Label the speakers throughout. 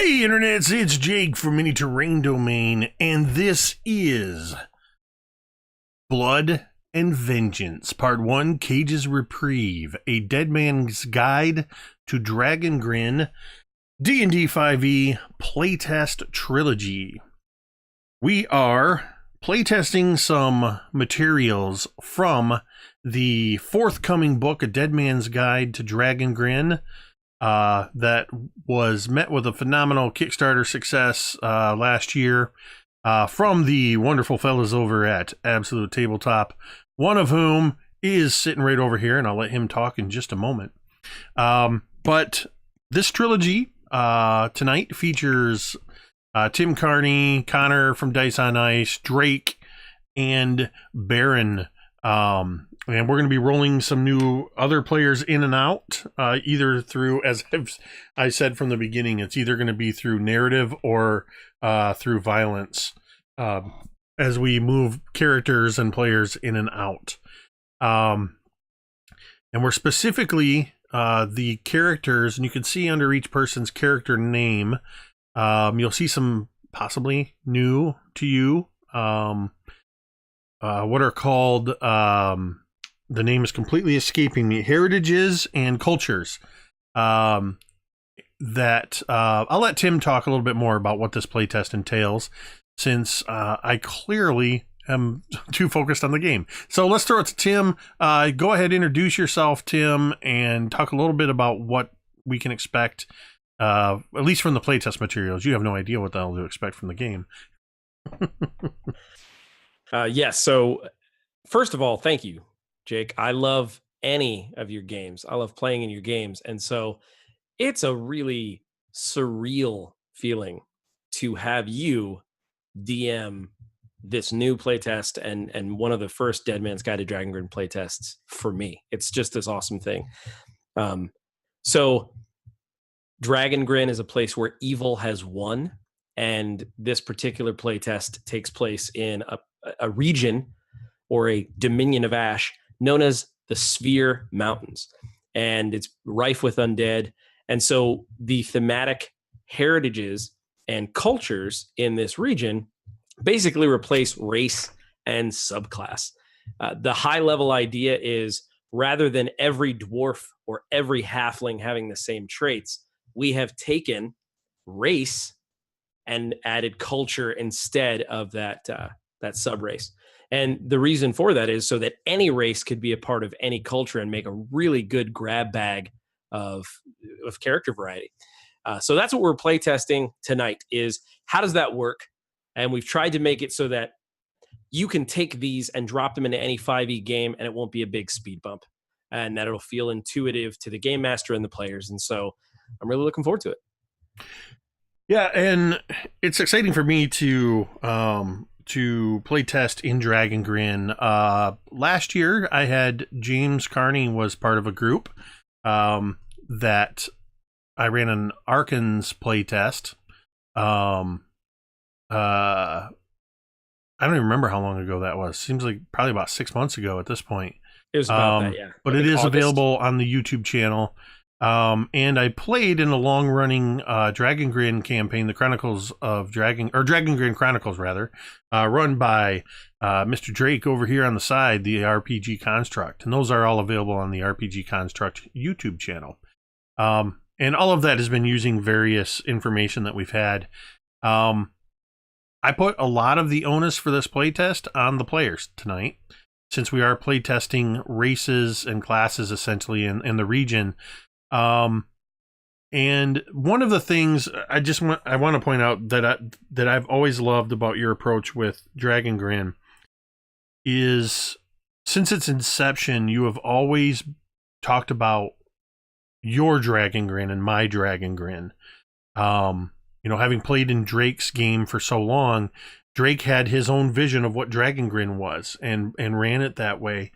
Speaker 1: Hey internets, it's Jake from Mini Terrain Domain, and this is Blood and Vengeance, Part 1, Caige's Reprieve, a Deadman's Guide to Dragongrin, D&D 5e Playtest Trilogy. We are playtesting some materials from the forthcoming book, A Deadman's Guide to Dragongrin, that was met with a phenomenal Kickstarter success last year from the wonderful fellas over at Absolute Tabletop, one of whom is sitting right over here, and I'll let him talk in just a moment. But this trilogy tonight features Tim Carney, Connor from Dice on Ice, Drake, and Baron. And we're going to be rolling some new other players in and out, either through, as I said from the beginning, it's either going to be through narrative or through violence as we move characters and players in and out. And we're specifically the characters, and you can see under each person's character name, you'll see some possibly new to you, what are called... the name is completely escaping me. Heritages and cultures. That I'll let Tim talk a little bit more about what this playtest entails, since I clearly am too focused on the game. So let's throw it to Tim. Go ahead, introduce yourself, Tim, and talk a little bit about what we can expect, at least from the playtest materials. You have no idea what the hell to expect from the game.
Speaker 2: Yes. So first of all, thank you, Jake. I love any of your games. I love playing in your games. And so it's a really surreal feeling to have you DM this new playtest and one of the first Deadman's Guide to Dragongrin playtests for me. It's just this awesome thing. So Dragongrin is a place where evil has won. And this particular playtest takes place in a region or a dominion of ash known as the Sphere Mountains, and it's rife with undead. And so the thematic heritages and cultures in this region basically replace race and subclass. The high level idea is, rather than every dwarf or every halfling having the same traits, we have taken race and added culture instead of that sub-race. And the reason for that is so that any race could be a part of any culture and make a really good grab bag of character variety. So that's what we're playtesting tonight, is how does that work? And we've tried to make it so that you can take these and drop them into any 5e game and it won't be a big speed bump, and that it'll feel intuitive to the game master and the players. And so I'm really looking forward to it.
Speaker 1: Yeah, and it's exciting for me to play test in Dragongrin. Last year, I had James Carney was part of a group that I ran an Arkans playtest. I don't even remember how long ago that was. Seems like probably about 6 months ago at this point.
Speaker 2: It was about that, yeah.
Speaker 1: But it is available on the YouTube channel. And I played in a long-running Dragongrin campaign, the Chronicles of Dragongrin Chronicles, rather, run by Mr. Drake over here on the side, the RPG Construct. And those are all available on the RPG Construct YouTube channel. And all of that has been using various information that we've had. I put a lot of the onus for this playtest on the players tonight, since we are playtesting races and classes, essentially, in the region. And one of the things I want to point out that I've always loved about your approach with Dragongrin is, since its inception, you have always talked about your Dragongrin and my Dragongrin. Having played in Drake's game for so long, Drake had his own vision of what Dragongrin was and ran it that way.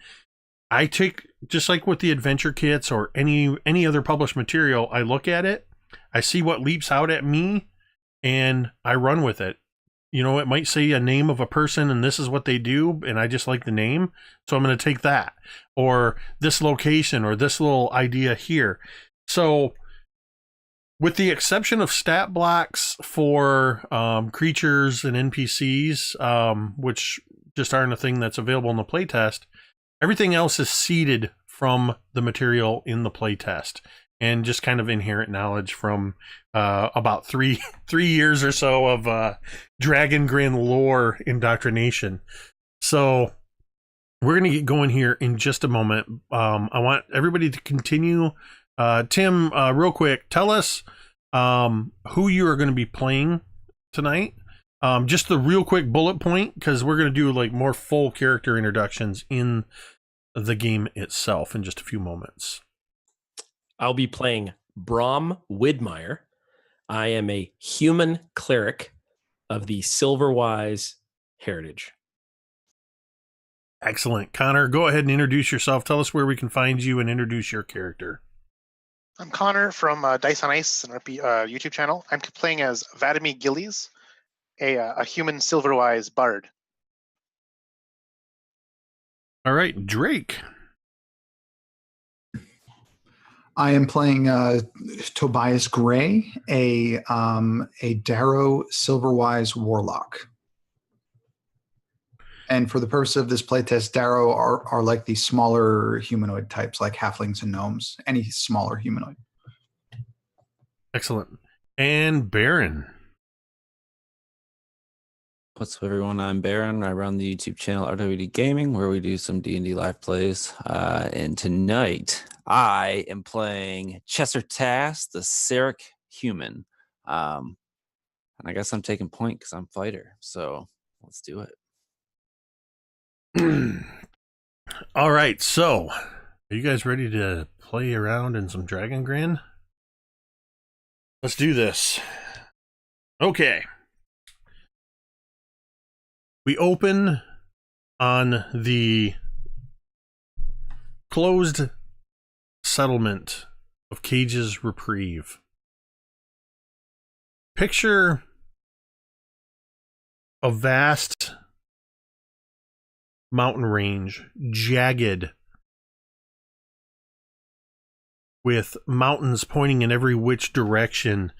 Speaker 1: I take, just like with the adventure kits or any other published material, I look at it, I see what leaps out at me, and I run with it. It might say a name of a person and this is what they do, and I just like the name, so I'm going to take that. Or this location or this little idea here. So With the exception of stat blocks for creatures and NPCs, which just aren't a thing that's available in the playtest, everything else is seeded from the material in the playtest, and just kind of inherent knowledge from about three years or so of Dragongrin lore indoctrination. So we're going to get going here in just a moment. I want everybody to continue. Tim, real quick, tell us who you are going to be playing tonight. Just the real quick bullet point, because we're going to do like more full character introductions in the game itself in just a few moments.
Speaker 2: I'll be playing Brom Widmeyer. I am a human cleric of the Silverwise heritage.
Speaker 1: Excellent. Connor, go ahead and introduce yourself. Tell us where we can find you and introduce your character.
Speaker 3: I'm Connor from Dice on Ice, an YouTube channel. I'm playing as Vladimir Gillies, a human Silverwise bard.
Speaker 1: All right, Drake.
Speaker 4: I am playing Tobias Gray, a Darrow Silverwise warlock. And for the purpose of this playtest, Darrow are like the smaller humanoid types, like halflings and gnomes. Any smaller humanoid.
Speaker 1: Excellent. And Baron.
Speaker 5: What's up, everyone? I'm Baron. I run the YouTube channel RWD Gaming, where we do some D&D live plays. And tonight, I am playing Chester Tass, the Seric human. And I guess I'm taking point because I'm fighter. So let's do it.
Speaker 1: All right, so are you guys ready to play around in some Dragongrin? Let's do this. Okay. We open on the closed settlement of Kaige's Reprieve. Picture a vast mountain range, jagged, with mountains pointing in every which direction,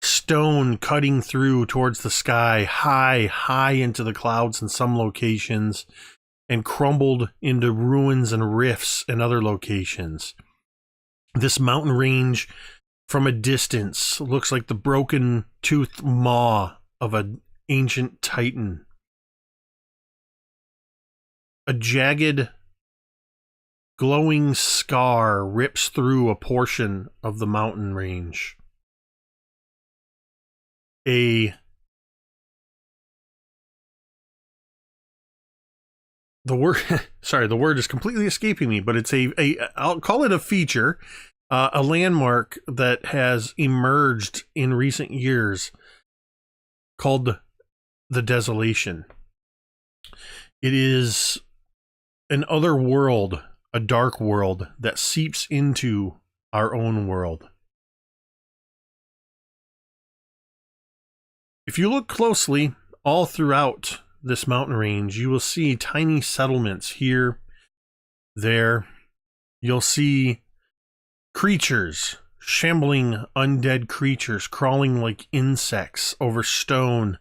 Speaker 1: stone cutting through towards the sky, high into the clouds in some locations, and crumbled into ruins and rifts in other locations. This mountain range, from a distance, looks like the broken toothed maw of an ancient titan. A jagged, glowing scar rips through a portion of the mountain range. The word is completely escaping me, but it's I'll call it a feature, a landmark that has emerged in recent years called the Desolation. It is an other world, a dark world that seeps into our own world. If you look closely all throughout this mountain range, you will see tiny settlements here, there. You'll see creatures, shambling undead creatures crawling like insects over stone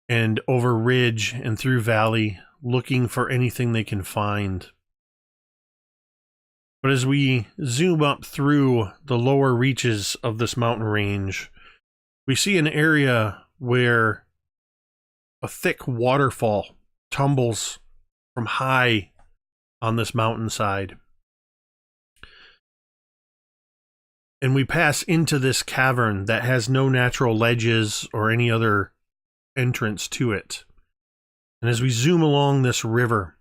Speaker 1: and over ridge and through valley, looking for anything they can find. But as we zoom up through the lower reaches of this mountain range, we see an area where a thick waterfall tumbles from high on this mountainside. And we pass into this cavern that has no natural ledges or any other entrance to it. And as we zoom along this river,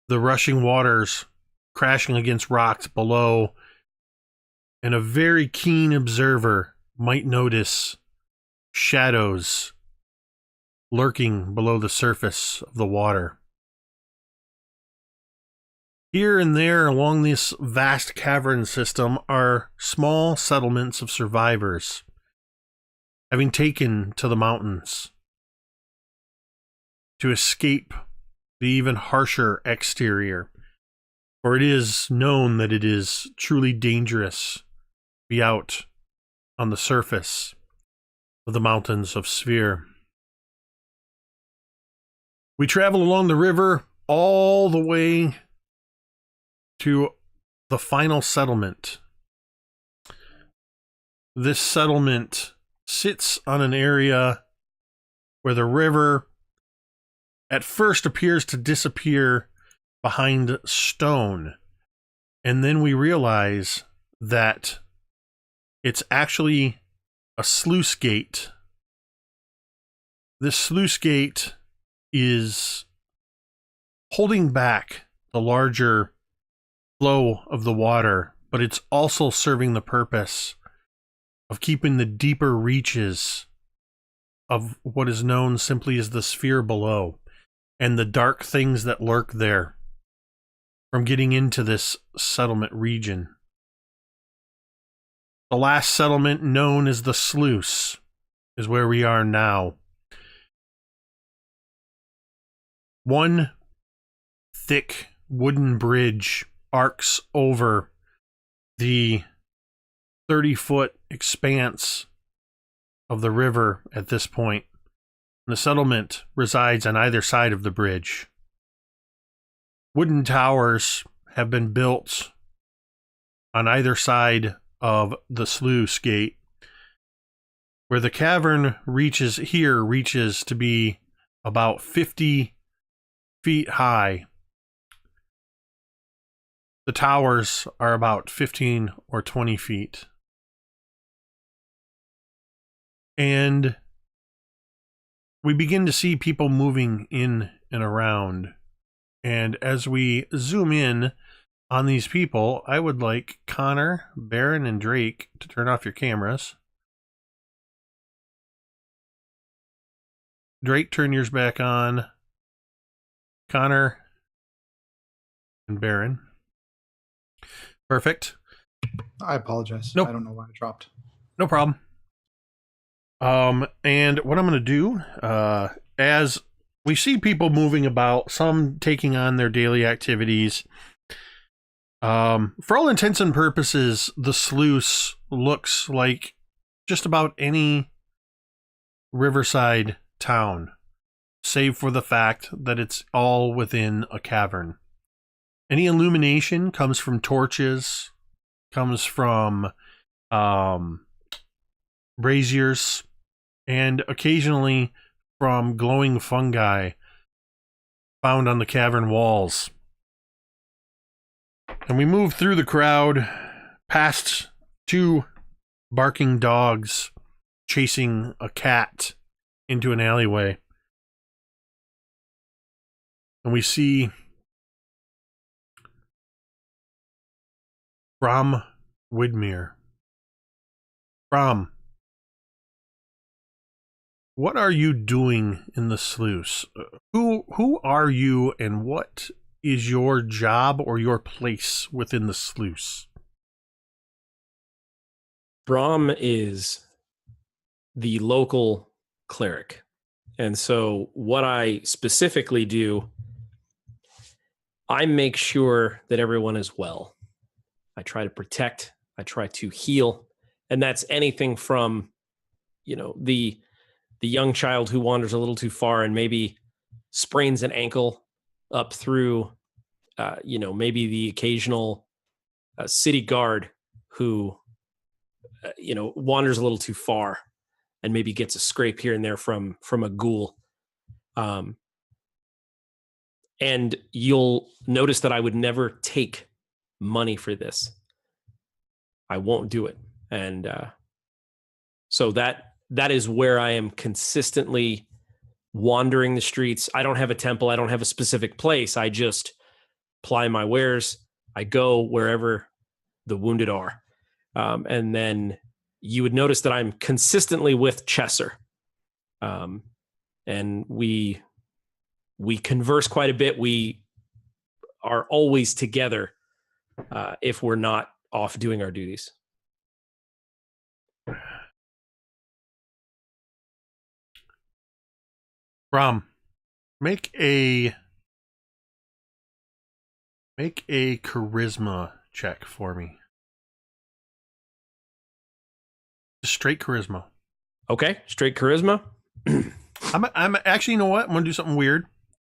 Speaker 1: the rushing waters crashing against rocks below, and a very keen observer might notice shadows lurking below the surface of the water. Here and there along this vast cavern system are small settlements of survivors, having taken to the mountains to escape the even harsher exterior, for it is known that it is truly dangerous be out on the surface of the mountains of Sphere. We travel along the river all the way to the final settlement. This settlement sits on an area where the river at first appears to disappear behind stone. And then we realize that it's actually a sluice gate. This sluice gate is holding back the larger flow of the water, but it's also serving the purpose of keeping the deeper reaches of what is known simply as the sphere below and the dark things that lurk there from getting into this settlement region. The last settlement, known as the sluice, is where we are now. One thick wooden bridge arcs over the 30-foot expanse of the river at this point. The settlement resides on either side of the bridge. Wooden towers have been built on either side of the sluice gate, where the cavern reaches to be about 50 feet high. The towers are about 15 or 20 feet. And we begin to see people moving in and around. And as we zoom in on these people, I would like Connor, Baron, and Drake to turn off your cameras. Drake, turn yours back on. Connor and Baron. Perfect.
Speaker 4: I apologize.
Speaker 1: Nope.
Speaker 4: I don't know why I dropped.
Speaker 1: No problem. And what I'm going to do, as we see people moving about, some taking on their daily activities, for all intents and purposes, the sluice looks like just about any riverside town, save for the fact that it's all within a cavern. Any illumination comes from torches, comes from braziers, and occasionally from glowing fungi found on the cavern walls. And we move through the crowd, past two barking dogs chasing a cat into an alleyway. And we see Brom Widmere. Brom, what are you doing in the sluice? Who are you, and what is your job or your place within the sluice?
Speaker 2: Brahm is the local cleric. And so what I specifically do, I make sure that everyone is well. I try to protect, I try to heal, and that's anything from, the young child who wanders a little too far and maybe sprains an ankle up through, maybe the occasional city guard who, wanders a little too far and maybe gets a scrape here and there from a ghoul. And you'll notice that I would never take money for this. I won't do it. And so that is where I am consistently wandering the streets. I don't have a temple. I don't have a specific place. I just ply my wares. I go wherever the wounded are. And then you would notice that I'm consistently with Chesser. And we converse quite a bit. We are always together if we're not off doing our duties.
Speaker 1: Brom, make a charisma check for me. Straight charisma.
Speaker 2: Okay, straight charisma.
Speaker 1: I'm actually, you know what? I'm gonna do something weird.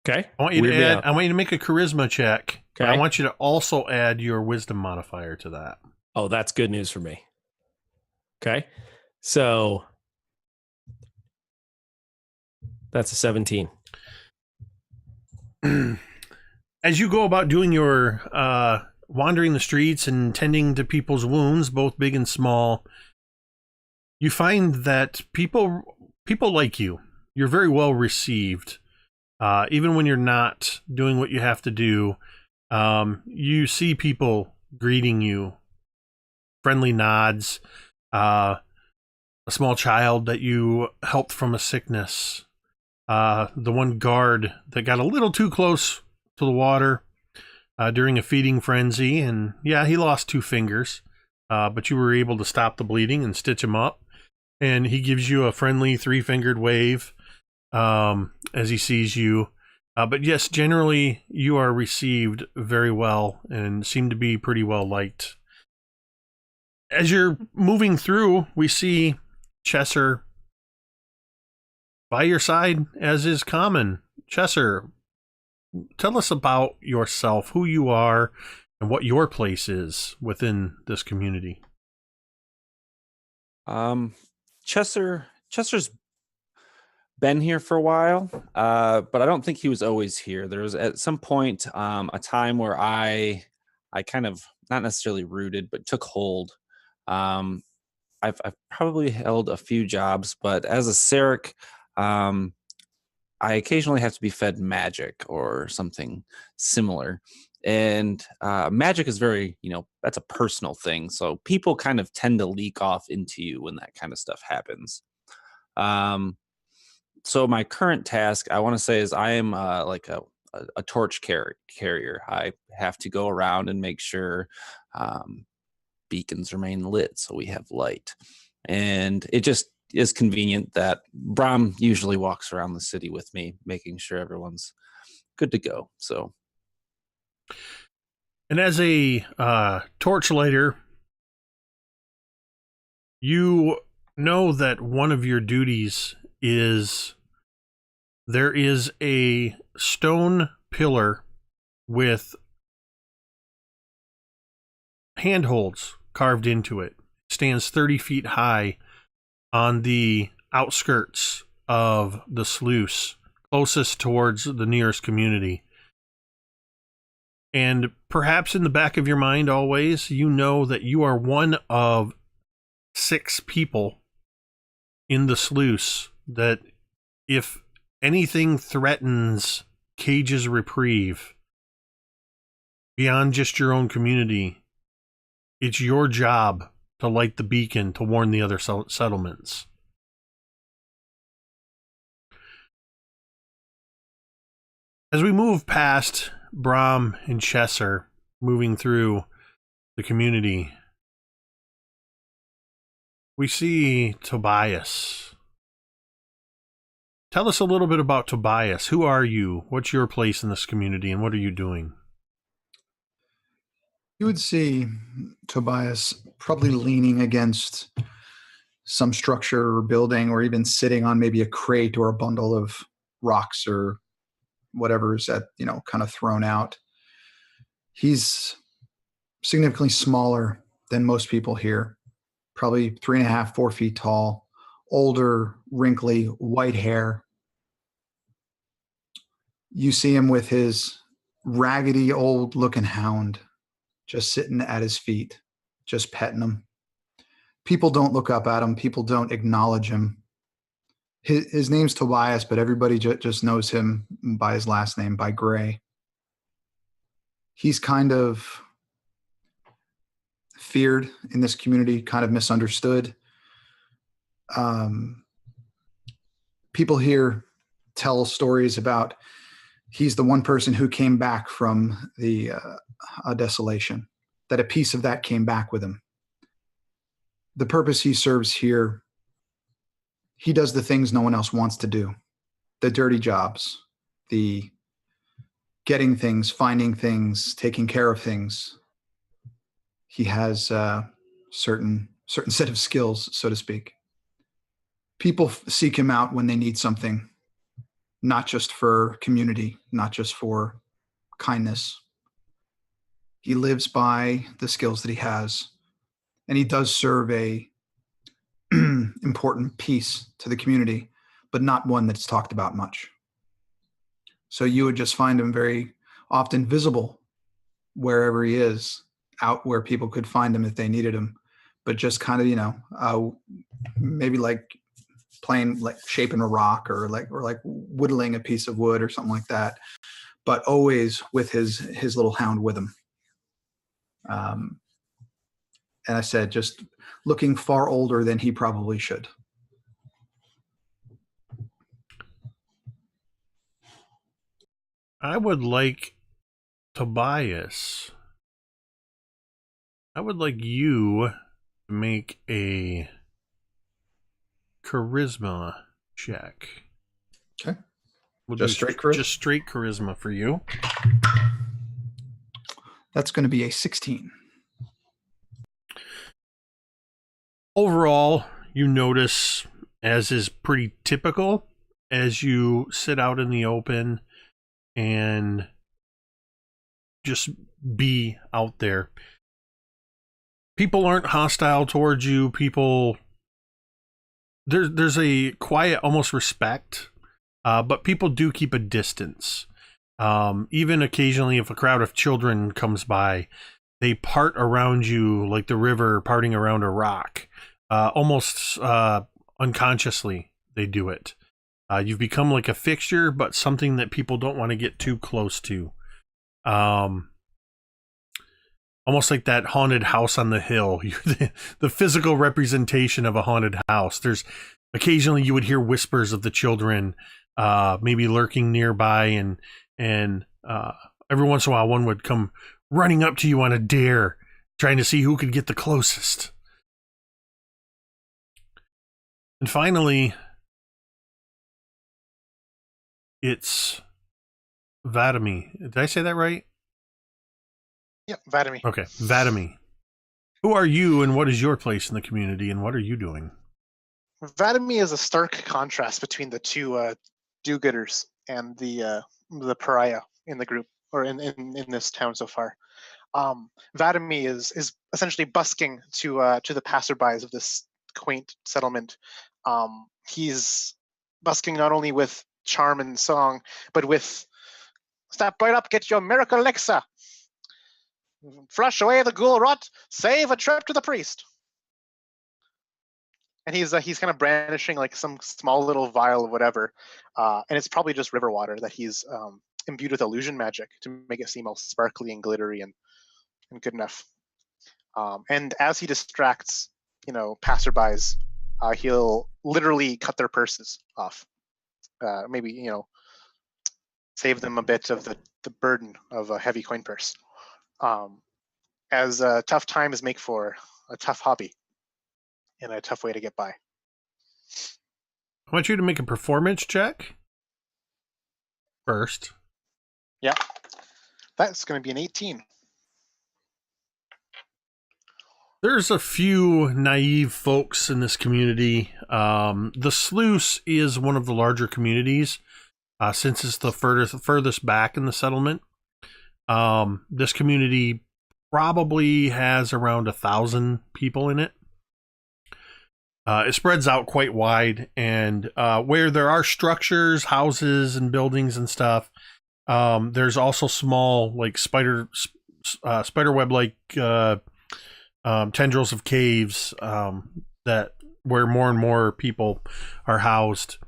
Speaker 2: Okay.
Speaker 1: I want you
Speaker 2: Weird
Speaker 1: to
Speaker 2: me
Speaker 1: add.
Speaker 2: out.
Speaker 1: I want you to make a charisma check. But I
Speaker 2: Okay.
Speaker 1: want you to also add your wisdom modifier to that.
Speaker 2: Oh, that's good news for me. Okay. So that's a 17.
Speaker 1: As you go about doing your wandering the streets and tending to people's wounds, both big and small, you find that people like you. You're very well received. Even when you're not doing what you have to do, you see people greeting you, friendly nods, a small child that you helped from a sickness, the one guard that got a little too close to the water during a feeding frenzy, and yeah, he lost 2 fingers, but you were able to stop the bleeding and stitch him up, and he gives you a friendly 3-fingered wave as he sees you. But yes, generally you are received very well and seem to be pretty well liked. As you're moving through, we see Chesser by your side, as is common. Chesser, tell us about yourself, who you are, and what your place is within this community.
Speaker 5: Chester's been here for a while, but I don't think he was always here. There was at some point a time where I kind of not necessarily rooted, but took hold. I've probably held a few jobs, but as a Seric, I occasionally have to be fed magic or something similar. And magic is very, that's a personal thing. So people kind of tend to leak off into you when that kind of stuff happens. So my current task, I want to say, is I am like a torch carrier. I have to go around and make sure beacons remain lit so we have light. And it just is convenient that Brahm usually walks around the city with me, making sure everyone's good to go. So,
Speaker 1: and as a torchlighter, you know that one of your duties is there is a stone pillar with handholds carved into it. It stands 30 feet high on the outskirts of the sluice, closest towards the nearest community. And perhaps in the back of your mind always, you know that you are one of 6 people in the sluice that if anything threatens Kaige's Reprieve beyond just your own community, it's your job to light the beacon to warn the other settlements. As we move past Brahm and Chesser, moving through the community, we see Tobias. Tell us a little bit about Tobias. Who are you? What's your place in this community, and what are you doing?
Speaker 4: You would see Tobias probably leaning against some structure or building, or even sitting on maybe a crate or a bundle of rocks or whatever's kind of thrown out. He's significantly smaller than most people here, probably 3.5, 4 feet tall, older, wrinkly, white hair. You see him with his raggedy old looking hound just sitting at his feet, just petting him. People don't look up at him. People don't acknowledge him. His name's Tobias, but everybody just knows him by his last name, by Gray. He's kind of feared in this community, kind of misunderstood. People here tell stories about he's the one person who came back from the desolation, that a piece of that came back with him. The purpose he serves here, he does the things no one else wants to do, the dirty jobs, the getting things, finding things, taking care of things. He has certain certain set of skills, so to speak. People seek him out when they need something, not just for community, not just for kindness. He lives by the skills that he has, and he does serve a important piece to the community, but not one that's talked about much. So you would just find him very often visible wherever he is, out where people could find him if they needed him, but just kind of, maybe like playing, like shaping a rock or like whittling a piece of wood or something like that, but always with his little hound with him. And I said, just looking far older than he probably should.
Speaker 1: I would like Tobias. I would like you to make a charisma check.
Speaker 4: Okay.
Speaker 1: We'll
Speaker 4: Just straight charisma?
Speaker 1: Just straight charisma for you.
Speaker 4: That's going to be a 16.
Speaker 1: Overall, you notice, as is pretty typical, as you sit out in the open and just be out there, people aren't hostile towards you. There's a quiet, almost respect, but people do keep a distance. Even occasionally, if a crowd of children comes by, they part around you like the river parting around a rock. Almost unconsciously, they do it. You've become like a fixture, but something that people don't want to get too close to. Almost like that haunted house on the hill. The physical representation of a haunted house. There's occasionally you would hear whispers of the children, maybe lurking nearby, and every once in a while one would come running up to you on a dare, trying to see who could get the closest. And finally, it's Vadami. Did I say that right?
Speaker 3: Yep, Vadami.
Speaker 1: Okay, Vadami. Who are you, and what is your place in the community, and what are you doing?
Speaker 3: Vadami is a stark contrast between the two do-gooders and the pariah in the group, or in this town so far. Vadami is essentially busking to the passerbys of this quaint settlement. He's busking not only with charm and song, but with "Step right up, get your miracle elixir, flush away the ghoul rot, save a trip to the priest." And he's kind of brandishing like some small little vial of whatever, and it's probably just river water that he's imbued with illusion magic to make it seem all sparkly and glittery and good enough. And as he distracts, passerbys, he'll literally cut their purses off. Maybe, save them a bit of the burden of a heavy coin purse. As tough times make for a tough hobby and a tough way to get by.
Speaker 1: I want you to make a performance check first.
Speaker 3: Yeah. That's going to be an 18.
Speaker 1: There's a few naive folks in this community. The sluice is one of the larger communities, since it's the furthest back in the settlement. This community probably has around 1,000 people in it. It spreads out quite wide, and where there are structures, houses, and buildings and stuff, there's also small, like spider web like tendrils of caves that where more and more people are housed.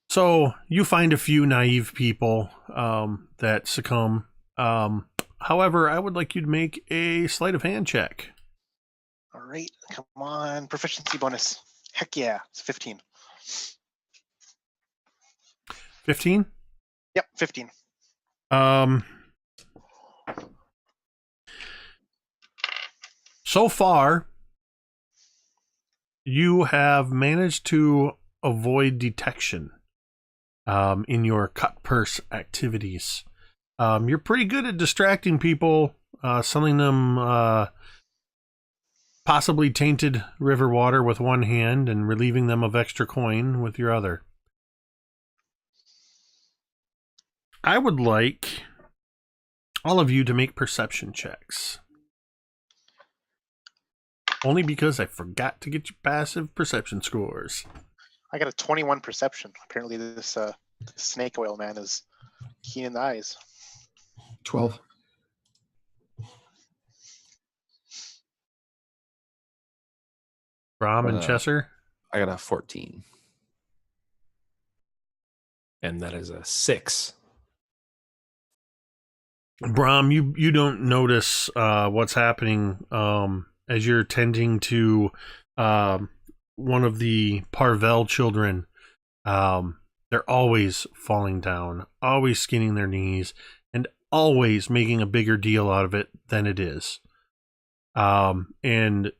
Speaker 1: So you find a few naive people that succumb. However, I would like you to make a sleight of hand check.
Speaker 3: All right, come on, proficiency bonus. Heck yeah, it's 15.
Speaker 1: 15?
Speaker 3: Yep, 15.
Speaker 1: So far, you have managed to avoid detection in your cut purse activities. You're pretty good at distracting people, selling them possibly tainted river water with one hand and relieving them of extra coin with your other. I would like all of you to make perception checks. Only because I forgot to get your passive perception scores.
Speaker 3: I got a 21 perception. Apparently this snake oil man is keen in the eyes.
Speaker 4: 12.
Speaker 1: Brom and Chesser?
Speaker 5: I got a 14.
Speaker 2: And that is a 6.
Speaker 1: Brom, you don't notice what's happening as you're tending to one of the Parvel children. They're always falling down, always skinning their knees, and always making a bigger deal out of it than it is. And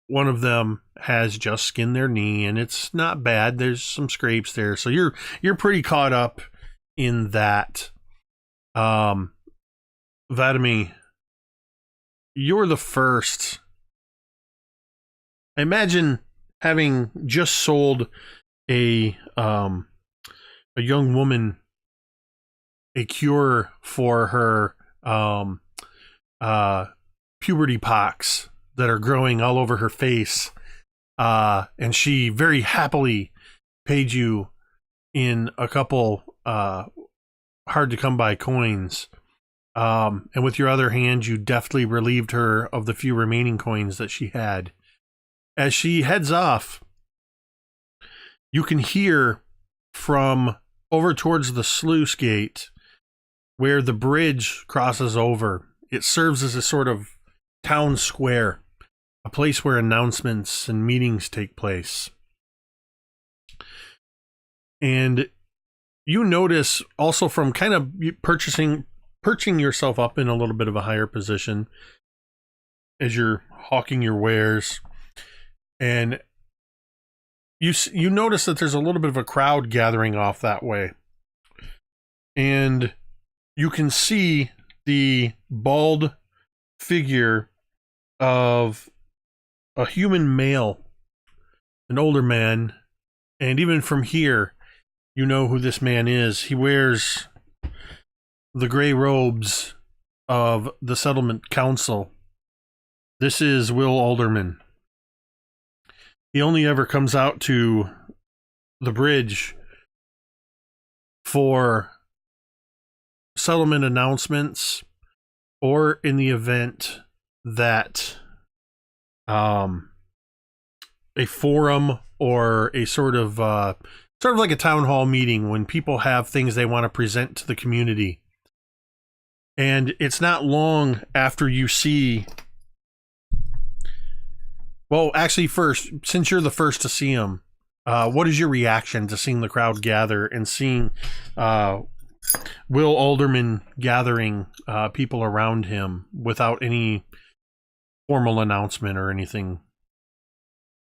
Speaker 1: one of them has just skinned their knee, and it's not bad. There's some scrapes there, so you're pretty caught up in that. Vladimir, you're the first. Imagine having just sold a young woman a cure for her puberty pox that are growing all over her face, and she very happily paid you in a couple hard to come by coins, and with your other hand you deftly relieved her of the few remaining coins that she had. As she heads off, you can hear from over towards the sluice gate where the bridge crosses over. It serves as a sort of town square, a place where announcements and meetings take place. And you notice also from kind of perching yourself up in a little bit of a higher position as you're hawking your wares, and you notice that there's a little bit of a crowd gathering off that way. And you can see the bald figure of a human male, an older man, and even from here, you know who this man is. He wears the gray robes of the settlement council. This is Will Alderman. He only ever comes out to the bridge for settlement announcements, or in the event that a forum or a sort of like a town hall meeting when people have things they want to present to the community. And it's not long after you see... Well, actually, first, since you're the first to see him, what is your reaction to seeing the crowd gather and seeing Will Alderman gathering people around him without any formal announcement or anything?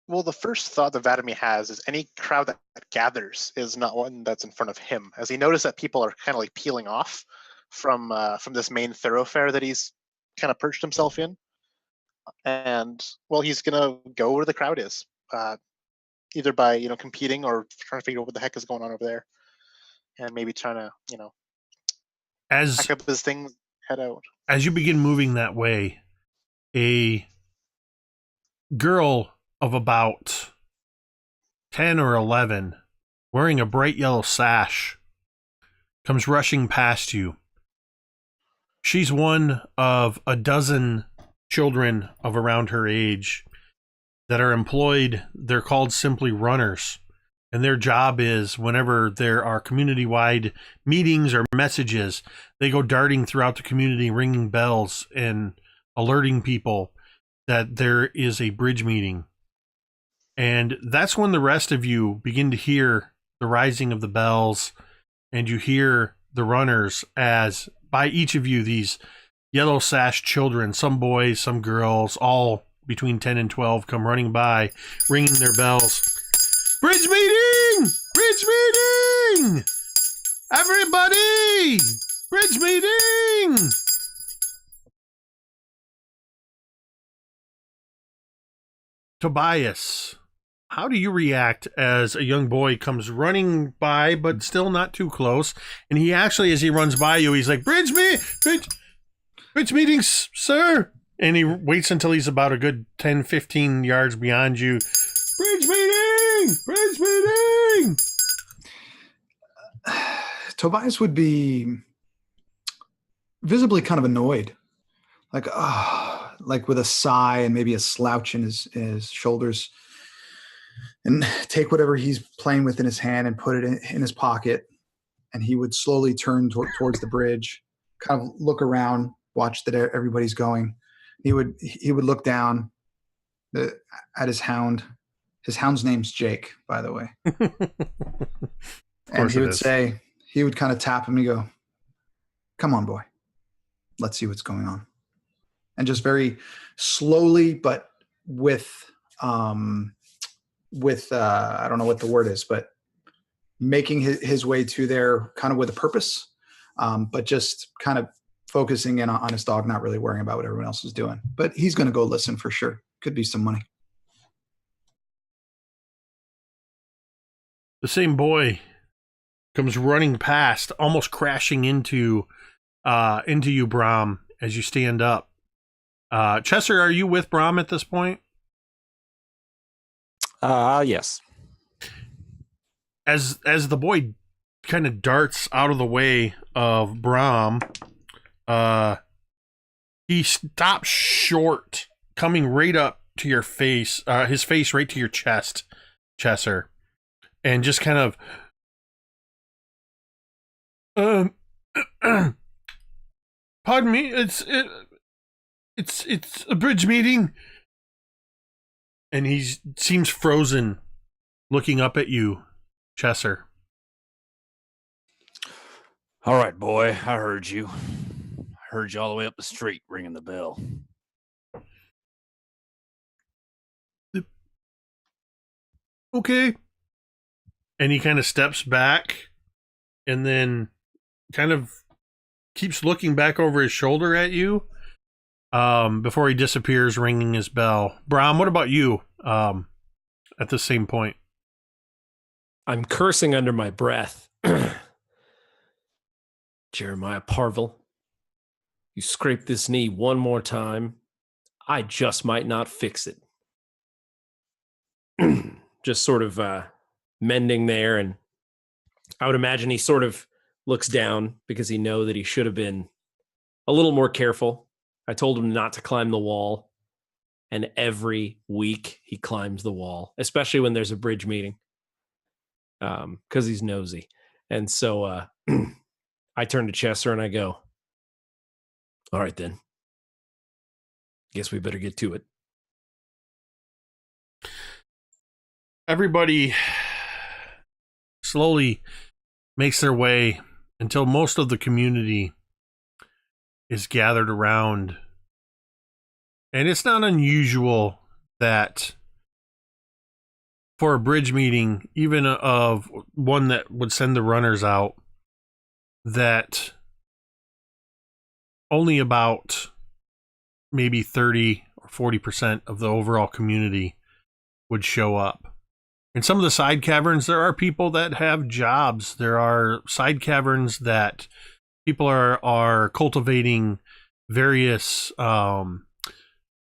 Speaker 3: Well, the first thought that Vladimir has is any crowd that gathers is not one that's in front of him, as he noticed that people are kind of like peeling off from this main thoroughfare that he's kind of perched himself in. And well, he's gonna go where the crowd is, either by competing or trying to figure out what the heck is going on over there, and maybe trying to pack up his things, head out.
Speaker 1: As you begin moving that way, a girl of about 10 or 11, wearing a bright yellow sash, comes rushing past you. She's one of a dozen children of around her age that are employed. They're called simply runners, and their job is, whenever there are community-wide meetings or messages, they go darting throughout the community, ringing bells and alerting people that there is a bridge meeting. And that's when the rest of you begin to hear the rising of the bells, and you hear the runners, as by each of you, these yellow sash children, some boys, some girls, all between 10 and 12, come running by, ringing their bells. Bridge meeting! Bridge meeting! Everybody! Bridge meeting! Tobias, how do you react as a young boy comes running by, but still not too close? And he actually, as he runs by you, he's like, bridge meetings, sir. And he waits until he's about a good 10, 15 yards beyond you. Bridge meeting.
Speaker 4: Tobias would be visibly kind of annoyed, like with a sigh and maybe a slouch in his shoulders, and take whatever he's playing with in his hand and put it in his pocket. And he would slowly turn towards the bridge, kind of look around, watch that everybody's going. He would look down at his hound. His hound's name's Jake, by the way. And he would say, he would kind of tap him and go, come on, boy. Let's see what's going on. And just very slowly, but with I don't know what the word is, but making his way to there kind of with a purpose, but just kind of focusing in on his dog, not really worrying about what everyone else is doing. But he's going to go listen for sure. Could be some money.
Speaker 1: The same boy comes running past, almost crashing into you, Brahm, as you stand up. Chesser, are you with Brahm at this point?
Speaker 5: Yes.
Speaker 1: As the boy kind of darts out of the way of Brahm, he stops short, coming right up to your face, his face right to your chest, Chesser, and just kind of, pardon me, it's a bridge meeting. And he seems frozen, looking up at you, Chesser.
Speaker 6: All right, boy, I heard you. I heard you all the way up the street ringing the bell.
Speaker 1: Okay. And he kind of steps back and then kind of keeps looking back over his shoulder at you before he disappears, ringing his bell. Brahm, what about you at the same point?
Speaker 2: I'm cursing under my breath. Jeremiah Parville, you scrape this knee one more time, I just might not fix it. Just sort of mending there, and I would imagine he sort of looks down because he knows that he should have been a little more careful. I told him not to climb the wall, and every week he climbs the wall, especially when there's a bridge meeting, because he's nosy. And so I turn to Chesser and I go, all right, then. Guess we better get to it.
Speaker 1: Everybody slowly makes their way until most of the community is gathered around. And it's not unusual that for a bridge meeting, even of one that would send the runners out, that only about maybe 30 or 40% of the overall community would show up. In some of the side caverns, there are people that have jobs. There are side caverns that people are cultivating various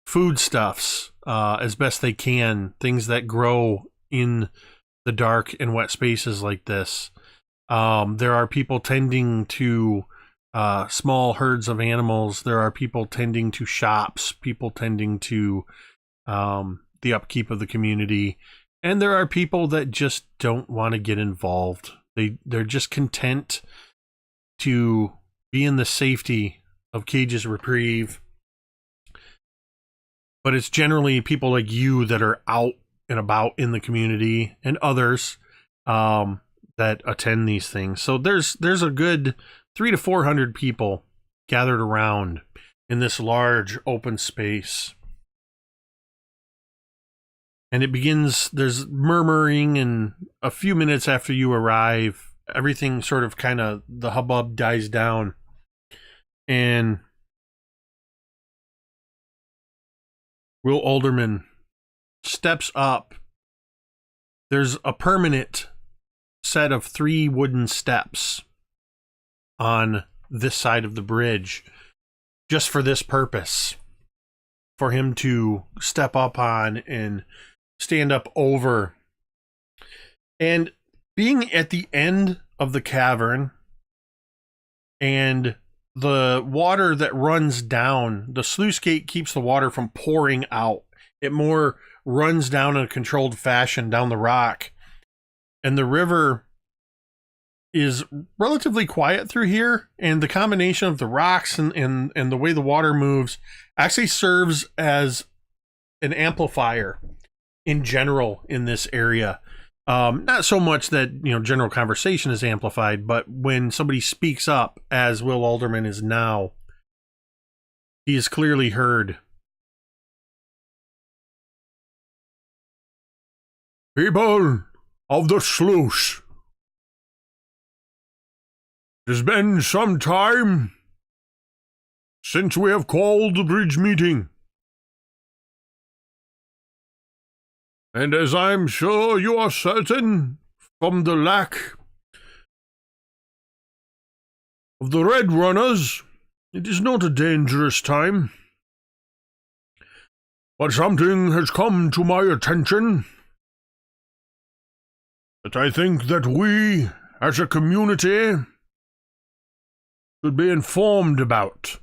Speaker 1: foodstuffs as best they can, things that grow in the dark and wet spaces like this. There are people tending to small herds of animals. There are people tending to shops, people tending to the upkeep of the community. And there are people that just don't want to get involved. They're just content to be in the safety of Kaige's Reprieve. But it's generally people like you that are out and about in the community, and others that attend these things. So there's a good 300 to 400 people gathered around in this large open space. And it begins, there's murmuring, and a few minutes after you arrive, everything sort of kind of, the hubbub dies down. And Will Alderman steps up, there's a permanent set of 3 wooden steps on this side of the bridge just for this purpose, for him to step up on and stand up over. And being at the end of the cavern and the water that runs down, the sluice gate keeps the water from pouring out. It more runs down in a controlled fashion down the rock. And the river is relatively quiet through here. And the combination of the rocks and the way the water moves actually serves as an amplifier in general in this area. Not so much that, general conversation is amplified, but when somebody speaks up, as Will Alderman is now, he is clearly heard. People of the sluice, it has been some time since we have called the bridge meeting. And as I'm sure you are certain from the lack of the Red Runners, it is not a dangerous time. But something has come to my attention that I think that we, as a community, should be informed about.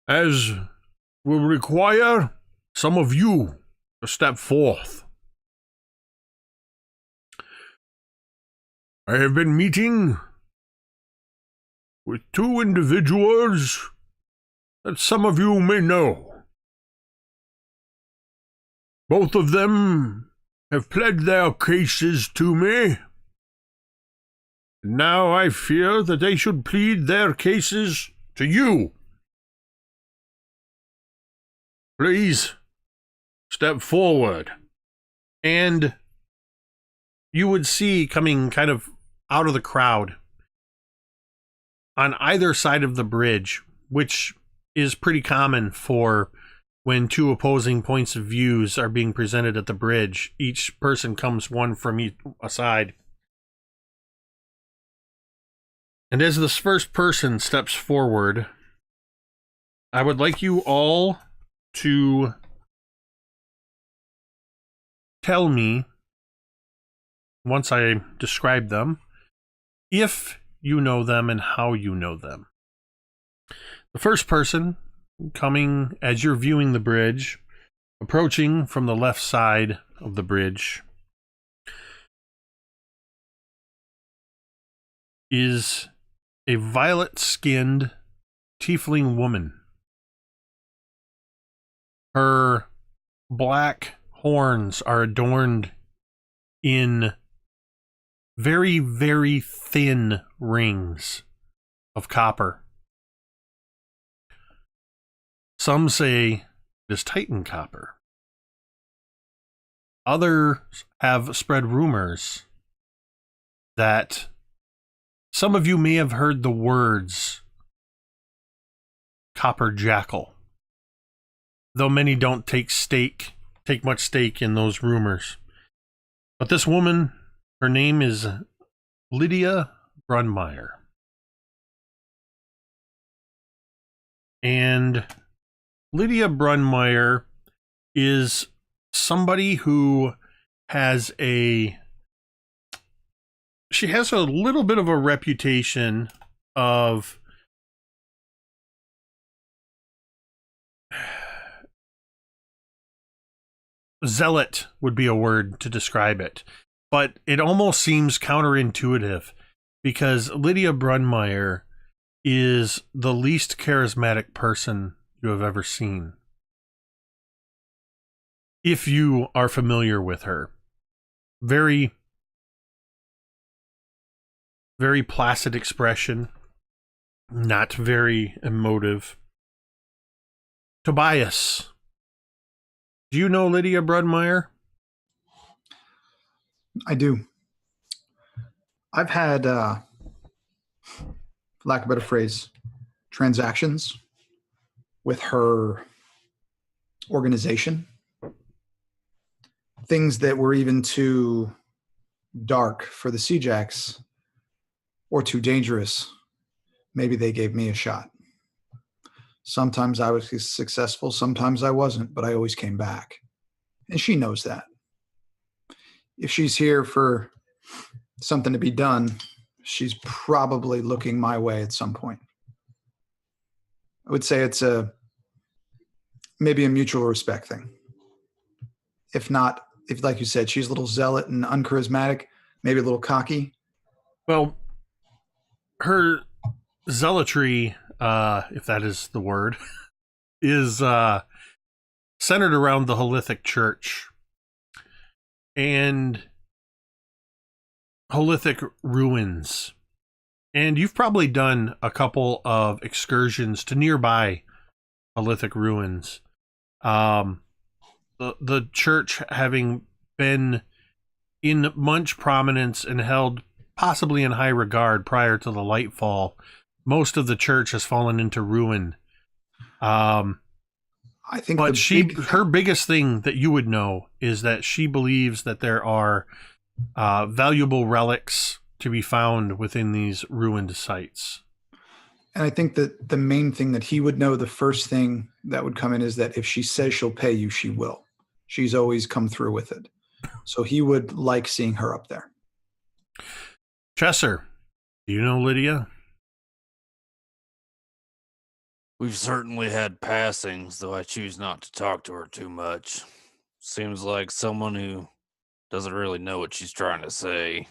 Speaker 1: As will require some of you to step forth. I have been meeting with 2 individuals that some of you may know. Both of them have pled their cases to me. Now I fear that they should plead their cases to you. Please step forward. And you would see coming kind of out of the crowd on either side of the bridge, which is pretty common for when 2 opposing points of views are being presented at the bridge. Each person comes one from each side. And as this first person steps forward, I would like you all to tell me, once I describe them, if you know them and how you know them. The first person coming as you're viewing the bridge, approaching from the left side of the bridge, is a violet-skinned tiefling woman. Her black horns are adorned in very, very thin rings of copper. Some say it is Titan copper. Others have spread rumors that some of you may have heard the words copper jackal, though many don't take much stake in those rumors. But this woman, her name is Lydia Brunmeyer. And Lydia Brunmeyer is somebody who has a little bit of a reputation of zealot would be a word to describe it, but it almost seems counterintuitive because Lydia Brunmeyer is the least charismatic person you have ever seen. If you are familiar with her, very, very placid expression, not very emotive. Tobias, do you know Lydia Brunmeyer?
Speaker 4: I do. I've had, for lack of a better phrase, transactions with her organization. Things that were even too dark for the Sea Jacks or too dangerous, maybe they gave me a shot. Sometimes I was successful, sometimes I wasn't, but I always came back. And she knows that. If she's here for something to be done, she's probably looking my way at some point. I would say it's maybe a mutual respect thing. If not, if like you said, she's a little zealot and uncharismatic, maybe a little cocky.
Speaker 1: Well, her zealotry, if that is the word, is centered around the Holithic Church and Holithic ruins. And you've probably done a couple of excursions to nearby Holithic ruins. The church having been in much prominence and held possibly in high regard prior to the Lightfall, most of the church has fallen into ruin.
Speaker 4: I think
Speaker 1: but her biggest thing that you would know is that she believes that there are valuable relics to be found within these ruined sites.
Speaker 4: And I think that the main thing that he would know, the first thing that would come in is that if she says she'll pay you, she will. She's always come through with it. So he would like seeing her up there.
Speaker 1: Chesser, do you know Lydia?
Speaker 6: We've certainly had passings, though I choose not to talk to her too much. Seems like someone who doesn't really know what she's trying to say.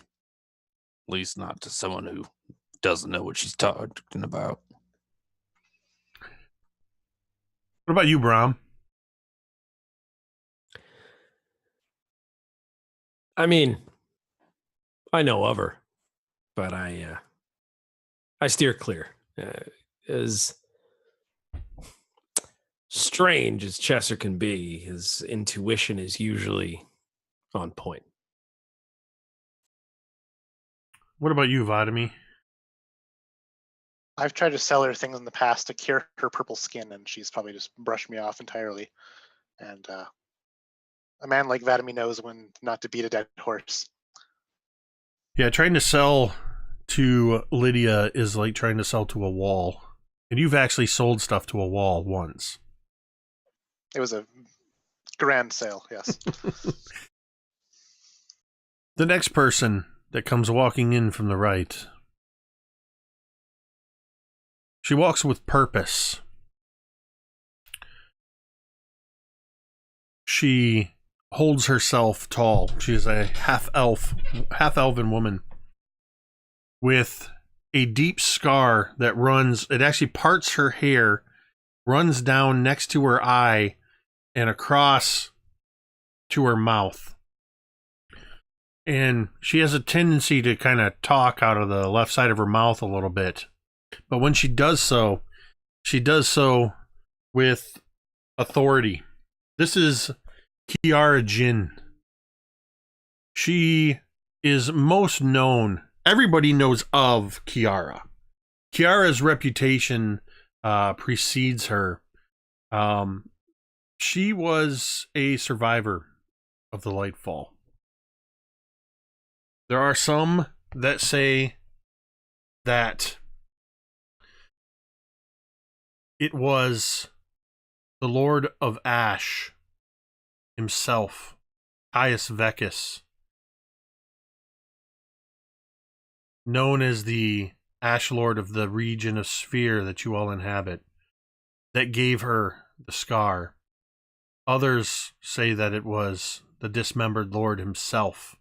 Speaker 6: At least not to someone who doesn't know what she's talking about.
Speaker 1: What about you, Brom?
Speaker 2: I mean, I know of her, but I steer clear. As strange as Chesser can be, his intuition is usually on point.
Speaker 1: What about you, Vadimi?
Speaker 3: I've tried to sell her things in the past to cure her purple skin, and she's probably just brushed me off entirely. And a man like Vadimi knows when not to beat a dead horse.
Speaker 1: Yeah, trying to sell to Lydia is like trying to sell to a wall. And you've actually sold stuff to a wall once.
Speaker 3: It was a grand sale, yes.
Speaker 1: The next person that comes walking in from the right. She walks with purpose. She holds herself tall. She is a half-elven woman with a deep scar that runs, it actually parts her hair, runs down next to her eye and across to her mouth. And she has a tendency to kind of talk out of the left side of her mouth a little bit. But when she does so with authority. This is Kiara Jin. She is most known. Everybody knows of Kiara. Kiara's reputation precedes her. She was a survivor of the Lightfall. There are some that say that it was the Lord of Ash himself, Caius Vecus, known as the Ash Lord of the region of Sphere that you all inhabit, that gave her the scar. Others say that it was the dismembered Lord himself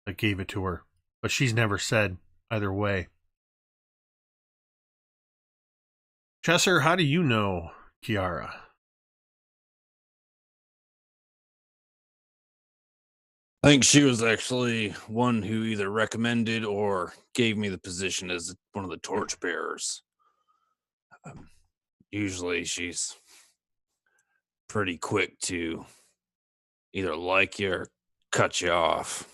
Speaker 1: that gave it to her, but she's never said either way. Chesser, how do you know Kiara?
Speaker 6: I think she was actually one who either recommended or gave me the position as one of the torchbearers. Usually she's pretty quick to either like you or cut you off.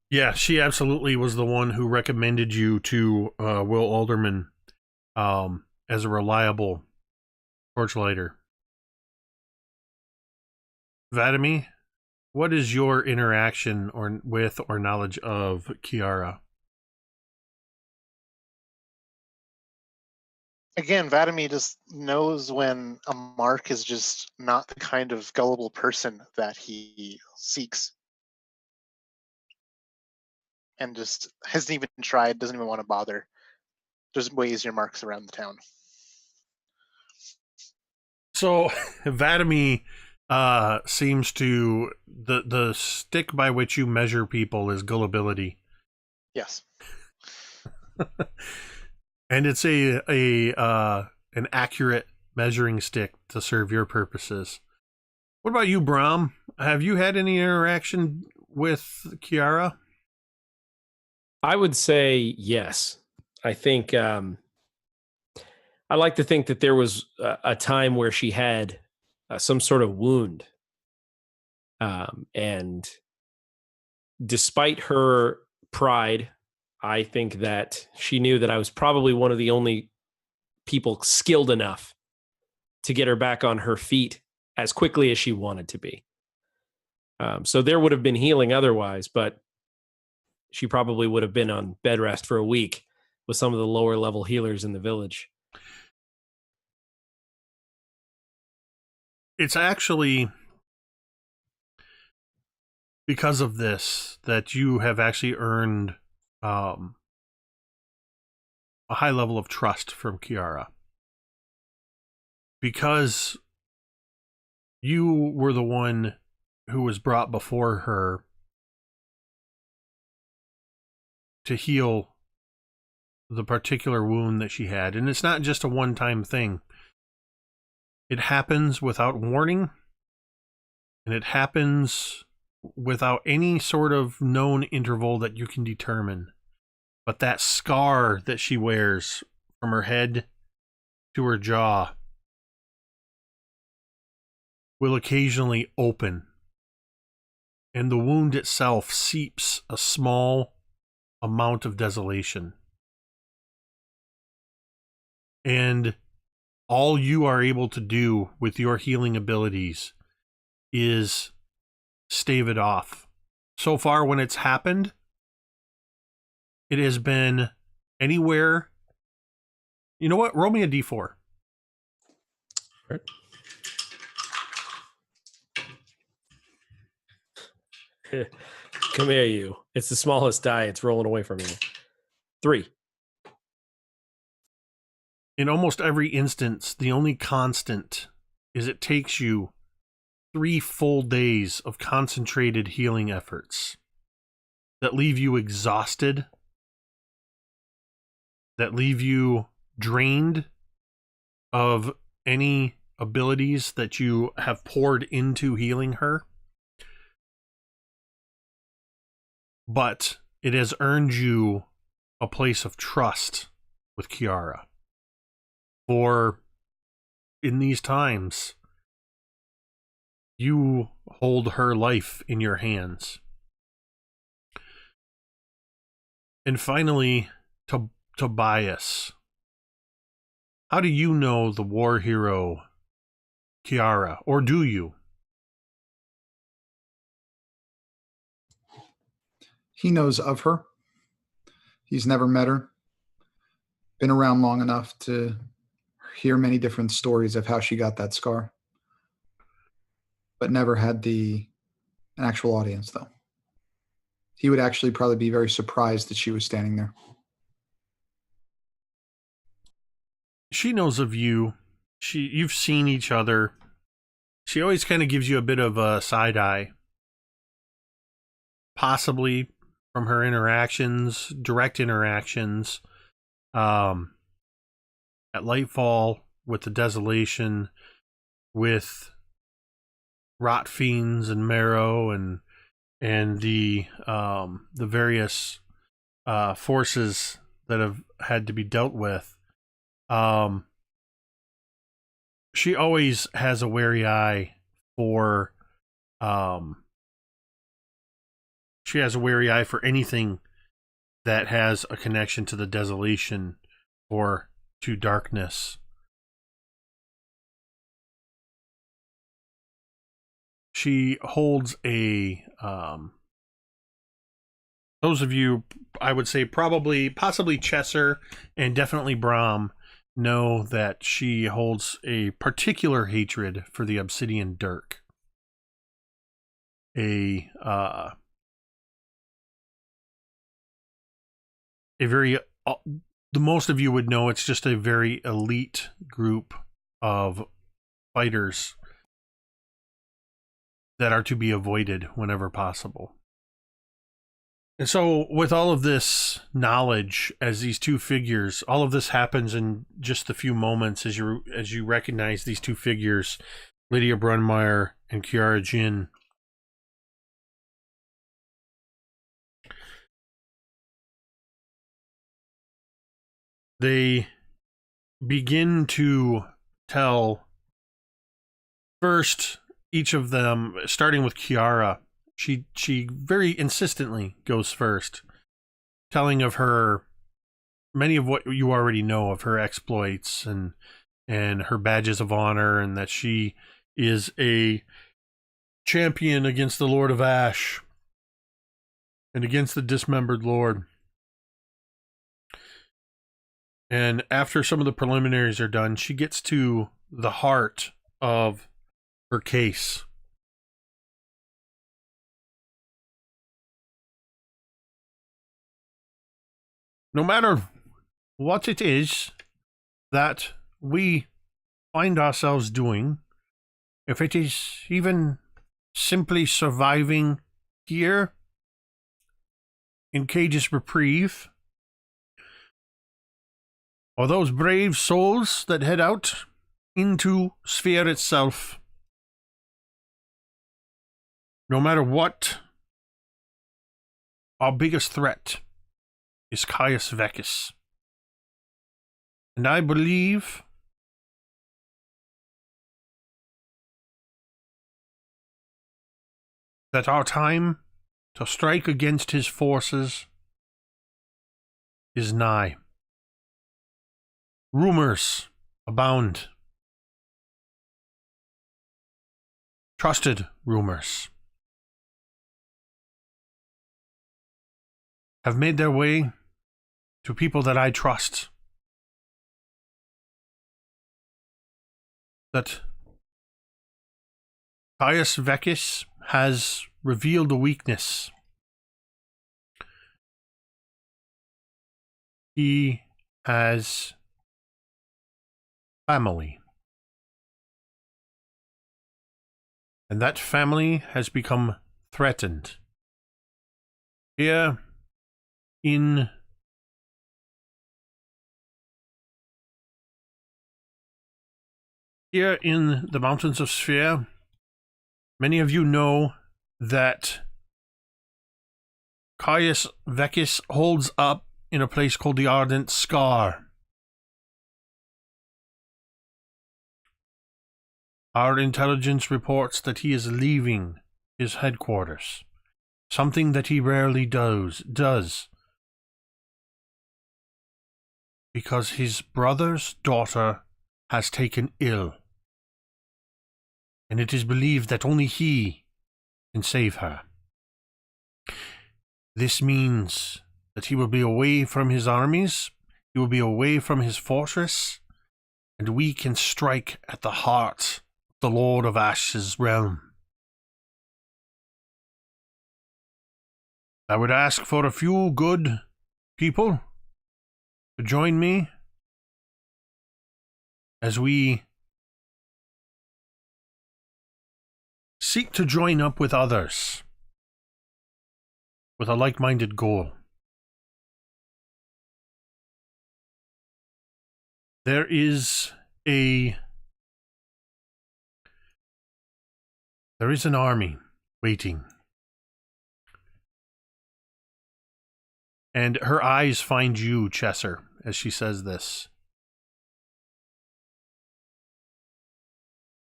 Speaker 1: Yeah, she absolutely was the one who recommended you to Will Alderman as a reliable Torchlighter. Vadami, what is your interaction with or knowledge of Kiara?
Speaker 3: Again, Vadami just knows when a mark is just not the kind of gullible person that he seeks. And just hasn't even tried, doesn't even want to bother. There's way easier marks around the town.
Speaker 1: So, Vadami seems to... The stick by which you measure people is gullibility.
Speaker 3: Yes.
Speaker 1: And it's an accurate measuring stick to serve your purposes. What about you, Brahm? Have you had any interaction with Kiara?
Speaker 2: I would say yes. I think I like to think that there was a time where she had some sort of wound. And despite her pride, I think that she knew that I was probably one of the only people skilled enough to get her back on her feet as quickly as she wanted to be. So there would have been healing otherwise, but she probably would have been on bed rest for a week with some of the lower level healers in the village.
Speaker 1: It's actually because of this that you have actually earned a high level of trust from Kiara. Because you were the one who was brought before her to heal the particular wound that she had. And it's not just a one-time thing. It happens without warning, and it happens without any sort of known interval that you can determine. But that scar that she wears from her head to her jaw will occasionally open, and the wound itself seeps a small amount of desolation. And all you are able to do with your healing abilities is stave it off. So far, when it's happened, it has been anywhere. You know what? Roll me a d4.
Speaker 2: Right. Come here, you. It's the smallest die. It's rolling away from you. 3.
Speaker 1: In almost every instance, the only constant is it takes you 3 full days of concentrated healing efforts that leave you exhausted, that leave you drained of any abilities that you have poured into healing her. But it has earned you a place of trust with Kiara. For in these times, you hold her life in your hands. And finally, Tobias. How do you know the war hero Kiara, or do you?
Speaker 4: He knows of her. He's never met her. Been around long enough to hear many different stories of how she got that scar. But never had an actual audience, though. He would actually probably be very surprised that she was standing there.
Speaker 1: She knows of you. You've seen each other. She always kind of gives you a bit of a side eye. Possibly from her interactions, direct interactions, at Lightfall, with the Desolation, with Rot Fiends and Marrow, and the various forces that have had to be dealt with. She always has a wary eye for she has a wary eye for anything that has a connection to the Desolation or to darkness. she holds a those of you, I would say possibly Chesser and definitely Brahm, know that she holds a particular hatred for the Obsidian Dirk. A very, the most of you would know it's just a very elite group of fighters that are to be avoided whenever possible. And so with all of this knowledge, as these two figures, all of this happens in just a few moments as you recognize these two figures, Lydia Brunmeyer and Kiara Jin. They begin to tell, first, each of them, starting with Kiara, she very insistently goes first, telling of her, many of what you already know of her exploits and her badges of honor, and that she is a champion against the Lord of Ash and against the dismembered Lord. And after some of the preliminaries are done, she gets to the heart of her case. No matter what it is that we find ourselves doing, if it is even simply surviving here in Caige's Reprieve, or those brave souls that head out into Sphere itself, no matter what, our biggest threat is Caius Vecis. And I believe that our time to strike against his forces is nigh. Rumors abound. Trusted rumors have made their way to people that I trust, that Caius Vecis has revealed a weakness. He has family. And that family has become threatened. Here in the mountains of Sphere, many of you know that Caius Vecis holds up in a place called the Ardent Scar. Our intelligence reports that he is leaving his headquarters, something that he rarely does, because his brother's daughter has taken ill, and it is believed that only he can save her. This means that he will be away from his armies, he will be away from his fortress, and we can strike at the heart of the Lord of Ash's realm. I would ask for a few good people to join me as we seek to join up with others with a like-minded goal. There is an army waiting. And her eyes find you, Chesser, as she says this.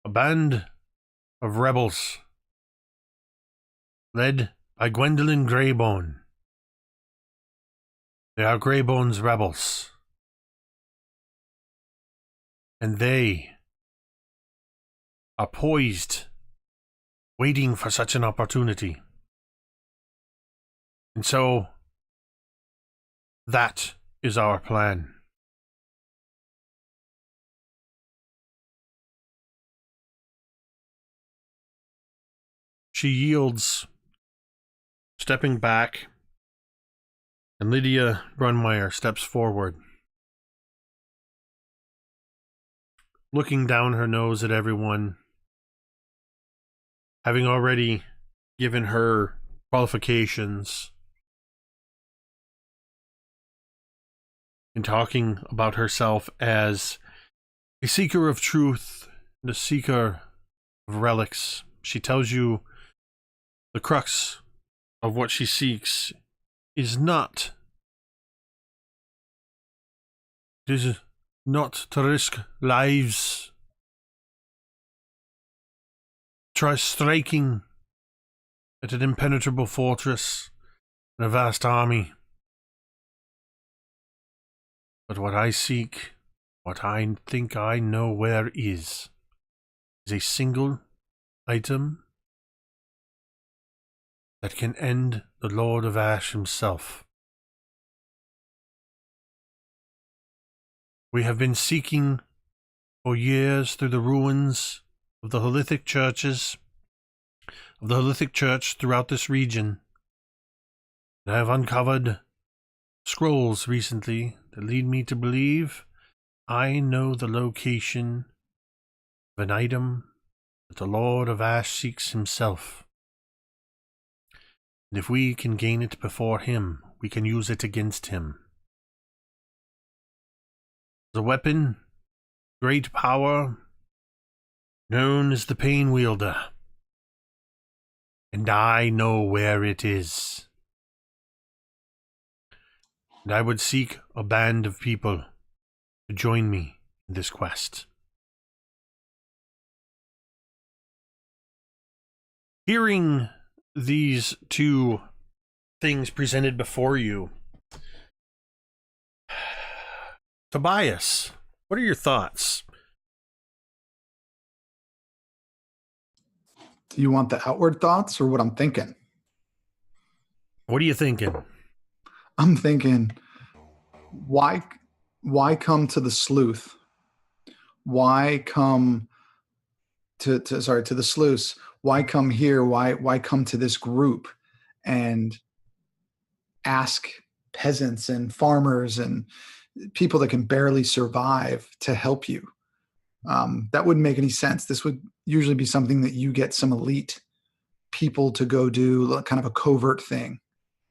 Speaker 1: A band of rebels led by Gwendolyn Greybone. They are Greybone's rebels. And they are poised waiting for such an opportunity. And so, that is our plan. She yields, stepping back, and Lydia Grunmeyer steps forward, looking down her nose at everyone, having already given her qualifications and talking about herself as a seeker of truth and a seeker of relics. She tells you the crux of what she seeks is not to risk lives. Try striking at an impenetrable fortress and a vast army. But what I seek, what I think I know where is a single item that can end the Lord of Ash himself. We have been seeking for years through the ruins of the Holythic churches, of the Holythic church throughout this region. And I have uncovered scrolls recently that lead me to believe I know the location of an item that the Lord of Ash seeks himself. And if we can gain it before him, we can use it against him. The weapon, great power, known as the Pain Wielder. And I know where it is. And I would seek a band of people to join me in this quest. Hearing these two things presented before you, Tobias, what are your thoughts?
Speaker 4: Do you want the outward thoughts or what I'm thinking?
Speaker 1: What are you thinking?
Speaker 4: I'm thinking, why come to the sleuth? Why come to the sluice? Why come here? Why come to this group and ask peasants and farmers and people that can barely survive to help you? That wouldn't make any sense. This would usually be something that you get some elite people to go do, kind of a covert thing.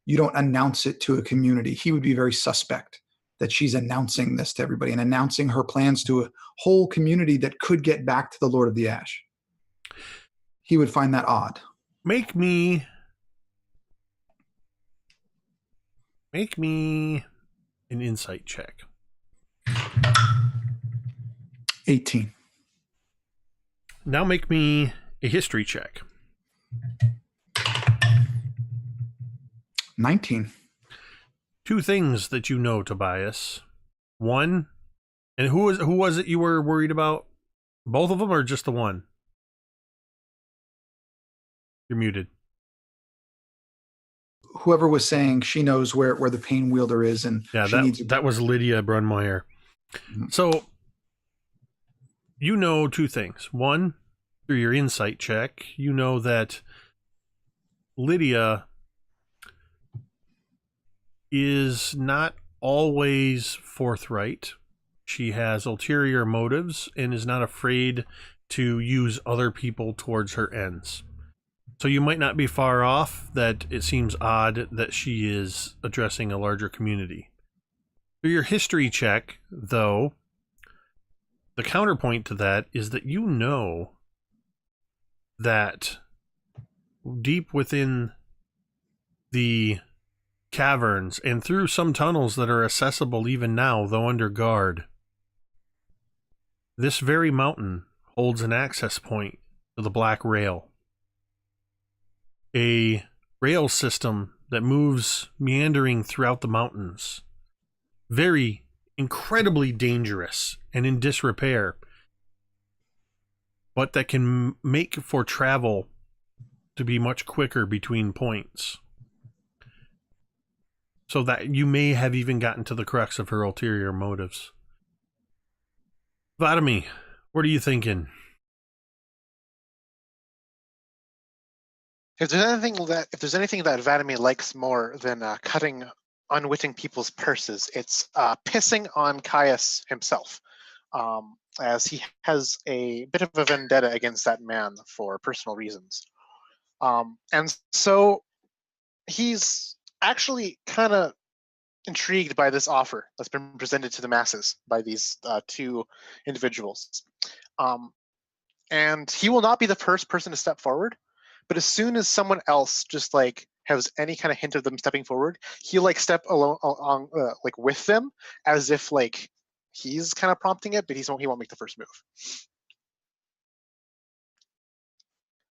Speaker 4: You don't announce it to a community. He would be very suspect that she's announcing this to everybody and announcing her plans to a whole community that could get back to the Lord of the Ash. He would find that odd.
Speaker 1: Make me an insight check.
Speaker 4: 18.
Speaker 1: Now make me a history check.
Speaker 4: 19.
Speaker 1: Two things that you know, Tobias. One, and who was it you were worried about? Both of them or just the one? You're muted.
Speaker 4: Whoever was saying she knows where the Pain Wielder is, and
Speaker 1: yeah,
Speaker 4: she
Speaker 1: that was Lydia Brunmeyer. Mm-hmm. So you know two things. One, through your insight check, you know that Lydia is not always forthright. She has ulterior motives and is not afraid to use other people towards her ends. So you might not be far off that it seems odd that she is addressing a larger community. Through your history check, though, the counterpoint to that is that you know that deep within the caverns and through some tunnels that are accessible even now, though under guard, this very mountain holds an access point to the Black Rail. A rail system that moves meandering throughout the mountains. Very incredibly dangerous and in disrepair, but that can make for travel to be much quicker between points. So that you may have even gotten to the crux of her ulterior motives. Vladimir, what are you thinking?
Speaker 3: If there's anything that Vladimir likes more than cutting unwitting people's purses, it's pissing on Caius himself, as he has a bit of a vendetta against that man for personal reasons. And so he's actually kind of intrigued by this offer that's been presented to the masses by these two individuals. And he will not be the first person to step forward, but as soon as someone else just like has any kind of hint of them stepping forward, he'll like step along like with them, as if like he's kind of prompting it, but he won't make the first move.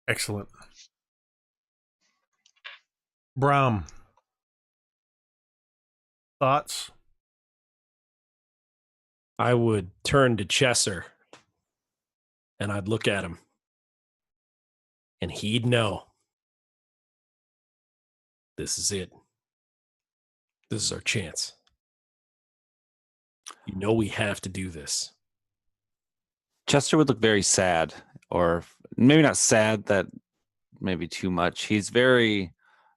Speaker 1: Excellent. Brahm, thoughts?
Speaker 2: I would turn to Chesser and I'd look at him and he'd know. This is it. This is our chance. You know we have to do this.
Speaker 5: Chester would look very sad, or maybe not sad, that maybe too much. He's very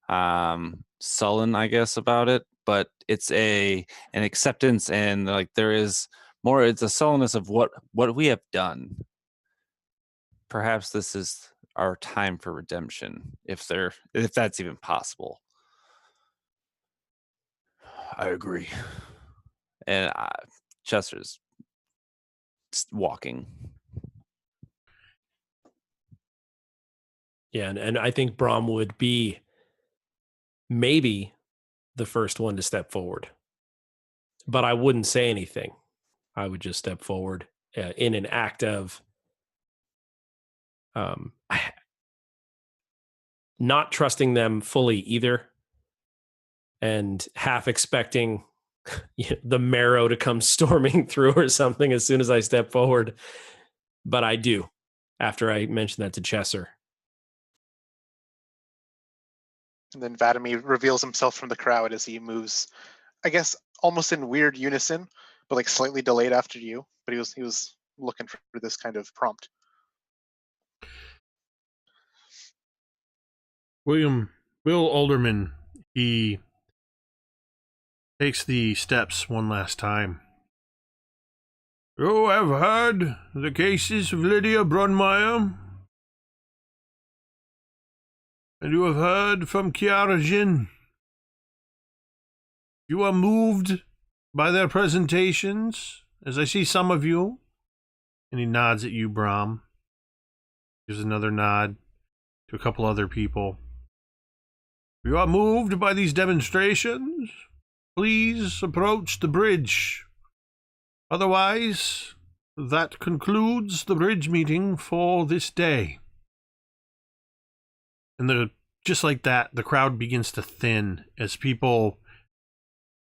Speaker 5: sullen, I guess, about it, but it's an acceptance, and like there is more, it's a sullenness of what we have done. Perhaps this is our time for redemption, if that's even possible.
Speaker 6: I agree.
Speaker 5: And Chester's walking.
Speaker 2: Yeah, and I think Brahm would be maybe the first one to step forward. But I wouldn't say anything. I would just step forward in an act of not trusting them fully either, and half expecting the marrow to come storming through or something as soon as I step forward. But I do, after I mention that to Chesser.
Speaker 3: And then Vladimir reveals himself from the crowd as he moves, I guess, almost in weird unison, but like slightly delayed after you. But he was looking for this kind of prompt.
Speaker 1: Will Alderman, he takes the steps one last time. You have heard the cases of Lydia Brunmeyer, and you have heard from Kiara Jin. You are moved by their presentations, as I see some of you. And he nods at you, Brahm. Gives another nod to a couple other people. You are moved by these demonstrations. Please approach the bridge. Otherwise, that concludes the bridge meeting for this day. And just like that, the crowd begins to thin as people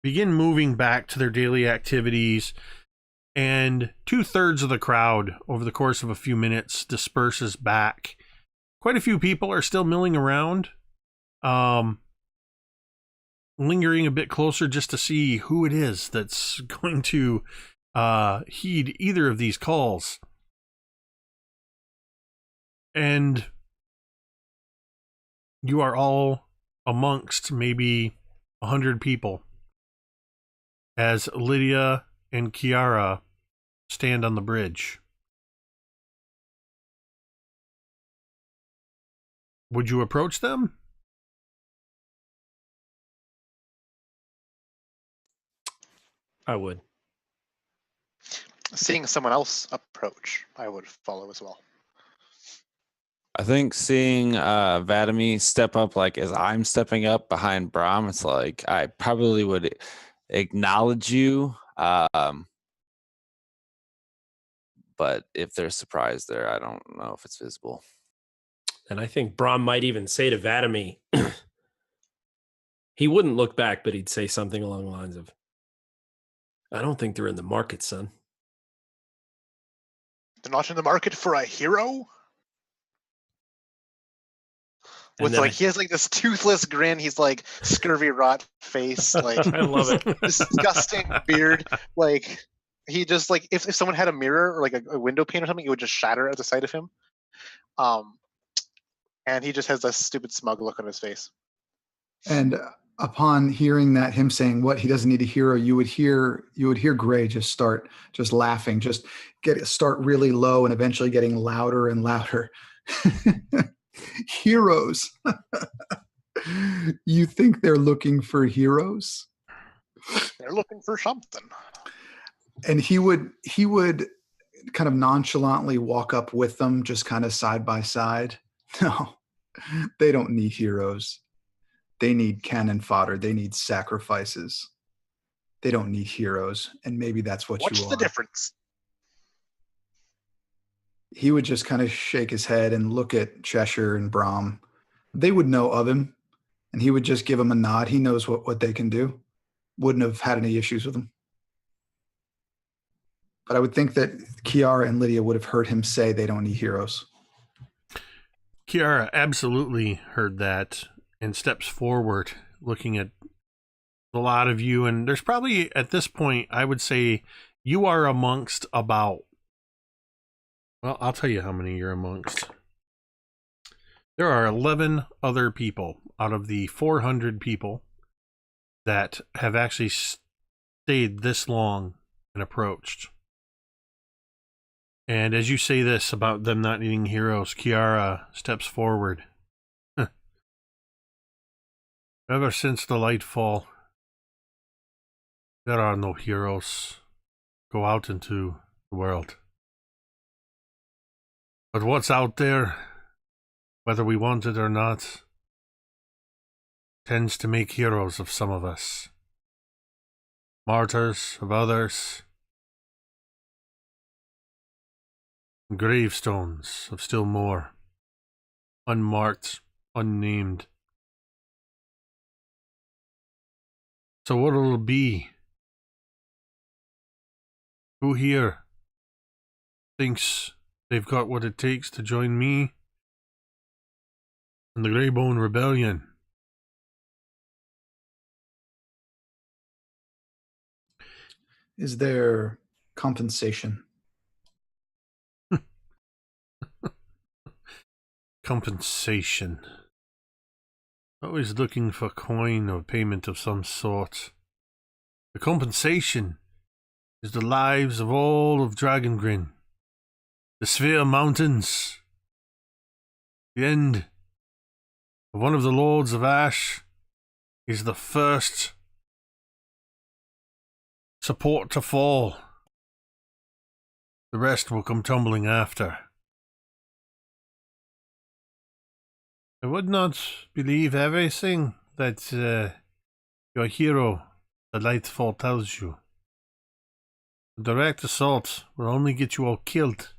Speaker 1: begin moving back to their daily activities. And 2/3 of the crowd, over the course of a few minutes, disperses back. Quite a few people are still milling around, lingering a bit closer just to see who it is that's going to heed either of these calls. And you are all amongst maybe 100 people as Lydia and Kiara stand on the bridge. Would you approach them?
Speaker 2: I would.
Speaker 3: Seeing someone else approach, I would follow as well.
Speaker 5: I think seeing Vladimir step up, like as I'm stepping up behind Brahm, it's like I probably would acknowledge you. But if they're surprised there, I don't know if it's visible.
Speaker 2: And I think Brahm might even say to Vladimir, he wouldn't look back, but he'd say something along the lines of, I don't think they're in the market, son.
Speaker 3: They're not in the market for a hero? with
Speaker 2: then
Speaker 3: like he has like this toothless grin. He's like scurvy rot face, like
Speaker 2: I love it.
Speaker 3: disgusting beard. Like he just like if someone had a mirror or like a window pane or something, it would just shatter at the sight of him. And he just has a stupid smug look on his face.
Speaker 4: And upon hearing that, him saying what he doesn't need a hero, you would hear Gray just start just laughing, just start really low and eventually getting louder and louder. Heroes. You think they're looking for heroes?
Speaker 3: They're looking for something.
Speaker 4: And he would kind of nonchalantly walk up with them, just kind of side by side. No, they don't need heroes. They need cannon fodder. They need sacrifices. They don't need heroes. And maybe that's what you are.
Speaker 3: What's the difference?
Speaker 4: He would just kind of shake his head and look at Cheshire and Brom. They would know of him, and he would just give them a nod. He knows what they can do. Wouldn't have had any issues with them. But I would think that Kiara and Lydia would have heard him say they don't need heroes.
Speaker 1: Kiara absolutely heard that and steps forward, looking at a lot of you. And there's probably, at this point, I would say you are amongst about, well, I'll tell you how many you're amongst. There are 11 other people out of the 400 people that have actually stayed this long and approached. And as you say this about them not needing heroes, Kiara steps forward. Ever since the Lightfall, there are no heroes. Go out into the world. But what's out there, whether we want it or not, tends to make heroes of some of us. Martyrs of others. Gravestones of still more. Unmarked, unnamed. So what will it be? Who here thinks they've got what it takes to join me in the Greybone Rebellion?
Speaker 4: Is there compensation?
Speaker 1: Compensation. Always looking for coin or payment of some sort. The compensation is the lives of all of Dragongrin, the Sphere Mountains, the end of one of the Lords of Ash is the first support to fall. The rest will come tumbling after. I would not believe everything that your hero, the Lightfall, tells you. A direct assault will only get you all killed.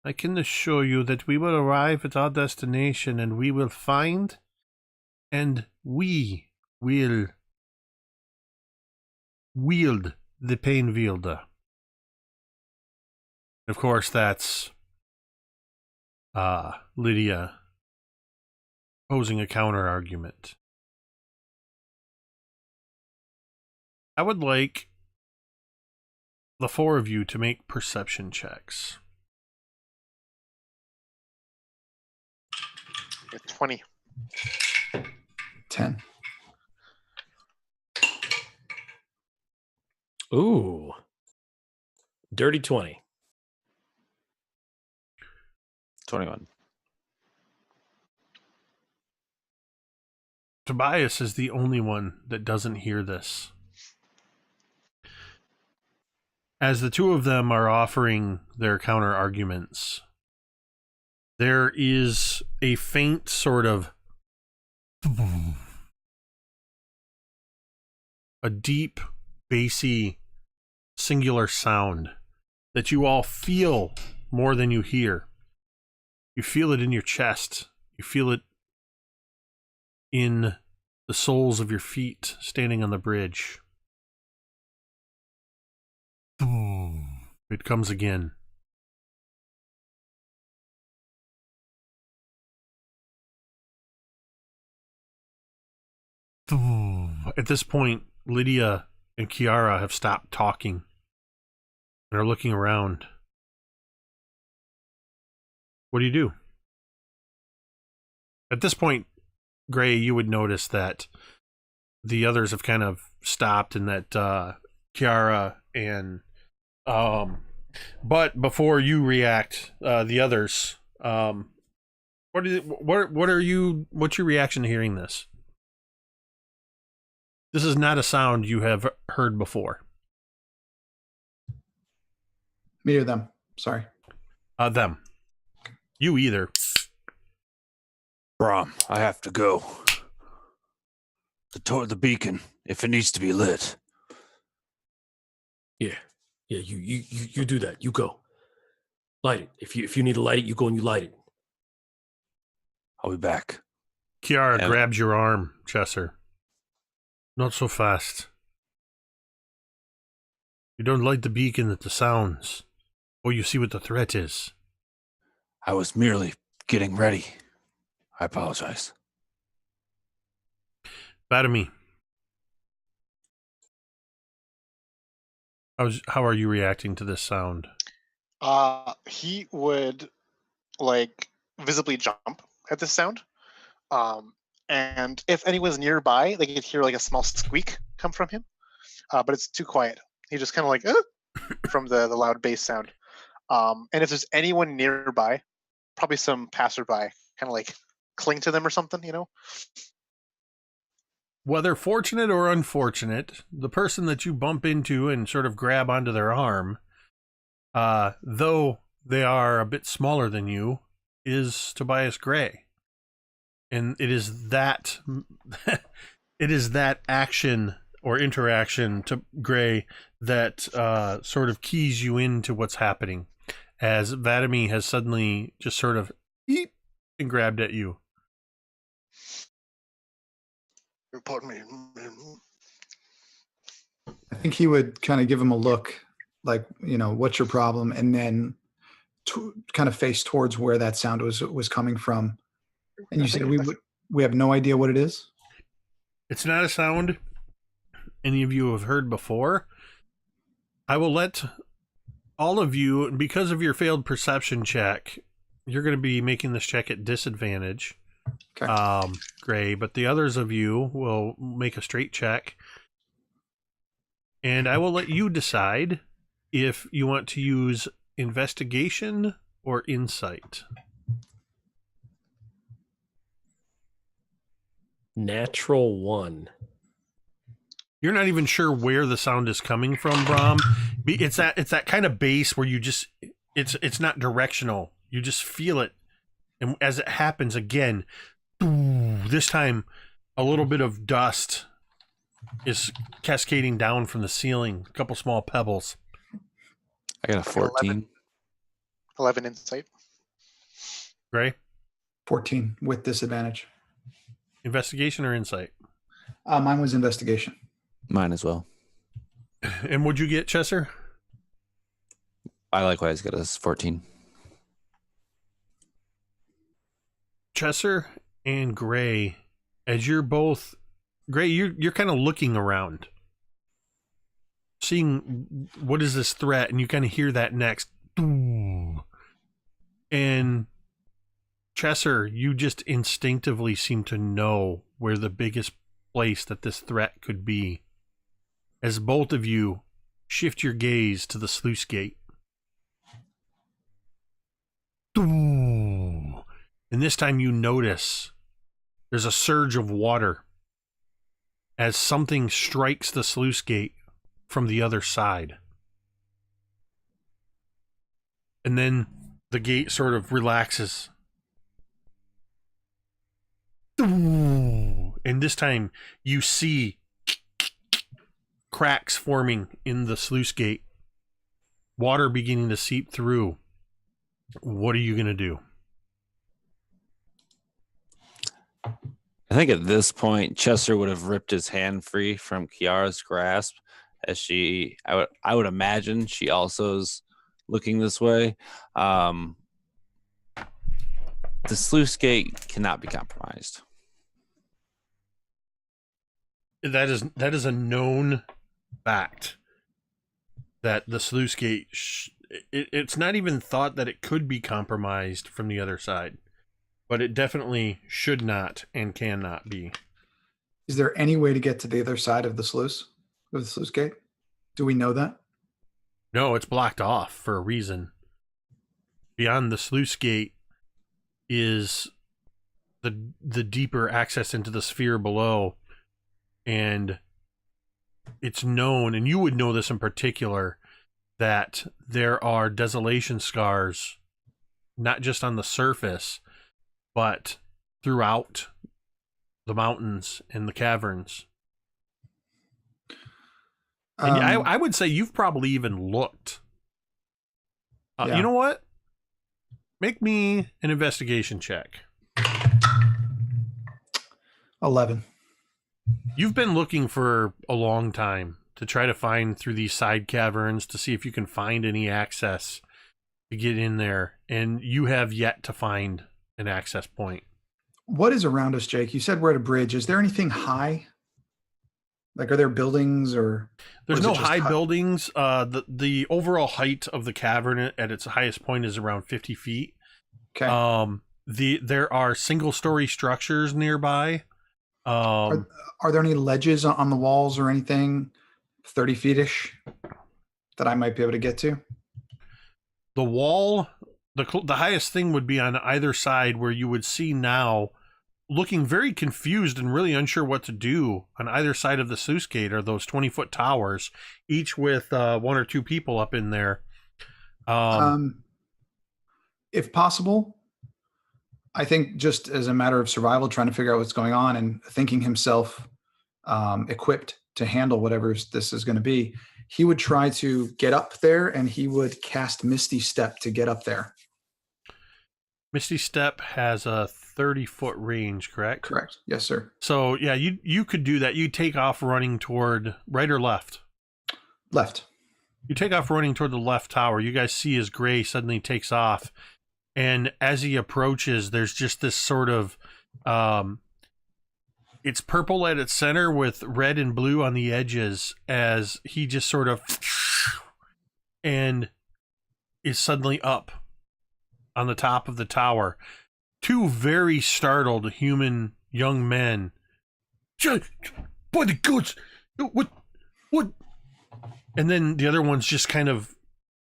Speaker 1: I can assure you that we will arrive at our destination and we will find and we will wield the Pain Wielder. Of course, that's Lydia posing a counter argument. I would like the four of you to make perception checks.
Speaker 3: 20.
Speaker 4: 10.
Speaker 2: Ooh. Dirty 20.
Speaker 5: 21.
Speaker 1: Tobias is the only one that doesn't hear this. As the two of them are offering their counter arguments, there is a faint sort of a deep, bassy, singular sound that you all feel more than you hear. You feel it in your chest. You feel it in the soles of your feet standing on the bridge. It comes again. At this point, Lydia and Kiara have stopped talking and are looking around. What do you do? At this point, Gray, you would notice that the others have kind of stopped and that Kiara and but before you react, the others, what's your reaction to hearing this? This is not a sound you have heard before.
Speaker 4: Me or them? Sorry.
Speaker 1: Them. You either.
Speaker 6: Brom, I have to go. The beacon, if it needs to be lit.
Speaker 2: Yeah, you do that. You go. Light it. If you need to light it, you go and you light it.
Speaker 6: I'll be back.
Speaker 1: Kiara grabs your arm, Chesser. Not so fast. You don't light the beacon at the sounds, or you see what the threat is.
Speaker 6: I was merely getting ready. I apologize.
Speaker 1: Badami. How are you reacting to this sound?
Speaker 3: He would visibly jump at this sound. And if anyone's nearby, they could hear a small squeak come from him. But it's too quiet. He just kind of from the loud bass sound. And if there's anyone nearby, probably some passerby, kind of cling to them or something,
Speaker 1: Whether fortunate or unfortunate, the person that you bump into and sort of grab onto their arm, though they are a bit smaller than you, is Tobias Gray. And it is that action or interaction to Gray that sort of keys you into what's happening, as Vadami has suddenly just sort of eep and grabbed at you.
Speaker 3: Pardon me.
Speaker 4: I think he would kind of give him a look, what's your problem, and then kind of face towards where that sound was coming from. And you said we have no idea what it is?
Speaker 1: It's not a sound any of you have heard before. I will let all of you, because of your failed perception check, you're going to be making this check at disadvantage.
Speaker 4: Okay.
Speaker 1: Gray, but the others of you will make a straight check. And I will let you decide if you want to use investigation or insight.
Speaker 2: Natural 1.
Speaker 1: You're not even sure where the sound is coming from, Brom. It's that kind of bass where you just it's not directional. You just feel it, and as it happens again, this time a little bit of dust is cascading down from the ceiling. A couple small pebbles.
Speaker 5: I got a 14.
Speaker 3: 11 insight.
Speaker 1: Gray?
Speaker 4: 14 with disadvantage.
Speaker 1: Investigation or insight?
Speaker 4: Mine was investigation.
Speaker 5: Mine as well.
Speaker 1: And what'd you get, Chesser?
Speaker 5: I likewise got a 14.
Speaker 1: Chesser and Gray, as you're both... Gray, you're kind of looking around, seeing what is this threat, and you kind of hear that next. And Chesser, you just instinctively seem to know where the biggest place that this threat could be, as both of you shift your gaze to the sluice gate. And this time you notice there's a surge of water as something strikes the sluice gate from the other side. And then the gate sort of relaxes. And this time you see cracks forming in the sluice gate. Water beginning to seep through. What are you going to do?
Speaker 5: I think at this point, Chester would have ripped his hand free from Kiara's grasp, as I would imagine she also is looking this way. The sluice gate cannot be compromised.
Speaker 1: that is a known fact that the sluice gate it's not even thought that it could be compromised from the other side, but it definitely should not and cannot be.
Speaker 4: Is there any way to get to the other side of the sluice gate? Do we know that?
Speaker 1: No, it's blocked off for a reason. Beyond the sluice gate is the deeper access into the sphere below, and it's known, and you would know this in particular, that there are desolation scars not just on the surface but throughout the mountains and the caverns. And I would say you've probably even looked.
Speaker 4: Yeah.
Speaker 1: You know what? Make me an investigation check.
Speaker 4: 11.
Speaker 1: You've been looking for a long time to try to find through these side caverns to see if you can find any access to get in there, and you have yet to find an access point.
Speaker 4: What is around us, Jake? You said we're at a bridge. Is there anything high? Like, are there buildings or?
Speaker 1: There's
Speaker 4: or is it
Speaker 1: no
Speaker 4: just
Speaker 1: high buildings. The overall height of the cavern at its highest point is around 50 feet.
Speaker 4: Okay.
Speaker 1: There are single-story structures nearby.
Speaker 4: Are there any ledges on the walls or anything 30 feet-ish that I might be able to get to?
Speaker 1: The wall, the highest thing would be on either side, where you would see now, looking very confused and really unsure what to do, on either side of the sluice gate are those 20-foot towers, each with one or two people up in there.
Speaker 4: If possible, I think just as a matter of survival, trying to figure out what's going on and thinking himself equipped to handle whatever this is going to be, he would try to get up there, and he would cast Misty Step to get up there.
Speaker 1: Misty Step has a 30-foot range, correct?
Speaker 4: Correct. Yes, sir.
Speaker 1: So, yeah, you could do that. You take off running toward right or left?
Speaker 4: Left.
Speaker 1: You take off running toward the left tower. You guys see as Gray suddenly takes off. And as he approaches, there's just this sort of, it's purple at its center with red and blue on the edges, as he just sort of, and is suddenly up on the top of the tower. Two very startled human young men. By the goats! What? And then the other one's just kind of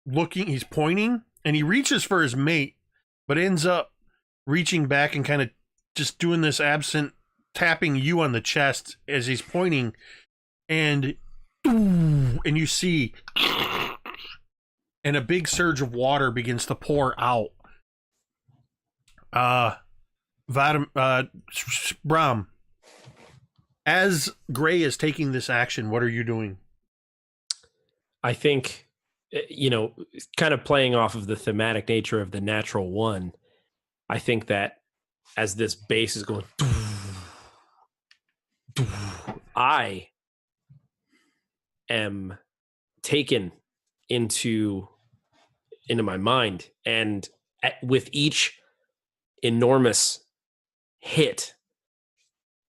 Speaker 1: looking, he's pointing, and he reaches for his mate, but ends up reaching back and kind of just doing this absent, tapping you on the chest as he's pointing, and you see, and a big surge of water begins to pour out. Bram, as Gray is taking this action, what are you doing?
Speaker 2: I think, kind of playing off of the thematic nature of the natural one, I think that as this base is going, I am taken into my mind, and with each enormous hit,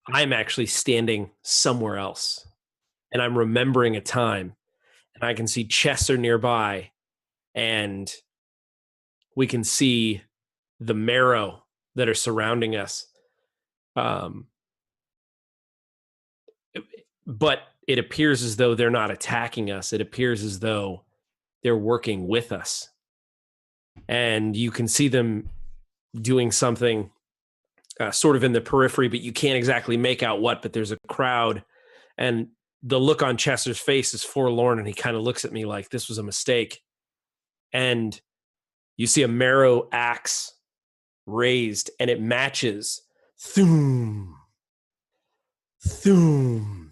Speaker 2: I'm actually standing somewhere else, and I'm remembering a time, and I can see Chester nearby, and we can see the marrow that are surrounding us. But it appears as though they're not attacking us. It appears as though they're working with us. And you can see them doing something sort of in the periphery, but you can't exactly make out what, but there's a crowd. And the look on Chester's face is forlorn, and he kind of looks at me like this was a mistake. And you see a marrow axe raised, and it matches. Thoom. Thoom.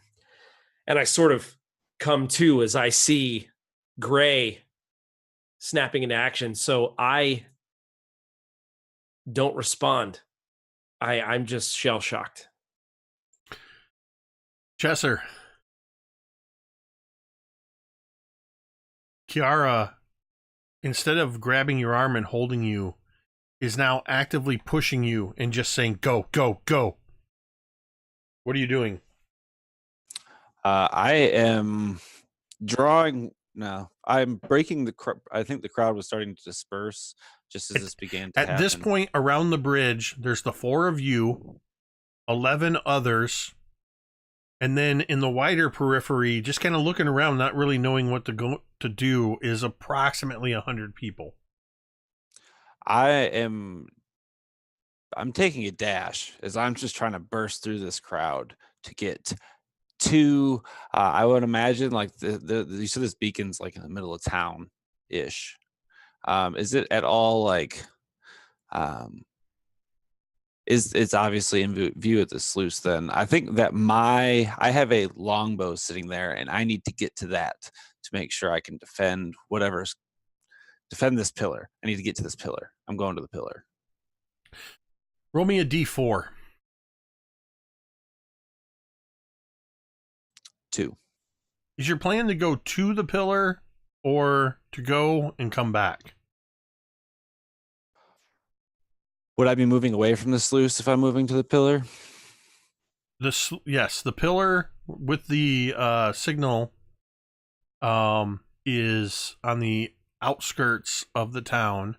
Speaker 2: And I sort of come to as I see Gray snapping into action. So I don't respond. I'm just shell-shocked.
Speaker 1: Chesser. Kiara, instead of grabbing your arm and holding you, is now actively pushing you and just saying, go, go, go. What are you doing?
Speaker 5: I am drawing. No, I'm breaking the. I think the crowd was starting to disperse just as this began to
Speaker 1: At
Speaker 5: happen.
Speaker 1: this point, around the bridge, there's the 4 of you, 11 others, and then in the wider periphery, just kind of looking around, not really knowing what to do, is approximately 100 people.
Speaker 5: I'm taking a dash as I'm just trying to burst through this crowd to get to. I would imagine like you said this beacon's like in the middle of town ish. Is it at all like? It's obviously in view at the sluice. Then I think that I have a longbow sitting there, and I need to get to that to make sure I can defend this pillar. I need to get to this pillar. I'm going to the pillar.
Speaker 1: Roll me a d4.
Speaker 5: 2.
Speaker 1: Is your plan to go to the pillar or to go and come back?
Speaker 5: Would I be moving away from the sluice if I'm moving to the pillar?
Speaker 1: Yes, the pillar with the signal is on the outskirts of the town,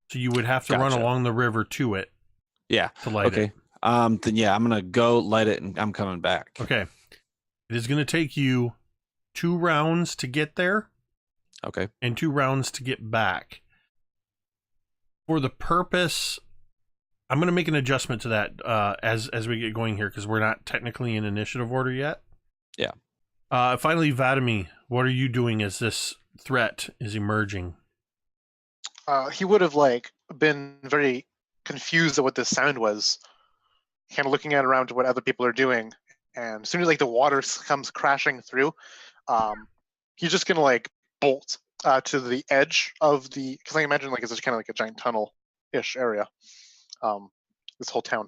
Speaker 1: so you would have to run along the river to it.
Speaker 5: Yeah.
Speaker 1: To light it.
Speaker 5: Then yeah, I'm gonna go light it, and I'm coming back.
Speaker 1: Okay. It is going to take you 2 rounds to get there.
Speaker 5: Okay.
Speaker 1: And 2 rounds to get back. For the purpose, I'm going to make an adjustment to that as we get going here, because we're not technically in initiative order yet.
Speaker 5: Yeah.
Speaker 1: Finally, Vadimi, what are you doing as this threat is emerging?
Speaker 3: He would have been very confused at what this sound was, kind of looking around to what other people are doing, and as soon as the water comes crashing through, he's just gonna bolt to the edge of the, because I imagine it's just kind of like a giant tunnel-ish area. This whole town,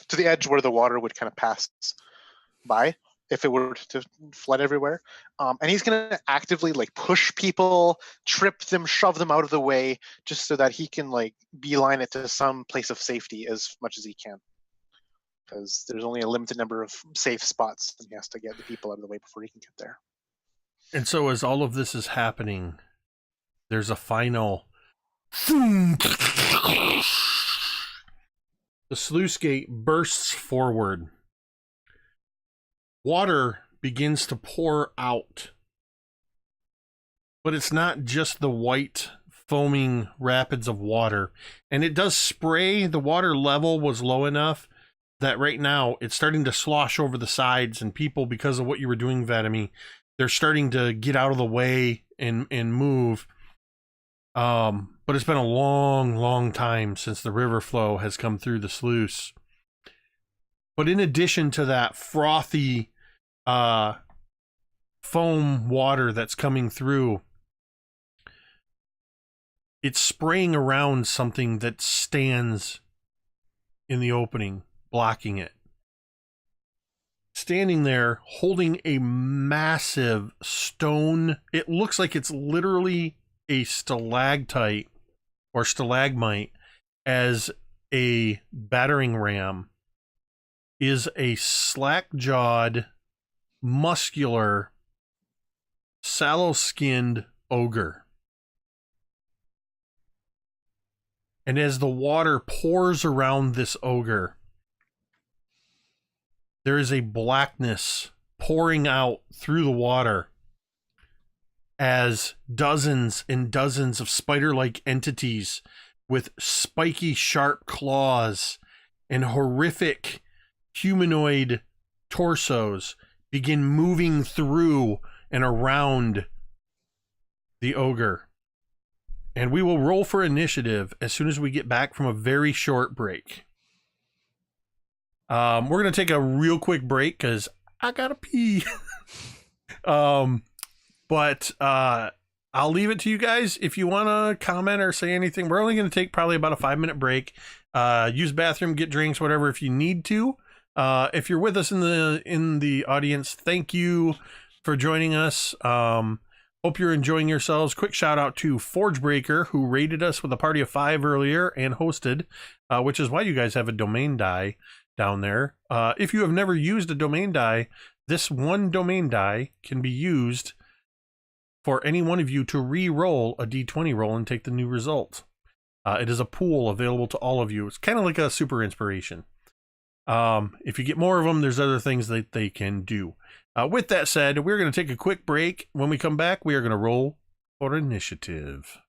Speaker 3: to the edge where the water would kind of pass by if it were to flood everywhere. And he's going to actively push people, trip them, shove them out of the way, just so that he can beeline it to some place of safety as much as he can. Because there's only a limited number of safe spots, and he has to get the people out of the way before he can get there.
Speaker 1: And so as all of this is happening, there's a final... The sluice gate bursts forward. Water begins to pour out. But it's not just the white foaming rapids of water. And it does spray. The water level was low enough that right now it's starting to slosh over the sides, and people, because of what you were doing, Vadimi, they're starting to get out of the way and move. But it's been a long, long time since the river flow has come through the sluice. But in addition to that frothy foam water that's coming through, it's spraying around something that stands in the opening, blocking it. Standing there, holding a massive stone. It looks like it's literally a stalactite or stalagmite, as a battering ram, is a slack-jawed, muscular, sallow-skinned ogre. And as the water pours around this ogre, there is a blackness pouring out through the water as dozens and dozens of spider-like entities with spiky, sharp claws and horrific humanoid torsos begin moving through and around the ogre. And we will roll for initiative as soon as we get back from a very short break. We're going to take a real quick break because I gotta pee. But I'll leave it to you guys. If you want to comment or say anything, we're only going to take probably about a 5-minute break. Use bathroom, get drinks, whatever, if you need to. If you're with us in the audience, thank you for joining us. Hope you're enjoying yourselves. Quick shout out to Forgebreaker, who raided us with a party of 5 earlier and hosted, which is why you guys have a domain die down there. If you have never used a domain die, This one domain die can be used for any one of you to re-roll a d20 roll and take the new result. It is a pool available to all of you. It's kind of like a super inspiration. If you get more of them, there's other things that they can do. With that said, we're going to take a quick break. When we come back, we are going to roll for initiative.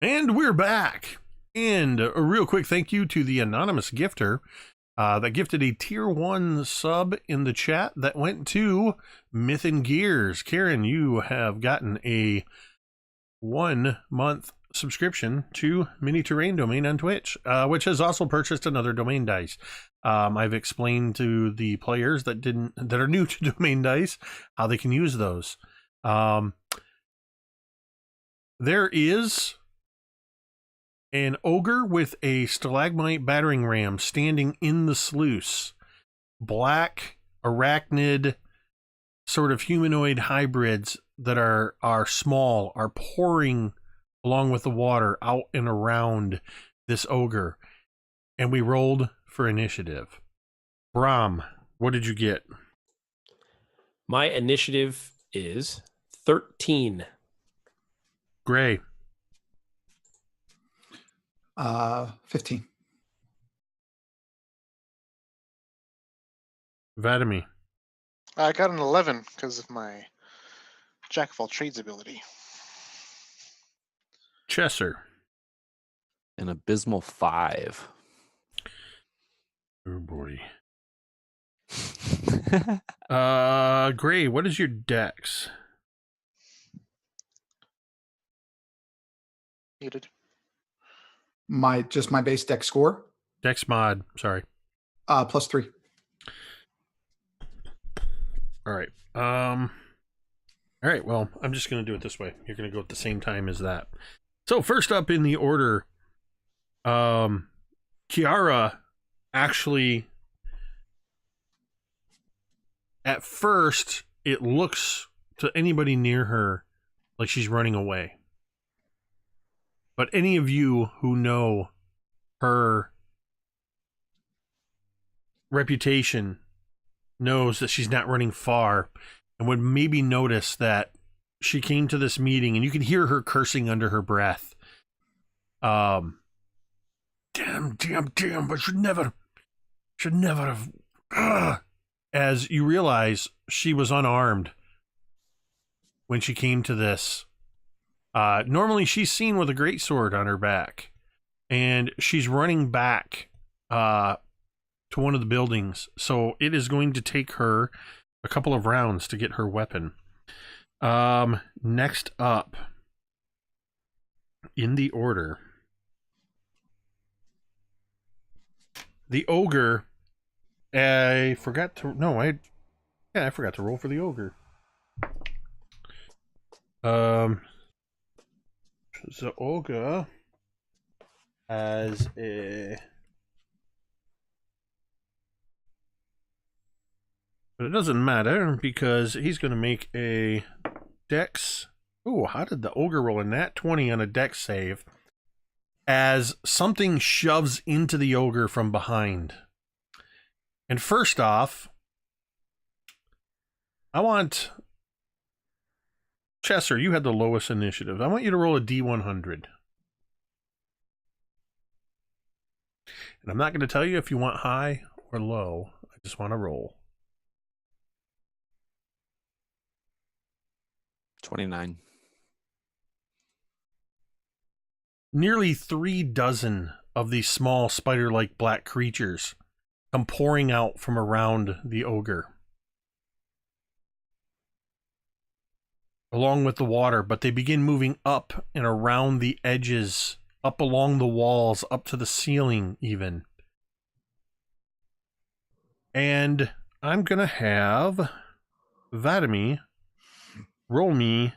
Speaker 1: And we're back. And a real quick thank you to the anonymous gifter that gifted a tier 1 sub in the chat that went to Myth and Gears. Karen, you have gotten a 1-month subscription to Mini Terrain Domain on Twitch, which has also purchased another domain dice. I've explained to the players that are new to domain dice how they can use those. There is an ogre with a stalagmite battering ram standing in the sluice. Black arachnid sort of humanoid hybrids that are small are pouring along with the water out and around this ogre. And we rolled for initiative. Brom, what did you get?
Speaker 2: My initiative is 13.
Speaker 1: Gray.
Speaker 4: 15.
Speaker 1: Vadimi.
Speaker 3: I got an 11 because of my Jack of all trades ability.
Speaker 1: Chesser.
Speaker 5: An abysmal 5.
Speaker 1: Oh boy. Gray, what is your dex?
Speaker 3: Muted.
Speaker 4: My base deck score?
Speaker 1: Dex mod, sorry.
Speaker 4: +3.
Speaker 1: All right. All right, well, I'm just going to do it this way. You're going to go at the same time as that. So first up in the order, Kiara actually, at first, it looks to anybody near her like she's running away. But any of you who know her reputation knows that she's not running far and would maybe notice that she came to this meeting and you can hear her cursing under her breath. Damn, I should never have. As you realize she was unarmed when she came to this. Normally she's seen with a greatsword on her back, and she's running back to one of the buildings. So it is going to take her a couple of rounds to get her weapon. Next up in the order, the ogre. I forgot to roll for the ogre. The ogre has a... But it doesn't matter because he's going to make a dex. Ooh, how did the ogre roll a nat 20 on a dex save? As something shoves into the ogre from behind. And first off, I want... Chesser, you had the lowest initiative. I want you to roll a D100. And I'm not going to tell you if you want high or low. I just want to roll.
Speaker 5: 29.
Speaker 1: Nearly 36 of these small spider-like black creatures come pouring out from around the ogre, along with the water, but they begin moving up and around the edges, up along the walls, up to the ceiling even. And I'm going to have Vadimi roll me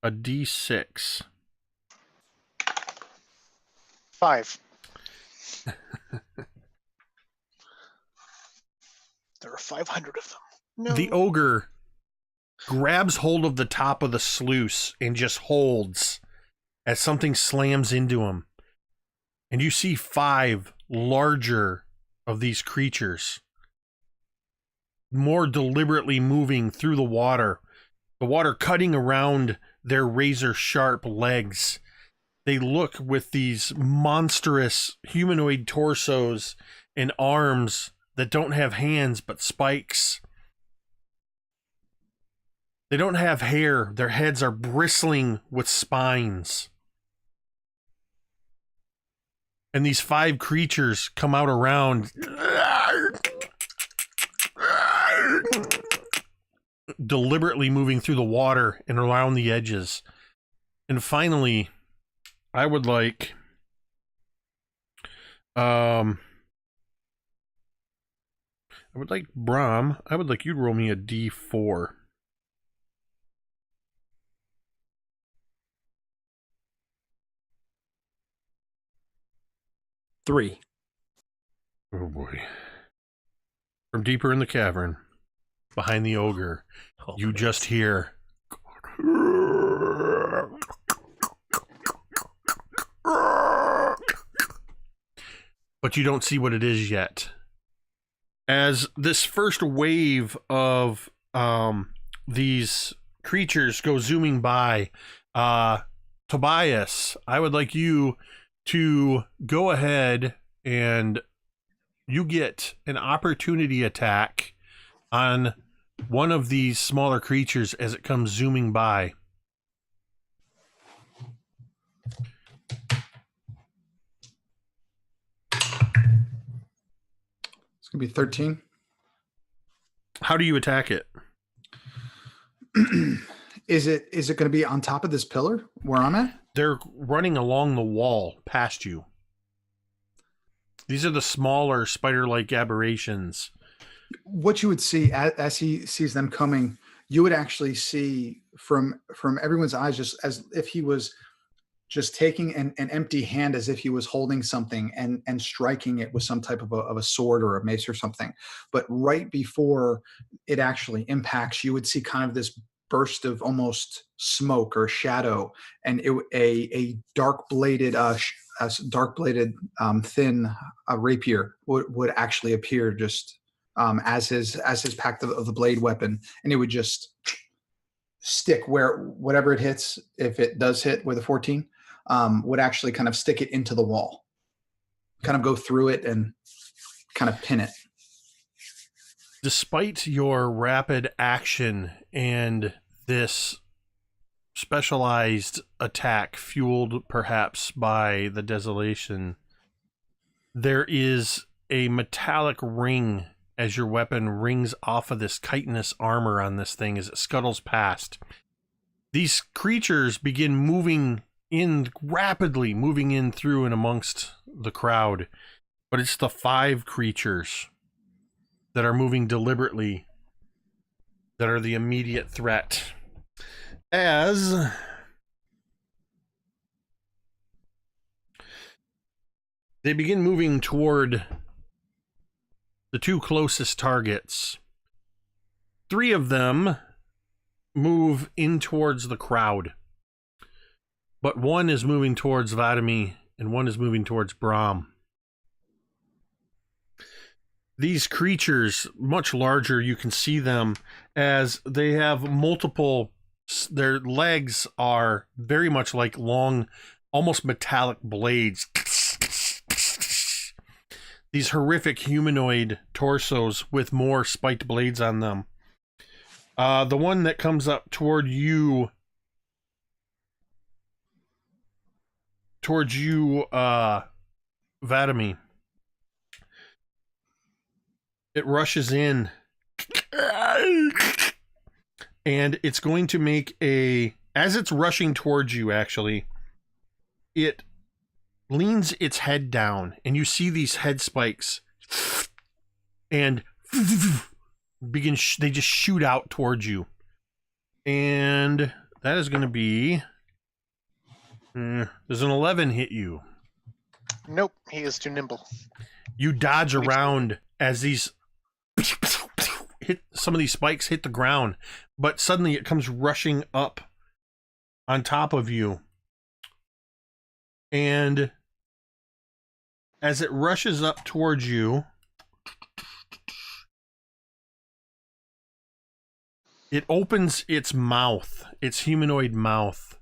Speaker 1: a D6.
Speaker 3: 5. There are 500 of them. No.
Speaker 1: The ogre grabs hold of the top of the sluice and just holds as something slams into him. And you see 5 larger of these creatures more deliberately moving through the water cutting around their razor sharp legs. They look with these monstrous humanoid torsos and arms that don't have hands but spikes. They don't have hair. Their heads are bristling with spines. And these 5 creatures come out around, deliberately moving through the water and around the edges. And finally, I would like Brahm, I would like you to roll me a D4.
Speaker 2: Three.
Speaker 1: Oh boy. From deeper in the cavern, behind the ogre, you just hear. But you don't see what it is yet. As this first wave of these creatures go zooming by, Tobias, I would like you to go ahead and you get an opportunity attack on one of these smaller creatures as it comes zooming by.
Speaker 4: It's going to be 13.
Speaker 1: How do you attack it?
Speaker 4: Is it going to be on top of this pillar where I'm at?
Speaker 1: They're running along the wall past you. These are the smaller spider-like aberrations.
Speaker 4: What you would see as he sees them coming, you would actually see from everyone's eyes, just as if he was just taking an empty hand, as if he was holding something and striking it with some type of a sword or a mace or something. But right before it actually impacts, you would see kind of this burst of almost smoke or shadow, and a dark bladed thin rapier would actually appear just as his pact of the blade weapon, and it would just stick where whatever it hits, if it does hit with a 14, would actually kind of stick it into the wall, kind of go through it and kind of pin it.
Speaker 1: Despite your rapid action and this specialized attack fueled perhaps by the desolation, there is a metallic ring as your weapon rings off of this chitinous armor on this thing as it scuttles past. These creatures begin rapidly moving in through and amongst the crowd, but it's the 5 creatures that are moving deliberately that are the immediate threat. As they begin moving toward the 2 closest targets, 3 of them move in towards the crowd, but 1 is moving towards Vadimi and 1 is moving towards Brahm. These creatures, much larger, you can see them as they have multiple, their legs are very much like long, almost metallic blades. These horrific humanoid torsos with more spiked blades on them. The one that comes up toward you, Vadimi, it rushes in and it's going to make as it's rushing towards you, actually, it leans its head down and you see these head spikes and they just shoot out towards you. And that is going to be, does an 11 hit you?
Speaker 3: Nope, he is too nimble.
Speaker 1: You dodge around as these some of these spikes hit the ground, but suddenly it comes rushing up on top of you. And as it rushes up towards you, it opens its mouth, its humanoid mouth,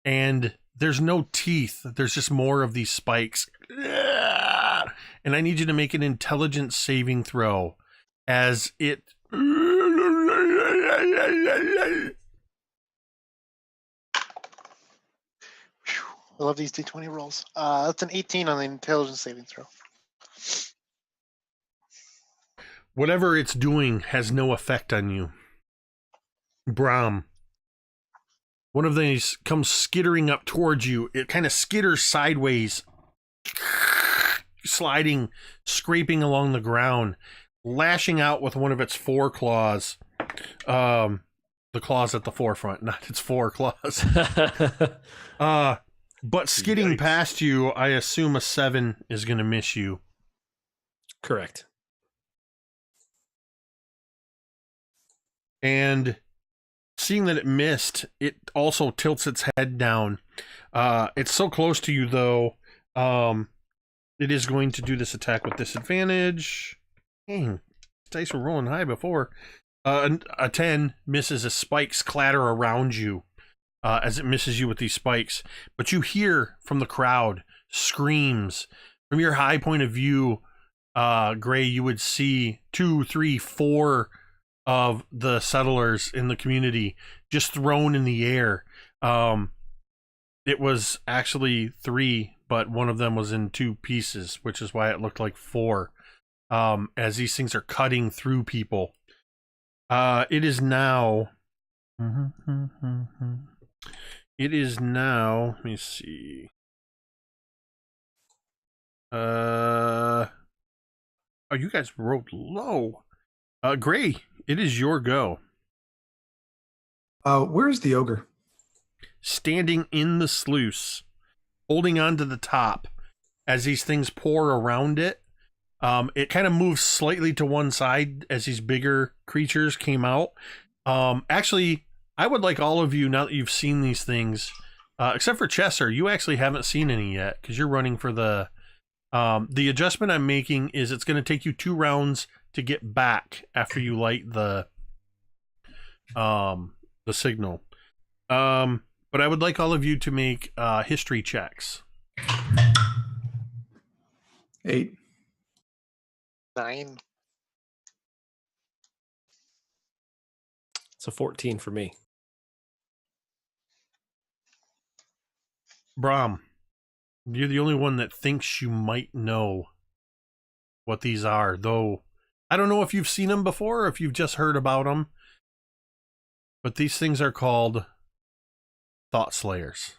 Speaker 1: and there's no teeth. There's just more of these spikes. And I need you to make an intelligence saving throw as it...
Speaker 3: I love these D20 rolls. That's an 18 on the intelligence saving throw.
Speaker 1: Whatever it's doing has no effect on you. Brahm. One of these comes skittering up towards you. It kind of skitters sideways, sliding, scraping along the ground, lashing out with one of its foreclaws. The claws at the forefront, not its foreclaws. But skidding past you, I assume a 7 is going to miss you.
Speaker 2: Correct.
Speaker 1: And seeing that it missed, it also tilts its head down. It's so close to you, though. It is going to do this attack with disadvantage. Dang, dice were rolling high before. A 10 misses as spikes clatter around you as it misses you with these spikes. But you hear from the crowd screams. From your high point of view, Gray, you would see 2, 3, 4 of the settlers in the community just thrown in the air. It was actually 3, but one of them was in 2 pieces, which is why it looked like 4. As these things are cutting through people. It is now. It is now. Let me see. Oh, you guys rolled low. Gray, it is your go.
Speaker 4: Where's the ogre?
Speaker 1: Standing in the sluice, holding on to the top as these things pour around it. It kind of moves slightly to one side as these bigger creatures came out. Actually, I would like all of you, now that you've seen these things, except for Chesser, you actually haven't seen any yet because you're running for the adjustment I'm making is it's going to take you 2 rounds to get back after you light the signal. But I would like all of you to make history checks.
Speaker 4: 8.
Speaker 3: 9.
Speaker 2: It's a 14 for me.
Speaker 1: Brahm, you're the only one that thinks you might know what these are, though I don't know if you've seen them before or if you've just heard about them. But these things are called Thought Slayers.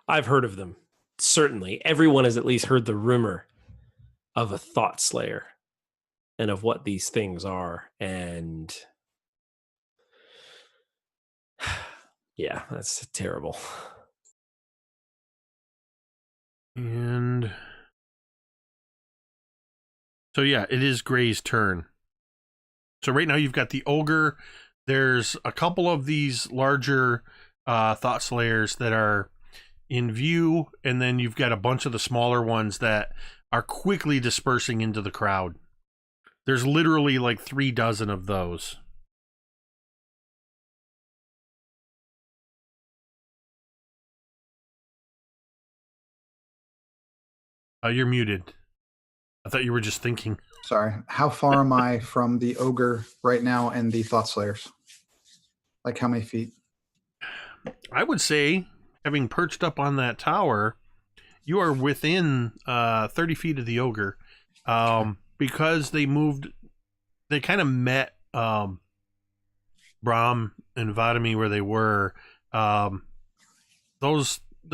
Speaker 2: I've heard of them. Certainly. Everyone has at least heard the rumor of a Thought Slayer and of what these things are. And yeah, that's terrible.
Speaker 1: And so, yeah, it is Gray's turn. So right now you've got the ogre. There's a couple of these larger Thought Slayers that are in view, and then you've got a bunch of the smaller ones that are quickly dispersing into the crowd. There's literally like 3 dozen of those. You're muted. I thought you were just thinking.
Speaker 4: Sorry. How far am I from the ogre right now and the Thought Slayers? Like how many feet?
Speaker 1: I would say, having perched up on that tower, you are within 30 feet of the ogre. Because they moved, they kind of met Brahm and Vadami where they were. The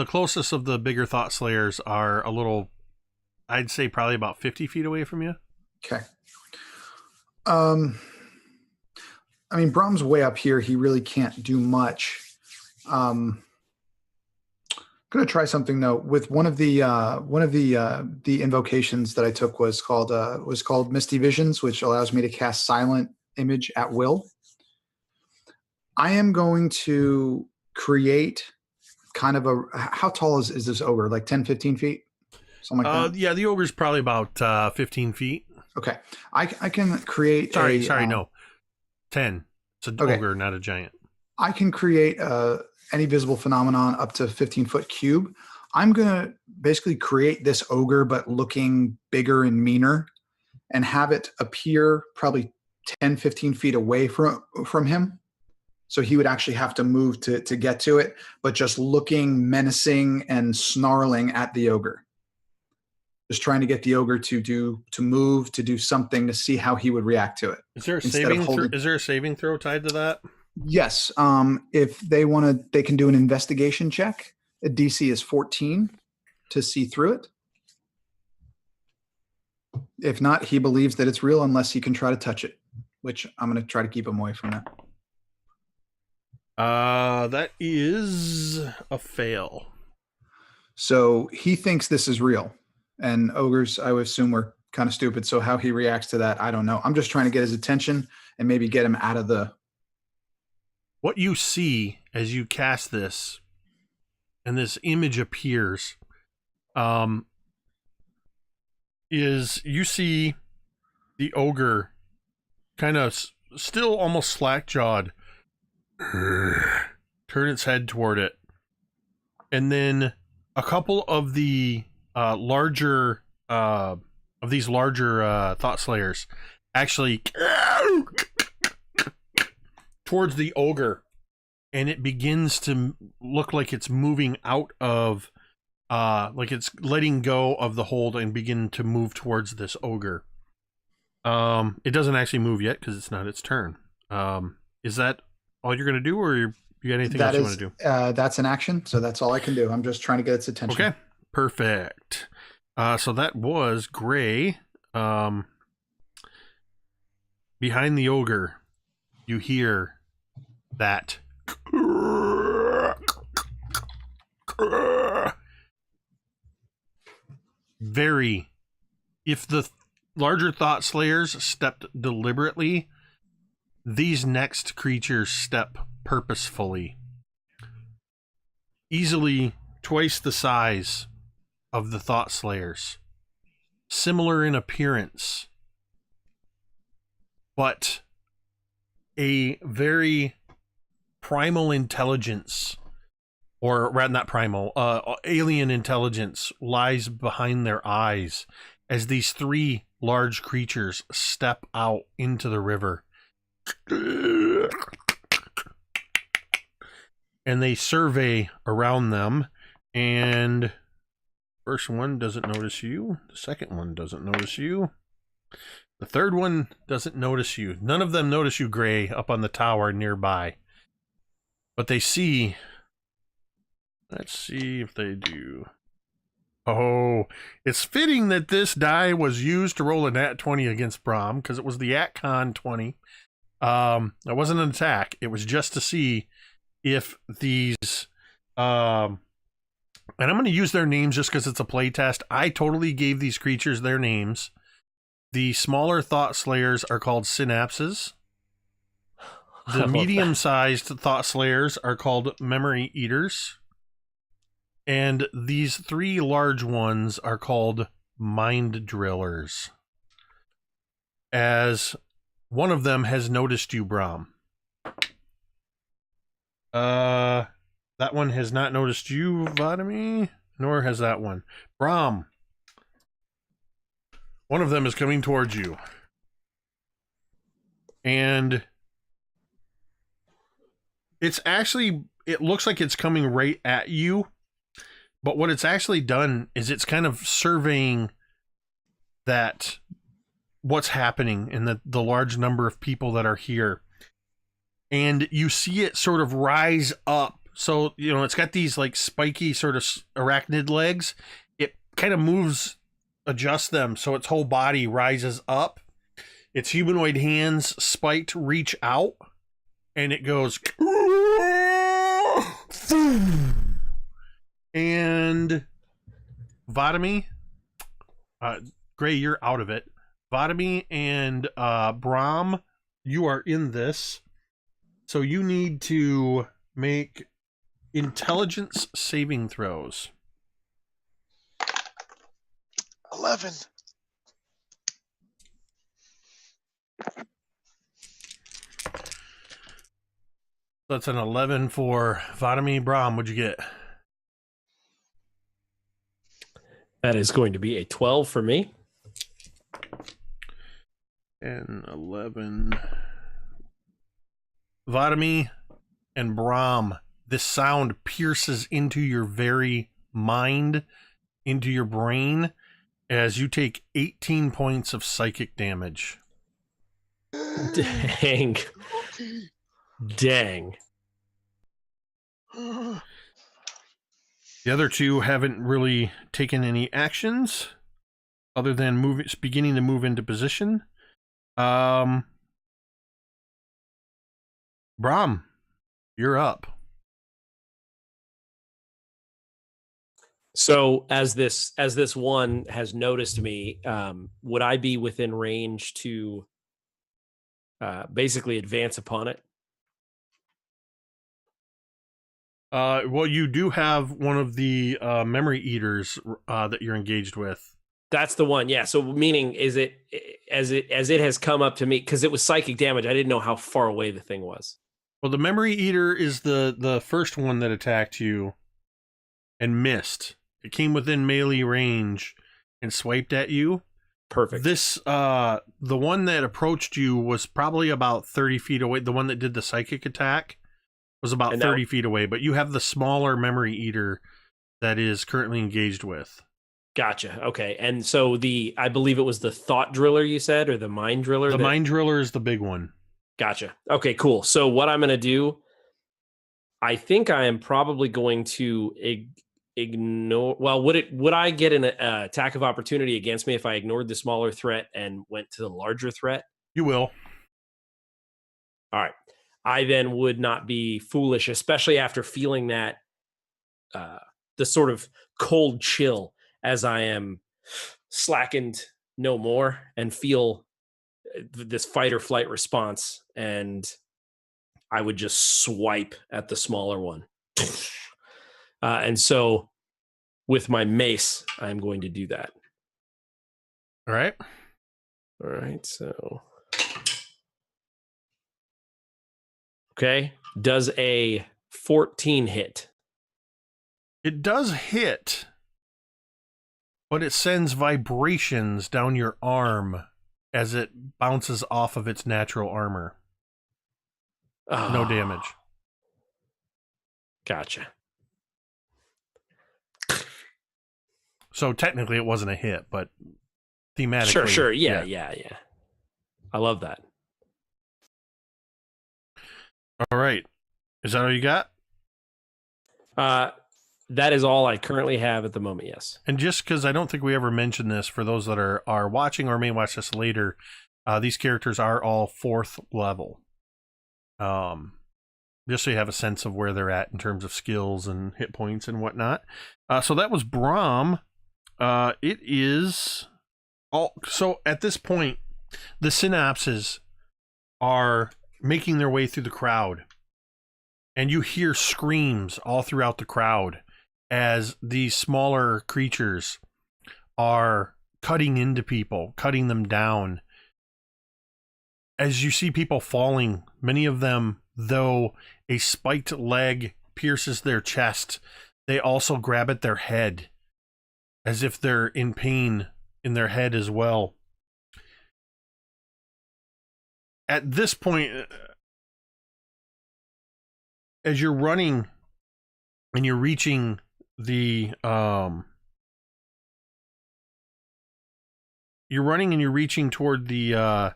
Speaker 1: closest of the bigger Thought Slayers are a little, I'd say probably about 50 feet away from you.
Speaker 4: Okay. I mean, Brahm's way up here. He really can't do much. I'm going to try something though. With one of the invocations that I took was called Misty Visions, which allows me to cast Silent Image at will. I am going to create kind of a, how tall is this ogre? Like 10, 15 feet? Something like that?
Speaker 1: Yeah, the ogre's probably about 15 feet.
Speaker 4: Okay. I can create
Speaker 1: no. 10. It's an ogre, not a giant.
Speaker 4: I can create any visible phenomenon up to 15-foot cube. I'm going to basically create this ogre, but looking bigger and meaner, and have it appear probably 10, 15 feet away from him. So he would actually have to move to get to it, but just looking menacing and snarling at the ogre. Just trying to get the ogre to move, to do something, to see how he would react to it.
Speaker 1: Is there a saving throw tied to that?
Speaker 4: Yes. If they want to, they can do an investigation check. A DC is 14 to see through it. If not, he believes that it's real unless he can try to touch it, which I'm going to try to keep him away from that.
Speaker 1: That is a fail.
Speaker 4: So he thinks this is real. And ogres, I would assume, were kind of stupid. So how he reacts to that, I don't know. I'm just trying to get his attention and maybe get him out of the...
Speaker 1: What you see as you cast this, and this image appears, is you see the ogre kind of still almost slack-jawed turn its head toward it. And then a couple of the larger thought slayers actually towards the ogre, and it begins to look like it's moving out of like it's letting go of the hold and begin to move towards this ogre. It doesn't actually move yet because it's not its turn. Is that all you're going to do, or you got anything else you want to do?
Speaker 4: That's an action, so that's all I can do. I'm just trying to get its attention.
Speaker 1: Okay, perfect. So that was Gray. Behind the ogre, you hear that if the larger thought slayers stepped deliberately, these next creatures step purposefully. Easily twice the size of the thought slayers. Similar in appearance, but a very primal intelligence, or rather not primal, alien intelligence lies behind their eyes as these three large creatures step out into the river. And they survey around them, and first one doesn't notice you. The second one doesn't notice you. The third one doesn't notice you. None of them notice you, Gray, up on the tower nearby. But they see... Let's see if they do. Oh, it's fitting that this die was used to roll a nat 20 against Brahm, because it was the AtCon 20. It wasn't an attack. It was just to see if these... and I'm going to use their names just because it's a playtest. I totally gave these creatures their names. The smaller thought slayers are called synapses. The medium-sized thought slayers are called memory eaters. And these three large ones are called mind drillers. As one of them has noticed you, Brahm. That one has not noticed you, Vadami, nor has that one. Brahm. One of them is coming towards you. And it's actually, it looks like it's coming right at you. But what it's actually done is it's kind of surveying that what's happening and the large number of people that are here. And you see it sort of rise up. So, you know, it's got these like spiky sort of arachnid legs. It kind of moves, adjusts them so its whole body rises up. Its humanoid hands spiked reach out, and it goes... And Vadami, Gray, you're out of it. Vadami and Brahm, you are in this. So you need to make intelligence saving throws.
Speaker 3: 11.
Speaker 1: That's an 11 for Vadami. Brahm, what'd you get?
Speaker 2: That is going to be a 12 for me.
Speaker 1: And 11. Vadami, and Brahm, this sound pierces into your very mind, into your brain, as you take 18 points of psychic damage.
Speaker 2: Dang. Dang.
Speaker 1: The other two haven't really taken any actions other than beginning to move into position. Brahm, you're up.
Speaker 2: So as this one has noticed me, would I be within range to basically advance upon it?
Speaker 1: Well, you do have one of the memory eaters that you're engaged with.
Speaker 2: That's the one. Yeah. So meaning is it as it has come up to me, because it was psychic damage. I didn't know how far away the thing was.
Speaker 1: Well, the memory eater is the first one that attacked you and missed. It came within melee range and swiped at you.
Speaker 2: Perfect.
Speaker 1: This the one that approached you was probably about 30 feet away. The one that did the psychic attack was about 30 feet away, but you have the smaller memory eater that is currently engaged with.
Speaker 2: Gotcha. Okay. And so I believe it was the thought driller you said, or the mind driller?
Speaker 1: The mind driller is the big one.
Speaker 2: Gotcha. Okay, cool. So what I'm going to do, I think I am probably going to ignore. Well, would I get an attack of opportunity against me if I ignored the smaller threat and went to the larger threat?
Speaker 1: You will.
Speaker 2: All right. I then would not be foolish, especially after feeling that the sort of cold chill as I am slackened no more and feel this fight or flight response, and I would just swipe at the smaller one. And so with my mace, I'm going to do that.
Speaker 1: All right.
Speaker 2: All right. So, okay. Does a 14 hit?
Speaker 1: It does hit, but it sends vibrations down your arm as it bounces off of its natural armor. No damage.
Speaker 2: Gotcha.
Speaker 1: So technically it wasn't a hit, but thematically.
Speaker 2: Sure. Yeah. I love that.
Speaker 1: All right. Is that all you got?
Speaker 2: That is all I currently have at the moment, yes.
Speaker 1: And just because I don't think we ever mentioned this, for those that are watching or may watch this later, these characters are all 4th level. Just so you have a sense of where they're at in terms of skills and hit points and whatnot. So that was Brahm. It is all. So at this point, the synapses are making their way through the crowd, and you hear screams all throughout the crowd as these smaller creatures are cutting into people, cutting them down. As you see people falling, many of them, though a spiked leg pierces their chest, they also grab at their head as if they're in pain in their head as well. At this point, as you're running and you're reaching the toward the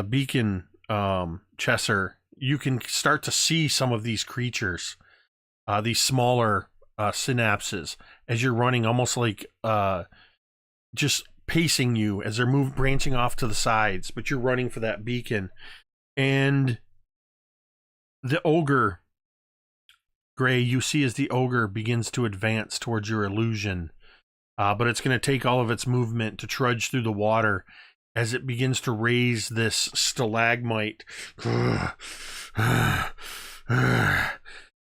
Speaker 1: beacon, Chesser, you can start to see some of these creatures, these smaller synapses, as you're running, almost like just pacing you as they're branching off to the sides, but you're running for that beacon. And the ogre, Gray, you see as the ogre begins to advance towards your illusion, but it's going to take all of its movement to trudge through the water as it begins to raise this stalagmite.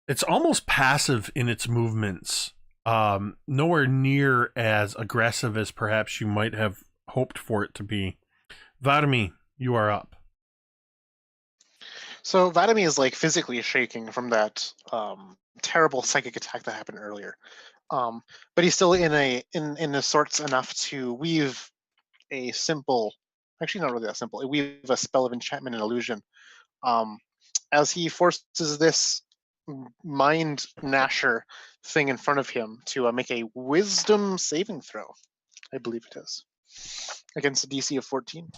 Speaker 1: It's almost passive in its movements, nowhere near as aggressive as perhaps you might have hoped for it to be. Vadami, you are up.
Speaker 3: So Vadami is like physically shaking from that terrible psychic attack that happened earlier, but he's still in the sorts enough to weave a simple, actually not really that simple, weave a spell of enchantment and illusion as he forces this mind gnasher thing in front of him to make a wisdom saving throw. I believe it is against a DC of 14.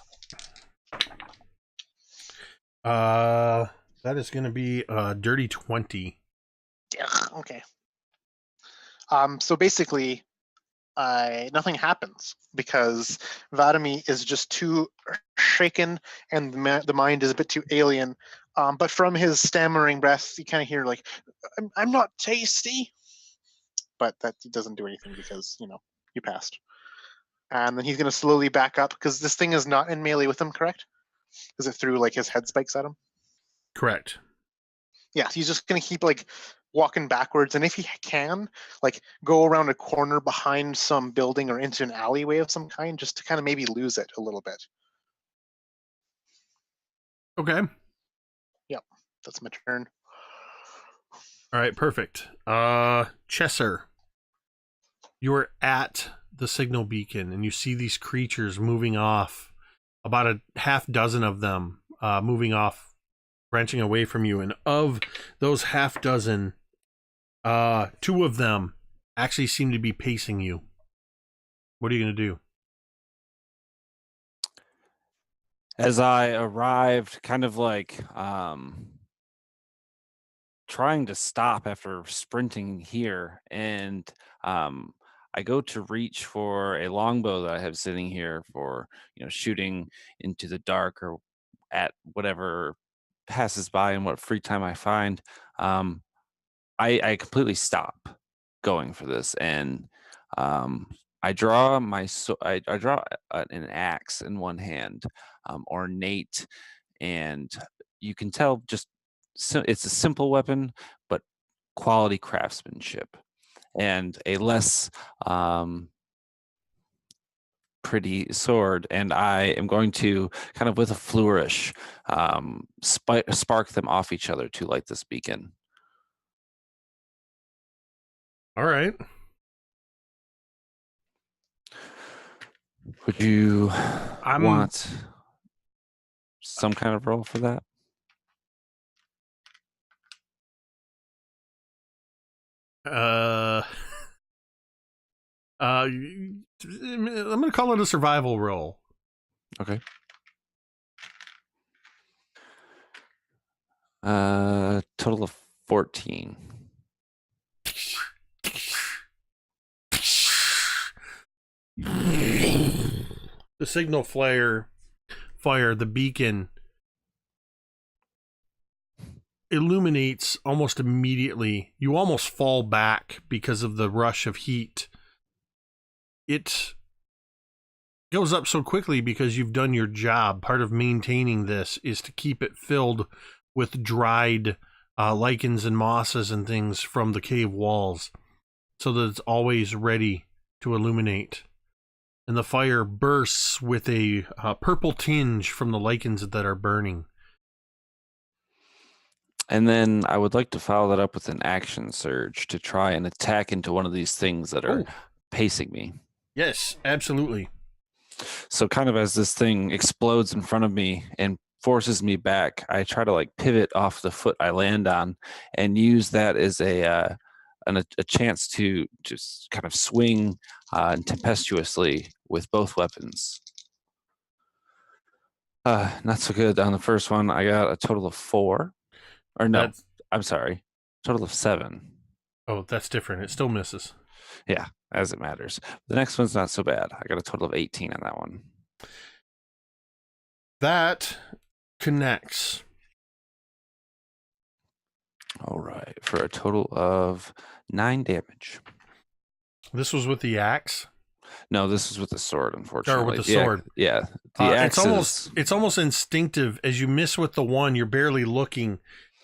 Speaker 1: That is going to be a dirty 20.
Speaker 3: Okay. So basically, nothing happens because Vadami is just too shaken, and the mind is a bit too alien. But from his stammering breath, you kind of hear like, "I'm not tasty," but that doesn't do anything because you passed. And then he's going to slowly back up because this thing is not in melee with him, correct? Because it threw like his head spikes at him.
Speaker 1: Correct.
Speaker 3: Yeah, he's just going to keep like walking backwards, and if he can, like go around a corner behind some building or into an alleyway of some kind, just to kind of maybe lose it a little bit.
Speaker 1: Okay.
Speaker 3: Yep, that's my turn.
Speaker 1: All right, perfect. Chesser, you're at the signal beacon, and you see these creatures moving off, about a half dozen of them moving off, branching away from you. And of those half dozen, 2 of them actually seem to be pacing you. What are you going to do?
Speaker 5: As I arrived, kind of like trying to stop after sprinting here, and I go to reach for a longbow that I have sitting here for shooting into the dark or at whatever passes by and what free time I find. I completely stop going for this, and I draw I draw an axe in one hand, ornate, and you can tell it's a simple weapon, but quality craftsmanship, and a less pretty sword. And I am going to kind of with a flourish spark them off each other to light this beacon.
Speaker 1: All right.
Speaker 5: Would you want some kind of roll for that?
Speaker 1: I'm going to call it a survival roll.
Speaker 5: Okay. Total of 14.
Speaker 1: The signal fire, the beacon illuminates almost immediately. You almost fall back because of the rush of heat. It goes up so quickly because you've done your job. Part of maintaining this is to keep it filled with dried lichens and mosses and things from the cave walls so that it's always ready to illuminate. And the fire bursts with a purple tinge from the lichens that are burning.
Speaker 5: And then I would like to follow that up with an action surge to try and attack into one of these things that are pacing me.
Speaker 1: Yes, absolutely.
Speaker 5: So kind of as this thing explodes in front of me and forces me back, I try to like pivot off the foot I land on and use that as a chance to just kind of swing tempestuously with both weapons. Not so good on the first one. I got a total of 4. Or no, I'm sorry, total of 7.
Speaker 1: Oh, that's different. It still misses.
Speaker 5: Yeah, as it matters. The next one's not so bad. I got a total of 18 on that one.
Speaker 1: That connects.
Speaker 5: All right, for a total of 9 damage.
Speaker 1: This was with the axe?
Speaker 5: No, this is with the sword, unfortunately.
Speaker 1: Or with the sword.
Speaker 5: Yeah. The axe
Speaker 1: it's almost instinctive. As you miss with the one, you're barely looking.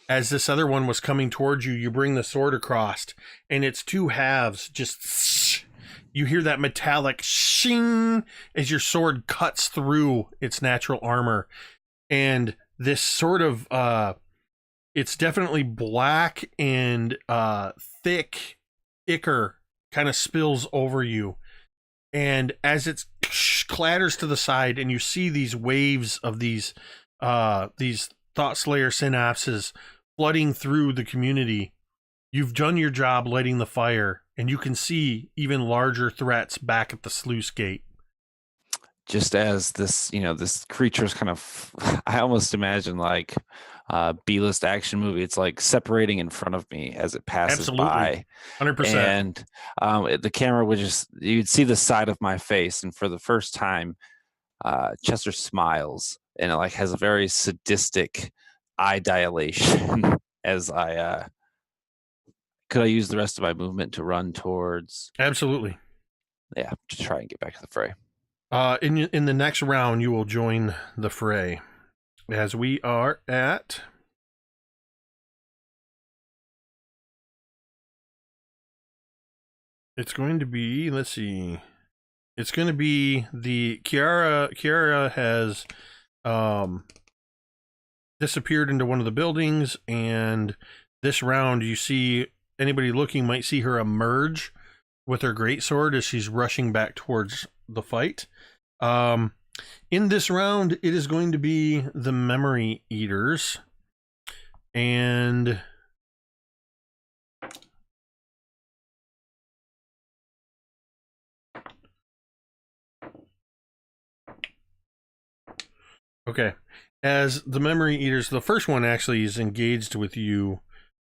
Speaker 1: As this other one was coming towards you, you bring the sword across, and its 2 halves just... You hear that metallic shing as your sword cuts through its natural armor. And this sort of... it's definitely black and thick ichor kind of spills over you. And as it clatters to the side, and you see these waves of these Thought Slayer synapses flooding through the community. You've done your job lighting the fire, and you can see even larger threats back at the sluice gate.
Speaker 5: Just as this, this creature's kind of, I almost imagine like B-list action movie. It's like separating in front of me as it passes
Speaker 1: Absolutely.
Speaker 5: by.
Speaker 1: 100%.
Speaker 5: And the camera would you'd see the side of my face. And for the first time, Chester smiles, and it like has a very sadistic eye dilation as could I use the rest of my movement to run towards?
Speaker 1: Absolutely.
Speaker 5: Yeah, to try and get back to the fray.
Speaker 1: In the next round, you will join the fray, as we are at it's going to be, let's see, it's going to be the Kiara has disappeared into one of the buildings, and this round you see anybody looking might see her emerge with her greatsword as she's rushing back towards the fight. In this round, it is going to be the Memory Eaters, and okay, as the Memory Eaters, the first one actually is engaged with you.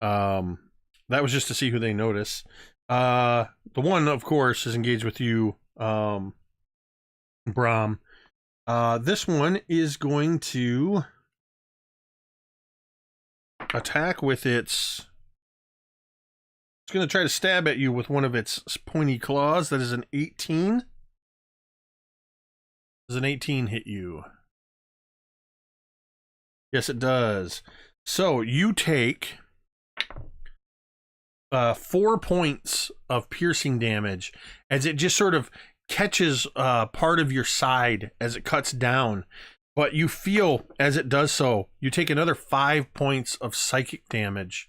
Speaker 1: That was just to see who they notice. The one, of course, is engaged with you, Brahm. This one is going to attack with its... It's going to try to stab at you with one of its pointy claws. That is an 18. Does an 18 hit you? Yes, it does. So you take 4 points of piercing damage as it just sort of catches part of your side as it cuts down. But you feel, as it does so, you take another 5 points of psychic damage.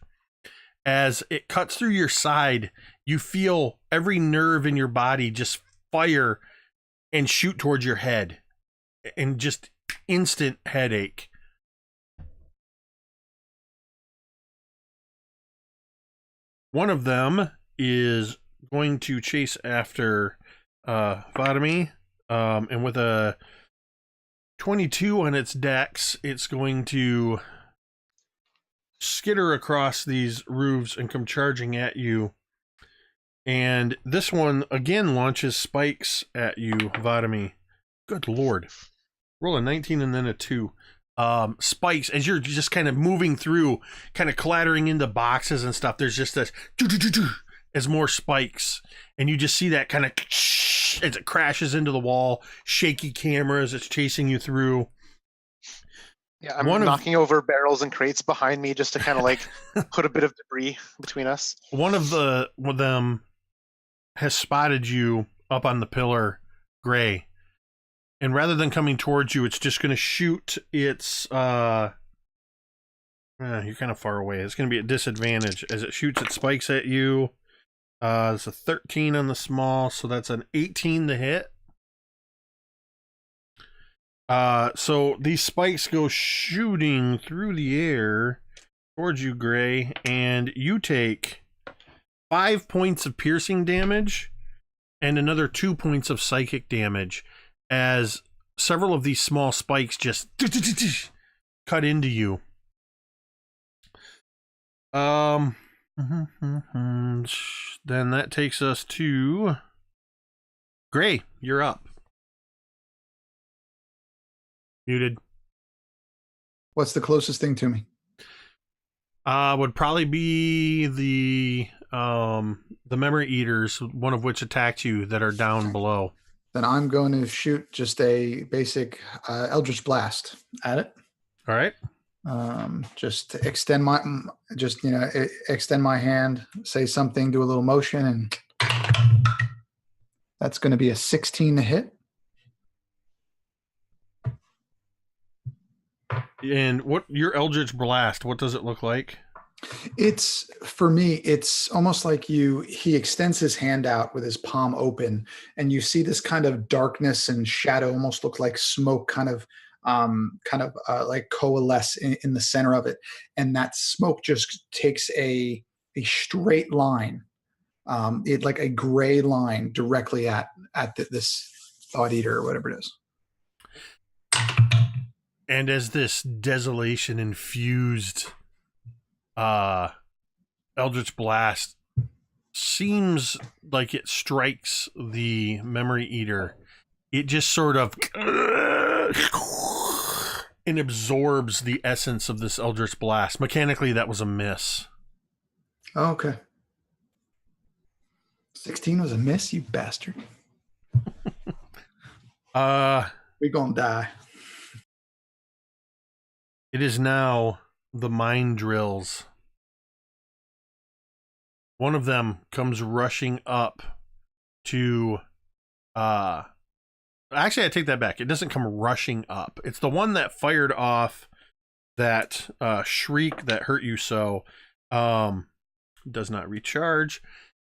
Speaker 1: As it cuts through your side, you feel every nerve in your body just fire and shoot towards your head. And just instant headache. One of them is going to chase after Vladimir, and with a 22 on its dex, it's going to skitter across these roofs and come charging at you. And this one again launches spikes at you, Vladimir. Good lord. Roll a 19 and then a 2. Spikes as you're just kind of moving through, kind of clattering into boxes and stuff. There's just this as more spikes, and you just see that kind of as it crashes into the wall. Shaky camera as it's chasing you through.
Speaker 3: Yeah, I'm knocking over barrels and crates behind me just to kind of like put a bit of debris between us.
Speaker 1: One of them has spotted you up on the pillar, Gray. And rather than coming towards you, it's just going to shoot its... you're kind of far away. It's going to be at disadvantage as it shoots its spikes at you. It's a 13 on the small, so that's an 18 to hit. So these spikes go shooting through the air towards you, Gray, and you take 5 points of piercing damage and another 2 points of psychic damage as several of these small spikes just cut into you. Then that takes us to Gray. You're up. Muted.
Speaker 4: What's the closest thing to me?
Speaker 1: Would probably be the Memory Eaters, one of which attacked you, that are down below.
Speaker 4: Then I'm going to shoot just a basic Eldritch Blast at it.
Speaker 1: All right.
Speaker 4: Just extend my hand, say something, do a little motion, and that's going to be a 16 to hit.
Speaker 1: And what your Eldritch Blast? What does it look like?
Speaker 4: It's, for me, it's almost like he extends his hand out with his palm open, and you see this kind of darkness and shadow, almost look like smoke, kind of kind of like coalesce in the center of it, and that smoke just takes a straight line, it like a gray line directly at this thought eater or whatever it is.
Speaker 1: And as this desolation infused Eldritch Blast seems like it strikes the Memory Eater, it just sort of and absorbs the essence of this Eldritch Blast. Mechanically, that was a miss.
Speaker 4: Oh, okay. 16 was a miss, you bastard. We're gonna die.
Speaker 1: It is now the mind drills. One of them comes rushing up to actually, I take that back. It doesn't come rushing up. It's the one that fired off that shriek that hurt you so. Does not recharge.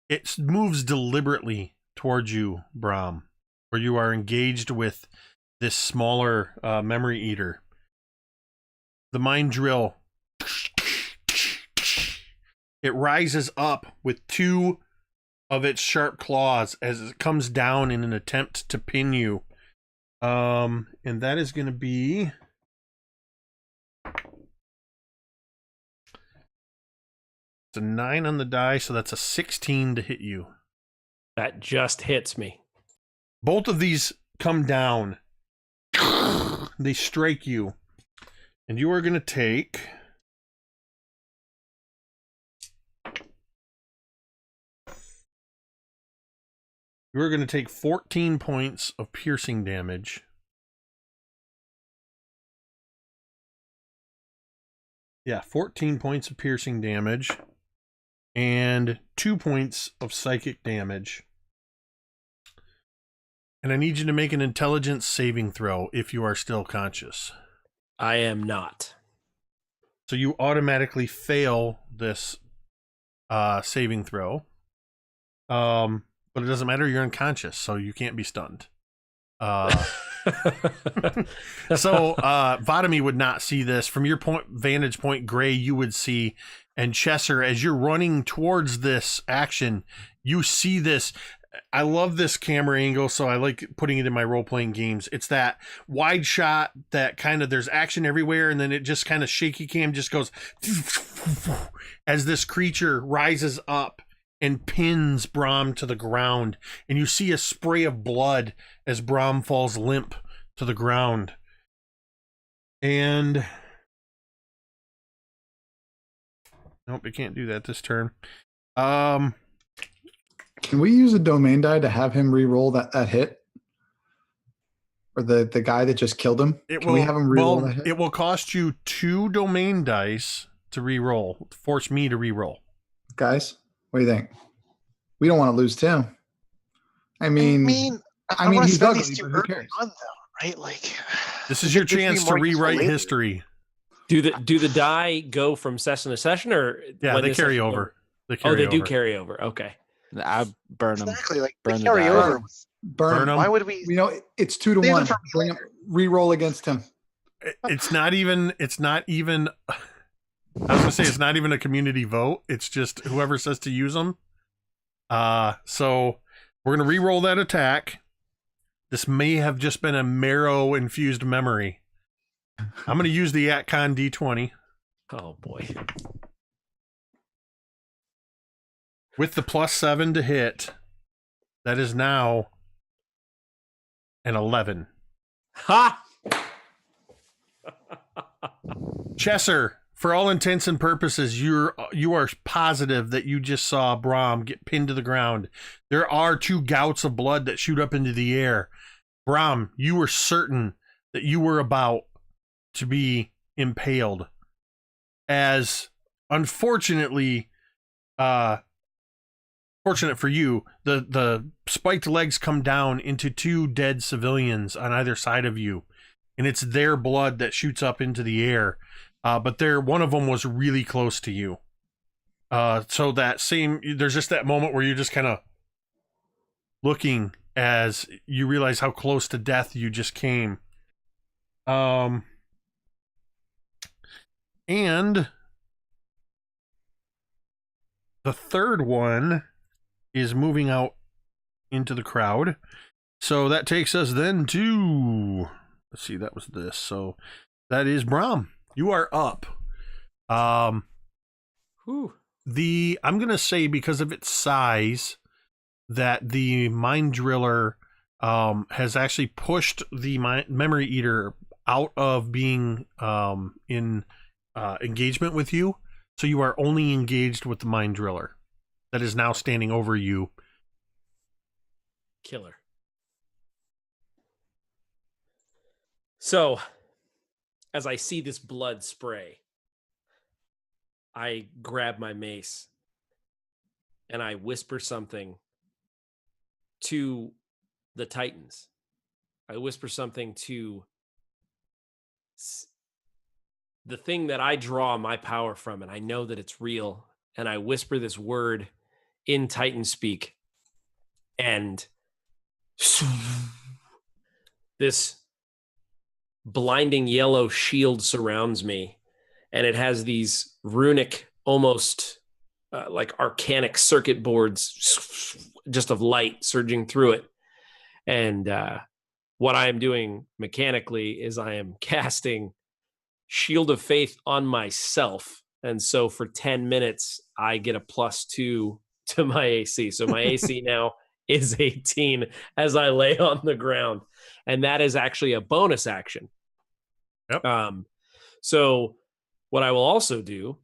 Speaker 1: It moves deliberately towards you, Brahm, where you are engaged with this smaller Memory Eater. The mind drill, it rises up with two of its sharp claws as it comes down in an attempt to pin you. And that is going to be... It's a 9 on the die, so that's a 16 to hit you.
Speaker 2: That just hits me.
Speaker 1: Both of these come down. They strike you. And you are going to take... You are going to take 14 points of piercing damage. Yeah, 14 points of piercing damage. And 2 points of psychic damage. And I need you to make an intelligence saving throw if you are still conscious.
Speaker 2: I am not.
Speaker 1: So you automatically fail this saving throw. But it doesn't matter, you're unconscious, so you can't be stunned. So Vadami would not see this. From your vantage point, Gray, you would see, and Chesser, as you're running towards this action, you see this. I love this camera angle, so I like putting it in my role-playing games. It's that wide shot that kind of, there's action everywhere, and then it just kind of shaky cam just goes as this creature rises up and pins Brahm to the ground, and you see a spray of blood as Brahm falls limp to the ground. And nope, it can't do that this turn.
Speaker 4: Can we use a domain die to have him re-roll that hit? Or the guy that just killed him? Can we have him re-roll that hit?
Speaker 1: It will cost you 2 domain dice to re-roll. Force me to re-roll.
Speaker 4: Guys, what do you think? We don't want to lose Tim. I mean, he's ugly, but who cares?
Speaker 3: On, though, right? Like,
Speaker 1: this is your chance to rewrite history.
Speaker 2: Do the die go from session to session, or
Speaker 1: they carry over?
Speaker 2: They do carry over. Okay.
Speaker 5: I burn them.
Speaker 3: Exactly, like
Speaker 5: burn
Speaker 3: carry over.
Speaker 4: Burn them.
Speaker 3: Why would we?
Speaker 4: You know, it's 2 to 1. Bring him, re-roll against him.
Speaker 1: It's not even. I was gonna say it's not even a community vote. It's just whoever says to use them. So we're gonna re-roll that attack. This may have just been a marrow infused memory. I'm gonna use the Atcon D20.
Speaker 2: Oh boy.
Speaker 1: With the +7 to hit, that is now an 11.
Speaker 2: Ha!
Speaker 1: Chesser, for all intents and purposes, you are positive that you just saw Brahm get pinned to the ground. There are 2 gouts of blood that shoot up into the air. Brahm, you were certain that you were about to be impaled. As, unfortunately, fortunate for you, the spiked legs come down into 2 dead civilians on either side of you, and it's their blood that shoots up into the air. But one of them was really close to you. So there's just that moment where you're just kind of looking as you realize how close to death you just came. And the third one is moving out into the crowd. So that takes us then to, let's see, that was this. So that is Brahm. You are up.
Speaker 2: Whew.
Speaker 1: I'm going to say because of its size that the Mind Driller has actually pushed the Memory Eater out of being in engagement with you. So you are only engaged with the Mind Driller that is now standing over you.
Speaker 2: Killer. So, as I see this blood spray, I grab my mace and I whisper something to the Titans. I whisper something to the thing that I draw my power from, and I know that it's real. And I whisper this word in Titan speak, and this blinding yellow shield surrounds me, and it has these runic, almost like arcanic circuit boards just of light surging through it. And what I am doing mechanically is I am casting Shield of Faith on myself. And so for 10 minutes, I get a +2 to my AC. So my AC now is 18 as I lay on the ground. And that is actually a bonus action.
Speaker 1: Yep.
Speaker 2: So what I will also do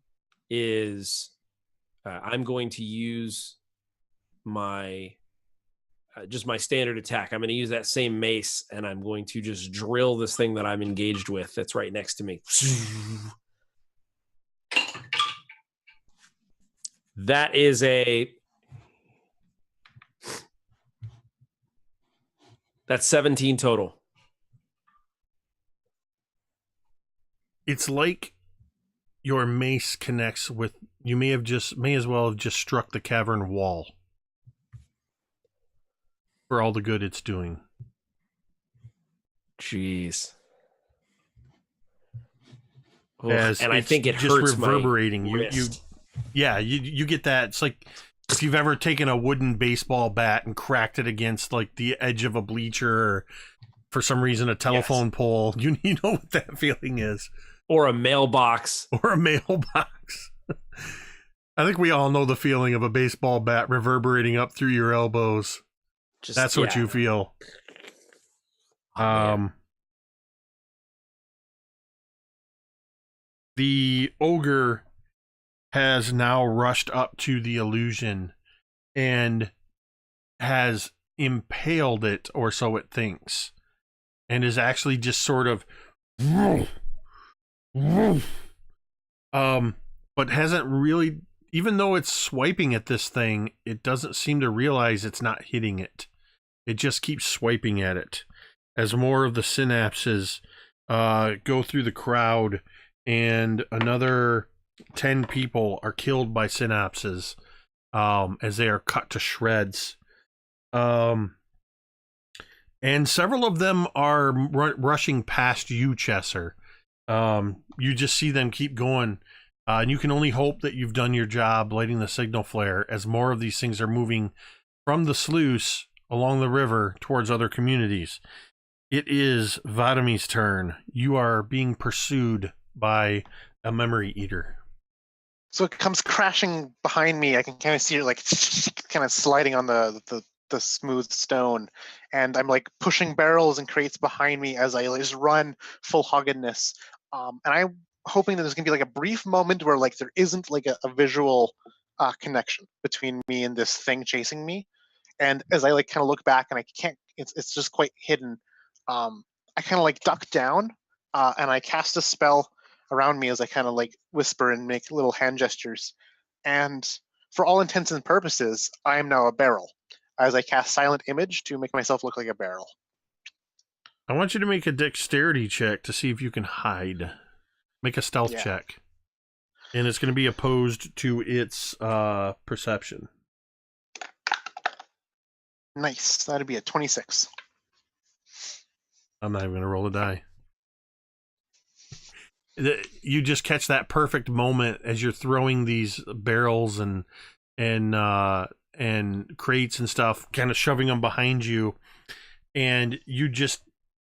Speaker 2: is I'm going to use my just my standard attack. I'm going to use that same mace, and I'm going to just drill this thing that I'm engaged with that's right next to me. That is that's 17 total.
Speaker 1: It's like your mace connects with, you may as well have just struck the cavern wall for all the good it's doing.
Speaker 2: Jeez.
Speaker 1: As
Speaker 2: and I think it
Speaker 1: just
Speaker 2: hurts
Speaker 1: reverberating.
Speaker 2: my wrist.
Speaker 1: You get that. It's like if you've ever taken a wooden baseball bat and cracked it against like the edge of a bleacher, or for some reason a telephone pole. You know what that feeling is.
Speaker 2: Or a mailbox.
Speaker 1: Or a mailbox. I think we all know the feeling of a baseball bat reverberating up through your elbows. That's what you feel. The ogre has now rushed up to the illusion and has impaled it, or so it thinks, and is actually just sort of but hasn't really, even though it's swiping at this thing, it doesn't seem to realize it's not hitting it. It just keeps swiping at it as more of the synapses go through the crowd, and another 10 people are killed by synapses as they are cut to shreds. And several of them are rushing past you, Chesser. You just see them keep going. And you can only hope that you've done your job lighting the signal flare, as more of these things are moving from the sluice along the river towards other communities. It is Vadami's turn. You are being pursued by a Memory Eater.
Speaker 3: So it comes crashing behind me. I can kind of see it like kind of sliding on the smooth stone, and I'm like pushing barrels and crates behind me as I just run full hoggedness. And I'm hoping that there's gonna be like a brief moment where like there isn't like a visual connection between me and this thing chasing me. And as I like kind of look back and I can't, it's just quite hidden. I kind of like duck down and I cast a spell around me as I kind of like whisper and make little hand gestures. And for all intents and purposes, I am now a barrel as I cast Silent Image to make myself look like a barrel.
Speaker 1: I want you to make a dexterity check to see if you can hide. Make a stealth check. And it's going to be opposed to its perception.
Speaker 3: Nice. That'd be a 26.
Speaker 1: I'm not even going to roll a die. You just catch that perfect moment as you're throwing these barrels and crates and stuff, kind of shoving them behind you, and you just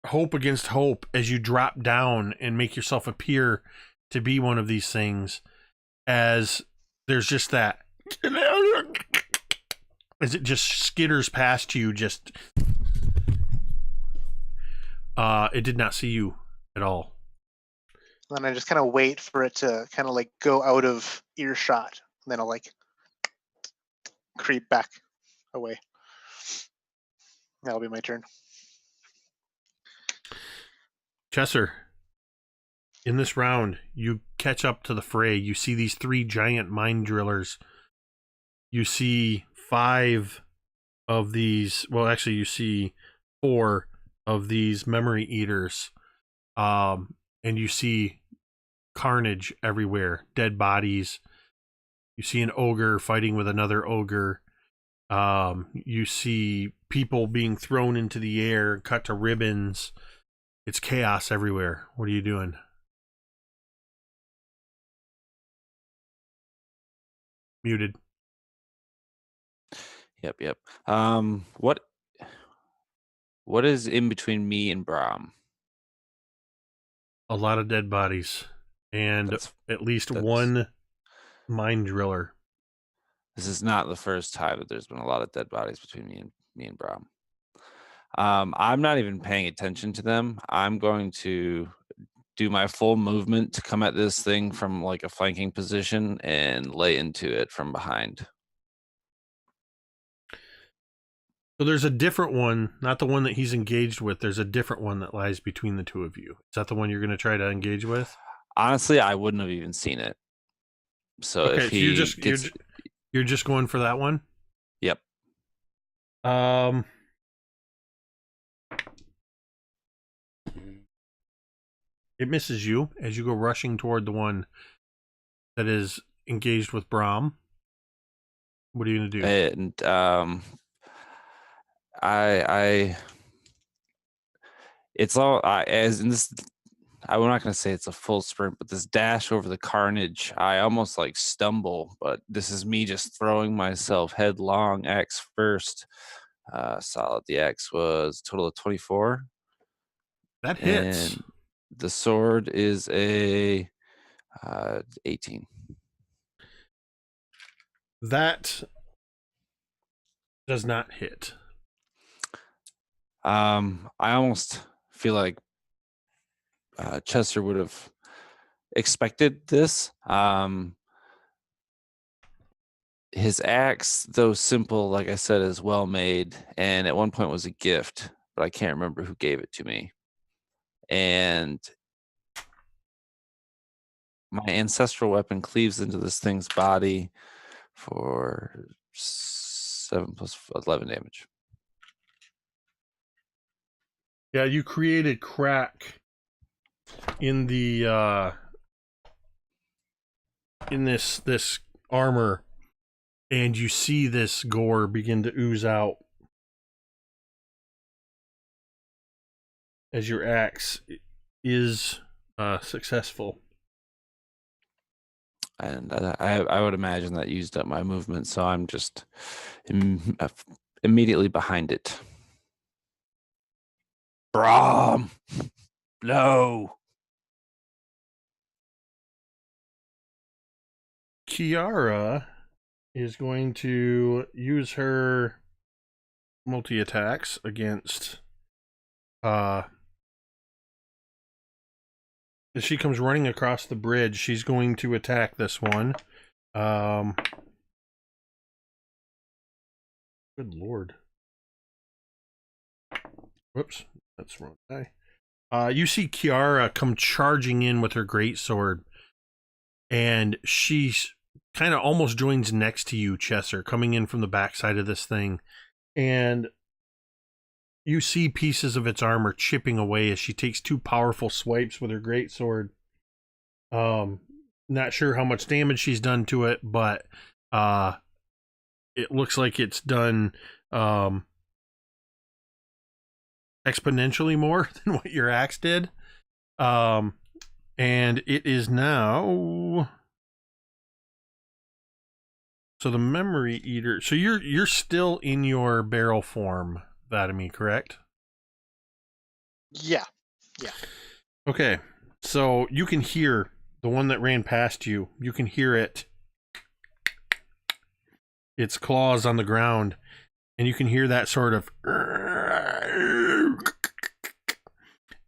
Speaker 1: hope against hope as you drop down and make yourself appear to be one of these things, as there's just that as it just skitters past you. Just it did not see you at all.
Speaker 3: Then I just kind of wait for it to kind of like go out of earshot, and then I'll like creep back away. That'll be my turn.
Speaker 1: Chesser, in this round, you catch up to the fray. You see these 3 giant mine drillers. You see 5 of these. Well, actually, you see 4 of these memory eaters. And you see carnage everywhere, dead bodies. You see an ogre fighting with another ogre. You see people being thrown into the air, cut to ribbons. It's chaos everywhere. What are you doing? Muted.
Speaker 5: Yep. What is in between me and Brahm?
Speaker 1: A lot of dead bodies. And at least 1 mine driller.
Speaker 5: This is not the first time that there's been a lot of dead bodies between me and Brahm. I'm not even paying attention to them. I'm going to do my full movement to come at this thing from like a flanking position and lay into it from behind.
Speaker 1: So there's a different one, not the one that he's engaged with. There's a different one that lies between the 2 of you. Is that the one you're going to try to engage with?
Speaker 5: Honestly, I wouldn't have even seen it. So
Speaker 1: okay,
Speaker 5: if he
Speaker 1: you're just going for that one?
Speaker 5: Yep.
Speaker 1: It misses you as you go rushing toward the one that is engaged with Brahm. What are you going to do?
Speaker 5: And it's all as in this. I'm not going to say it's a full sprint, but this dash over the carnage, I almost like stumble, but this is me just throwing myself headlong, axe first. Solid. The axe was a total of 24.
Speaker 1: That hits.
Speaker 5: And the sword is a 18.
Speaker 1: That does not hit.
Speaker 5: I almost feel like Chester would have expected this. His axe, though simple, like I said, is well made, and at one point was a gift, but I can't remember who gave it to me. And my ancestral weapon cleaves into this thing's body for 7 plus 11 damage.
Speaker 1: Yeah, you create a crack in the in this armor, and you see this gore begin to ooze out as your axe is successful.
Speaker 5: And I would imagine that used up my movement, so I'm just immediately behind it. Brahm! No!
Speaker 1: Kiara is going to use her multi-attacks against as she comes running across the bridge. She's going to attack this one. Good lord. Whoops, that's the wrong guy. You see Kiara come charging in with her greatsword, and she's kind of almost joins next to you, Chesser, coming in from the backside of this thing. And you see pieces of its armor chipping away as she takes 2 powerful swipes with her greatsword. Not sure how much damage she's done to it, but it looks like it's done exponentially more than what your axe did. And And it is now. So the memory eater. So you're still in your barrel form, Vadami, correct?
Speaker 3: Yeah.
Speaker 1: Okay. So you can hear the one that ran past you. You can hear it. Its claws on the ground. And you can hear that sort of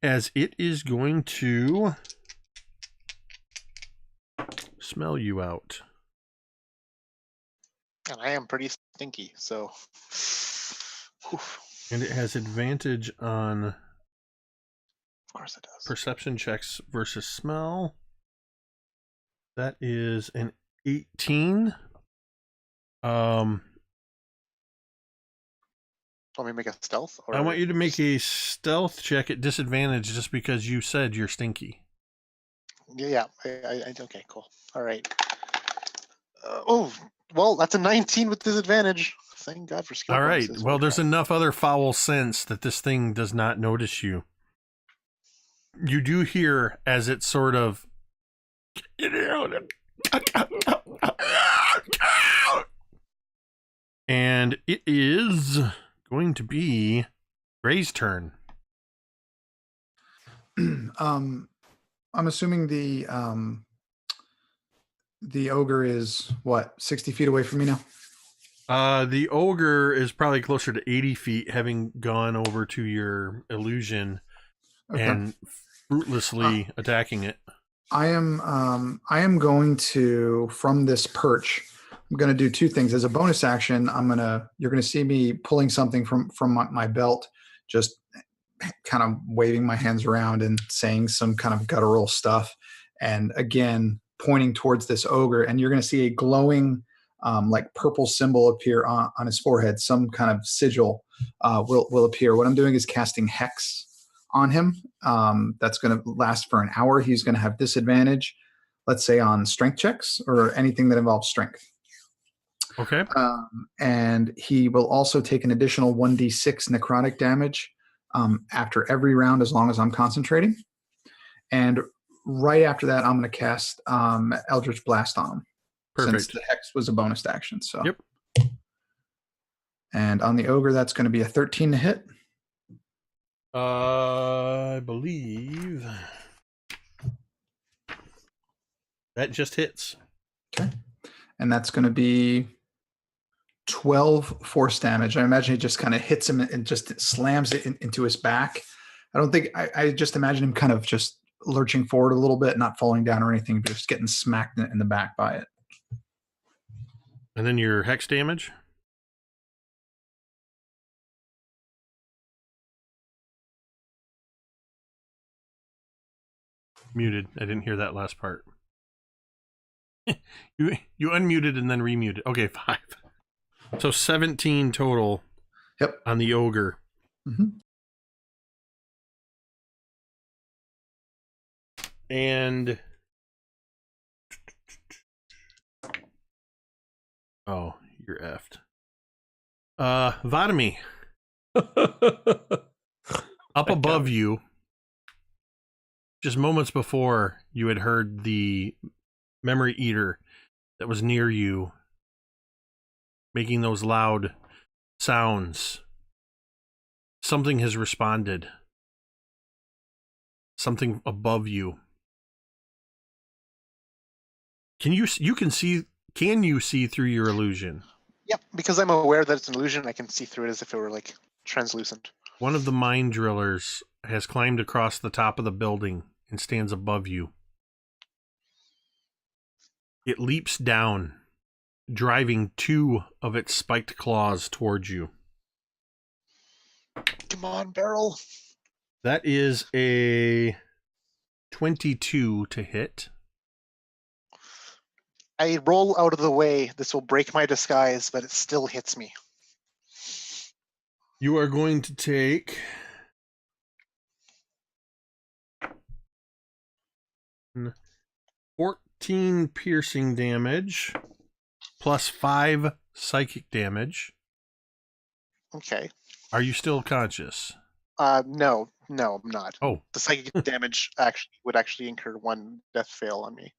Speaker 1: as it is going to smell you out.
Speaker 3: And I am pretty stinky, so. Oof.
Speaker 1: And it has advantage on
Speaker 3: Of course it does.
Speaker 1: perception checks versus smell. That is an 18.
Speaker 3: Want me to make a stealth? Or
Speaker 1: I want you to make a stealth check at disadvantage just because you said you're stinky.
Speaker 3: Yeah. Okay, cool. All right. Well, that's a 19 with disadvantage. Thank God for skill
Speaker 1: All right.
Speaker 3: bonuses.
Speaker 1: Well,
Speaker 3: Holy
Speaker 1: there's
Speaker 3: crap.
Speaker 1: enough other foul sense that this thing does not notice you. You do hear as it sort of. And it is going to be Gray's turn.
Speaker 4: I'm assuming the ogre is what, 60 feet away from me now?
Speaker 1: The ogre is probably closer to 80 feet, having gone over to your illusion and fruitlessly attacking it.
Speaker 4: I am going to, from this perch, I'm going to do two things. As a bonus action, you're going to see me pulling something from my belt, just kind of waving my hands around and saying some kind of guttural stuff. And again, pointing towards this ogre, and you're going to see a glowing, like purple symbol appear on his forehead. Some kind of sigil will appear. What I'm doing is casting Hex on him. That's going to last for an hour. He's going to have disadvantage, let's say on strength checks or anything that involves strength.
Speaker 1: Okay.
Speaker 4: And he will also take an additional 1d6 necrotic damage after every round, as long as I'm concentrating. And right after that, I'm going to cast Eldritch Blast on him.
Speaker 1: Perfect.
Speaker 4: Since the Hex was a bonus action. So.
Speaker 1: Yep.
Speaker 4: And on the ogre, that's going to be a 13 to hit.
Speaker 1: I believe that just hits.
Speaker 4: Okay. And that's going to be 12 force damage. I imagine it just kind of hits him and just slams it into his back. I just imagine him kind of just lurching forward a little bit, not falling down or anything, but just getting smacked in the back by it.
Speaker 1: And then your hex damage? Muted. I didn't hear that last part. You unmuted and then remuted. Okay, 5. So 17 total.
Speaker 4: Yep.
Speaker 1: On the ogre.
Speaker 4: Mm-hmm.
Speaker 1: And oh, you're effed. Vadami. Up above you, just moments before, you had heard the memory eater that was near you making those loud sounds. Something has responded. Something above you. Can you see through your illusion?
Speaker 3: Yep, because I'm aware that it's an illusion, I can see through it as if it were like translucent.
Speaker 1: One of the mind drillers has climbed across the top of the building and stands above you. It leaps down, driving 2 of its spiked claws towards you.
Speaker 3: Come on, barrel.
Speaker 1: That is a 22 to hit.
Speaker 3: I roll out of the way. This will break my disguise, but it still hits me.
Speaker 1: You are going to take 14 piercing damage plus 5 psychic damage.
Speaker 3: Okay.
Speaker 1: Are you still conscious?
Speaker 3: No, No, I'm not.
Speaker 1: Oh,
Speaker 3: The psychic damage would actually incur 1 death fail on me.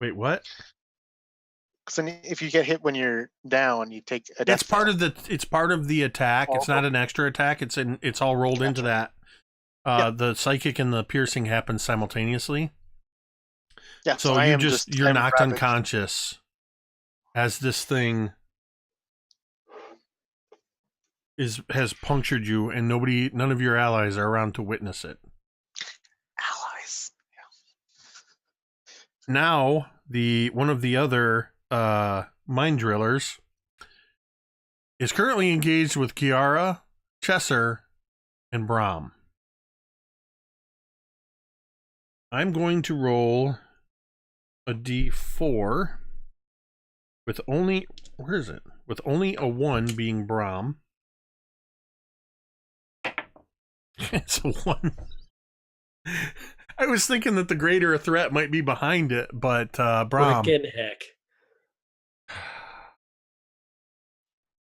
Speaker 1: wait, what?
Speaker 3: Because if you get hit when you're down, you take a death
Speaker 1: It's part
Speaker 3: fail.
Speaker 1: of the attack. It's not an extra attack. It's all rolled into that. The psychic and the piercing happen simultaneously.
Speaker 3: Yeah,
Speaker 1: So
Speaker 3: I am
Speaker 1: you're knocked
Speaker 3: ravaged.
Speaker 1: unconscious as this thing has punctured you, and none of your allies are around to witness it.
Speaker 3: Allies.
Speaker 1: Now, one of the other mind drillers is currently engaged with Kiara, Chesser, and Brahm. I'm going to roll a d4 with only, where is it? With only a 1 being Brahm. It's a 1. I was thinking that the greater threat might be behind it, but Brahm.
Speaker 2: Frickin' heck.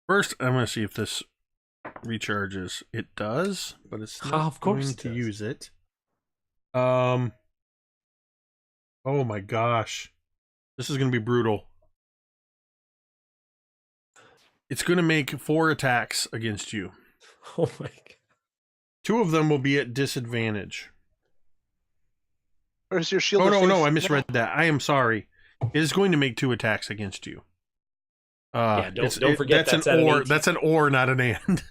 Speaker 1: First, I'm going to see if this recharges. It does, but it's not
Speaker 2: Of course
Speaker 1: going
Speaker 2: it
Speaker 1: to
Speaker 2: does.
Speaker 1: use it. Oh my gosh. This is going to be brutal. It's going to make 4 attacks against you.
Speaker 2: Oh my god.
Speaker 1: 2 of them will be at disadvantage.
Speaker 3: Where's your shield?
Speaker 1: Oh,
Speaker 3: of
Speaker 1: no,
Speaker 3: faith?
Speaker 1: I misread that. I am sorry. It is going to make 2 attacks against you.
Speaker 2: Yeah, don't forget
Speaker 1: that's
Speaker 2: an
Speaker 1: an or.
Speaker 2: 18.
Speaker 1: That's an or, not an and.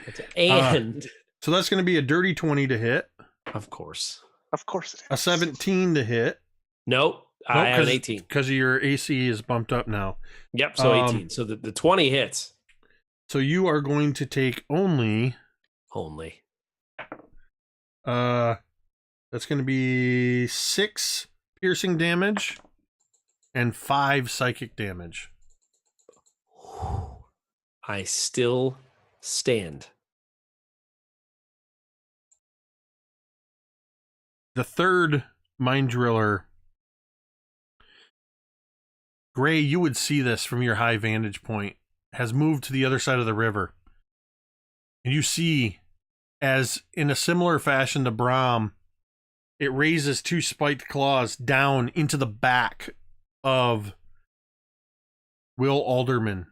Speaker 2: It's and.
Speaker 1: So that's going to be a dirty 20 to hit.
Speaker 2: Of course.
Speaker 3: Of course it is.
Speaker 1: A 17 to hit.
Speaker 2: Nope. I have an 18.
Speaker 1: Because your AC is bumped up now.
Speaker 2: Yep, so 18. So the 20 hits.
Speaker 1: So you are going to take only... that's going to be 6 piercing damage and 5 psychic damage.
Speaker 2: I still stand.
Speaker 1: The third mind driller, Gray, you would see this from your high vantage point, has moved to the other side of the river. And you see, as in a similar fashion to Brahm, it raises 2 spiked claws down into the back of Will Alderman,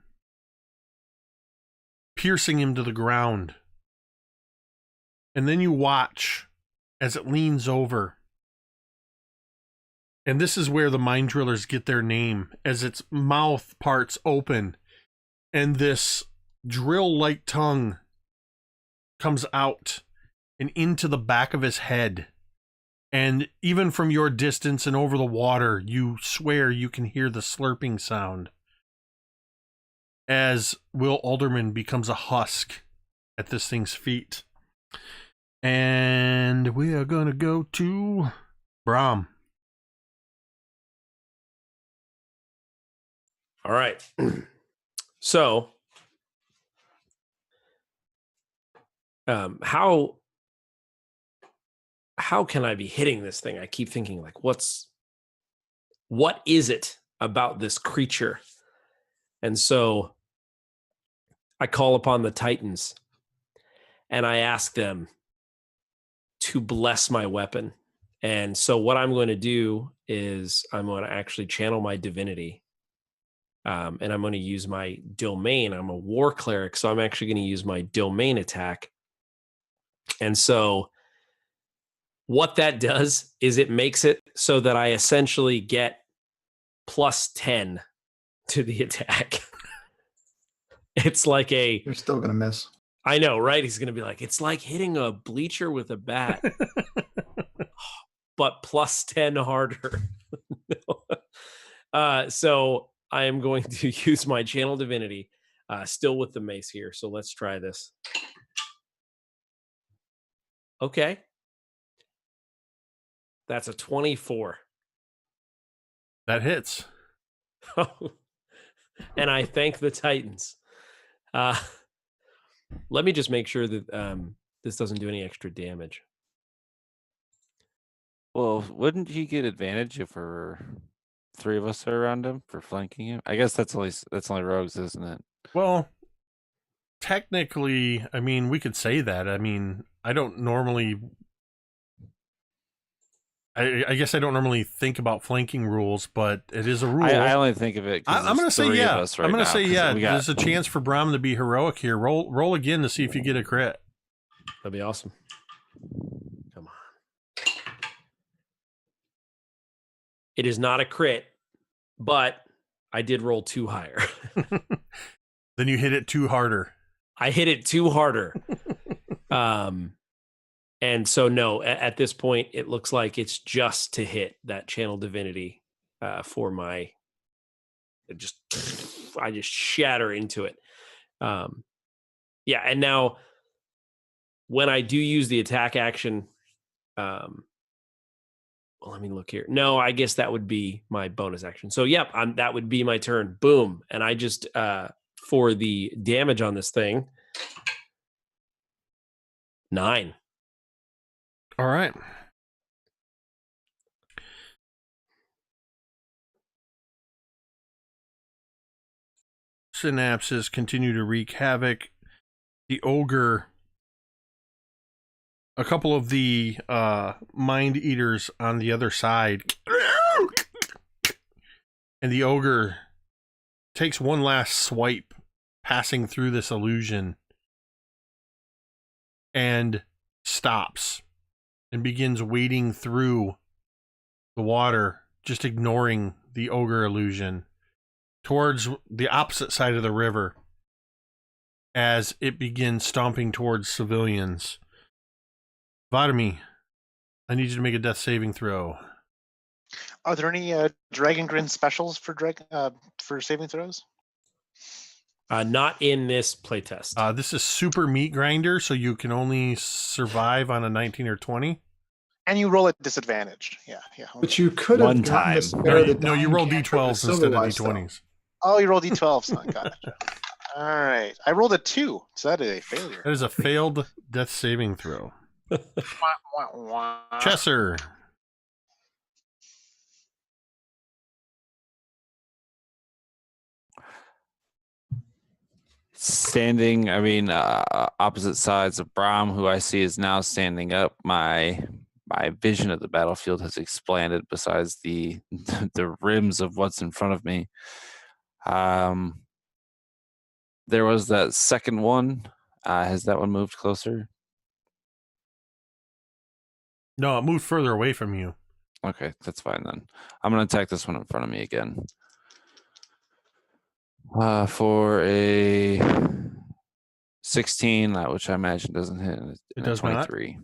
Speaker 1: piercing him to the ground. And then you watch as it leans over. And this is where the mind drillers get their name, as its mouth parts open and this drill-like tongue comes out and into the back of his head. And even from your distance and over the water, you swear you can hear the slurping sound as Will Alderman becomes a husk at this thing's feet. And we are going to go to Brahm.
Speaker 2: All right. So, how can I be hitting this thing? I keep thinking, like, what is it about this creature? And so I call upon the Titans and I ask them to bless my weapon. And so what I'm going to do is I'm going to actually channel my divinity. And I'm going to use my domain. I'm a war cleric, so I'm actually going to use my domain attack. And so what that does is it makes it so that I essentially get plus 10 to the attack. It's like
Speaker 4: You're still going to miss.
Speaker 2: I know, right? He's going to be like, it's like hitting a bleacher with a bat, but plus 10 harder. So I am going to use my channel divinity, still with the mace here. So let's try this. Okay. That's a 24.
Speaker 1: That hits.
Speaker 2: And I thank the Titans. Let me just make sure that this doesn't do any extra damage.
Speaker 5: Well, wouldn't he get advantage if we're 3 of us are around him for flanking him? I guess that's only rogues, isn't it?
Speaker 1: Well, technically, I mean, we could say that. I mean, I don't normally. I guess I don't normally think about flanking rules, but it is a rule.
Speaker 5: I only think of it because
Speaker 1: I'm going to say yeah. I'm going to say yeah.
Speaker 5: We got,
Speaker 1: There's a chance for Brahm to be heroic here. Roll again to see if you get a crit.
Speaker 2: That'd be awesome. Come on. It is not a crit, but I did roll 2 higher.
Speaker 1: Then you hit it 2 harder.
Speaker 2: I hit it 2 harder. And so, no, at this point, it looks like it's just to hit that channel divinity for my. I just shatter into it. Yeah, and now when I do use the attack action, well, let me look here. No, I guess that would be my bonus action. So, yep, that would be my turn. Boom, and I just for the damage on this thing, 9.
Speaker 1: All right. Synapses continue to wreak havoc. The ogre, a couple of the mind eaters on the other side, and the ogre takes one last swipe, passing through this illusion, and stops. And begins wading through the water, just ignoring the ogre illusion, towards the opposite side of the river as it begins stomping towards civilians. Vadami, I need you to make a death saving throw.
Speaker 3: Are there any Dragongrin specials for saving throws?
Speaker 2: Not in this playtest.
Speaker 1: This is super meat grinder, so you can only survive on a 19 or 20.
Speaker 3: And you roll at disadvantage. Yeah.
Speaker 4: But you could have
Speaker 5: One
Speaker 4: gotten
Speaker 5: time.
Speaker 4: to spare the
Speaker 1: No, you roll
Speaker 4: dying cantrip
Speaker 1: d12s
Speaker 4: with
Speaker 1: instead of
Speaker 4: Silverwise, though.
Speaker 1: d20s.
Speaker 3: Oh, you roll d12s. Oh, gotcha. All right. I rolled a 2, so that is a failure.
Speaker 1: That is a failed death saving throw. Chesser.
Speaker 5: standing, I mean, opposite sides of Brahm, who I see is now standing up. My vision of the battlefield has expanded besides the the rims of what's in front of me. There was that second one. Has that one moved closer?
Speaker 1: No, it moved further away from you.
Speaker 5: Okay, that's fine then. I'm going to attack this one in front of me again. For a 16, which I imagine doesn't hit.
Speaker 1: It does
Speaker 5: 23.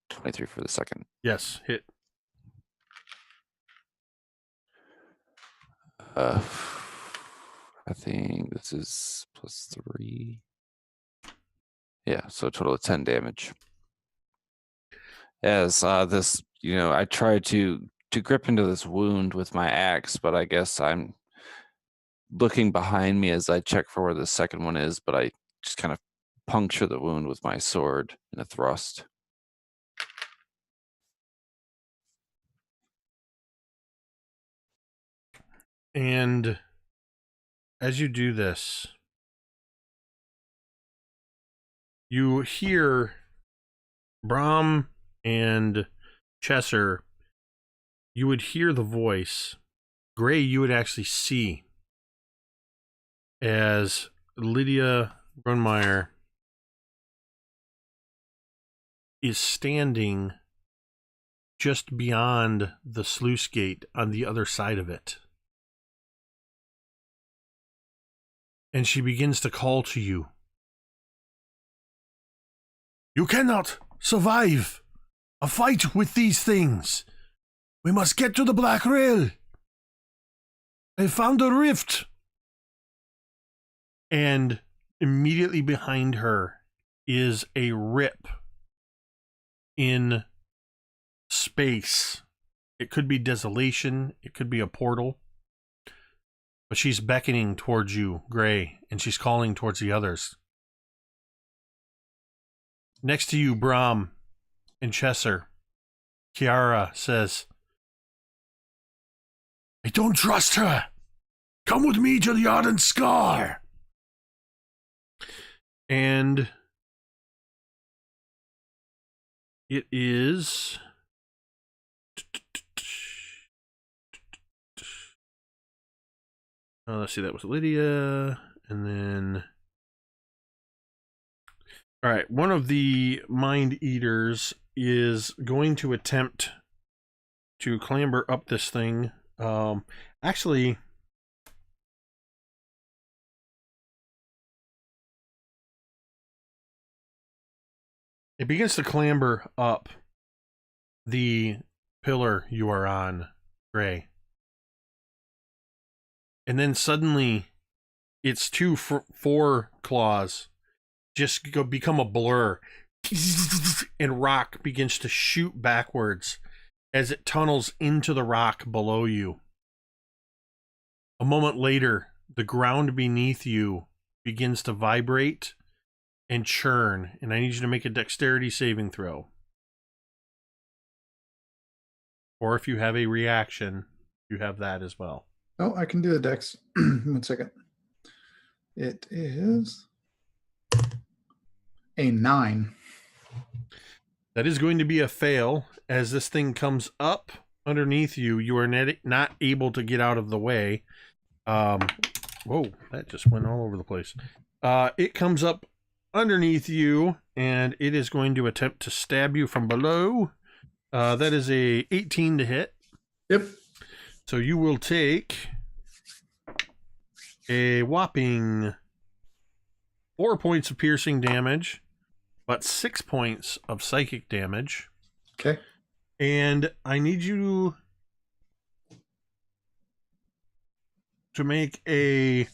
Speaker 5: 23 for the second.
Speaker 1: Yes, hit.
Speaker 5: I think this is +3. Yeah, so a total of 10 damage. As this, I tried to grip into this wound with my axe, but I guess I'm looking behind me as I check for where the second one is, but I just kind of puncture the wound with my sword in a thrust.
Speaker 1: And as you do this, you hear Brahm and Chesser. You would hear the voice. Gray, you would actually see as Lydia Grunmeyer is standing just beyond the sluice gate on the other side of it. And she begins to call to you. You cannot survive a fight with these things. We must get to the Black Rail. I found a rift. And immediately behind her is a rip in space. It could be desolation. It could be a portal. But she's beckoning towards you, Gray, and she's calling towards the others. Next to you, Brahm and Chesser, Kiara says, I don't trust her. Come with me to the Ardent Scar. And it is... let's see, that was Lydia. And then... All right, one of the Mind Eaters is going to attempt to clamber up this thing. Actually... It begins to clamber up the pillar you are on, Gray. And then suddenly, its two fore claws just become a blur. And rock begins to shoot backwards as it tunnels into the rock below you. A moment later, the ground beneath you begins to vibrate and churn, and I need you to make a dexterity saving throw. Or if you have a reaction, you have that as well.
Speaker 4: Oh, I can do the dex. 1 second. It is a 9.
Speaker 1: That is going to be a fail. As this thing comes up underneath you, you are not able to get out of the way. Whoa, that just went all over the place. It comes up underneath you, and it is going to attempt to stab you from below. That is a 18 to hit.
Speaker 4: Yep.
Speaker 1: So you will take a whopping 4 points of piercing damage, but 6 points of psychic damage.
Speaker 4: Okay.
Speaker 1: And I need you to make a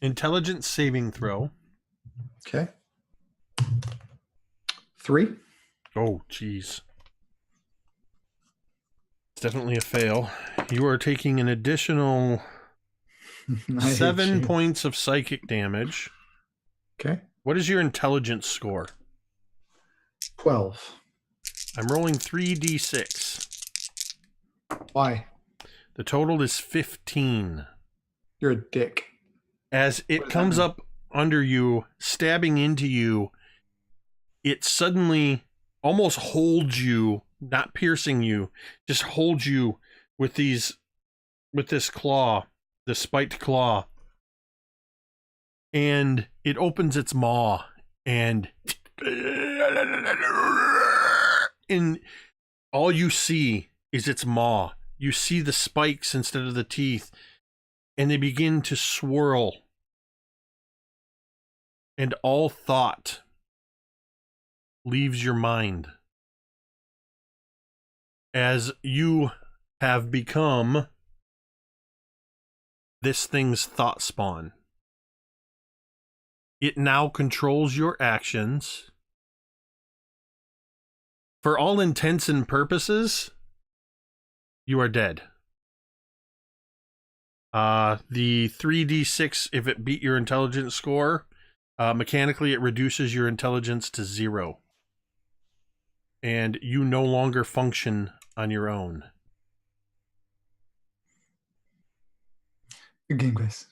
Speaker 1: intelligence saving throw.
Speaker 4: Okay. 3.
Speaker 1: Oh, jeez. It's definitely a fail. You are taking an additional 7 points of psychic damage.
Speaker 4: Okay.
Speaker 1: What is your intelligence score?
Speaker 4: 12.
Speaker 1: I'm rolling 3d6.
Speaker 4: Why?
Speaker 1: The total is 15.
Speaker 4: You're a dick.
Speaker 1: As it comes up under you, stabbing into you, it suddenly almost holds you, not piercing you, just holds you with this claw, the spiked claw. And it opens its maw, and all you see is its maw. You see the spikes instead of the teeth, and they begin to swirl. And all thought leaves your mind as you have become this thing's thought spawn. It now controls your actions. For all intents and purposes, you are dead. The 3d6, if it beat your intelligence score, mechanically it reduces your intelligence to 0. And you no longer function on your own.
Speaker 4: Good game, guys.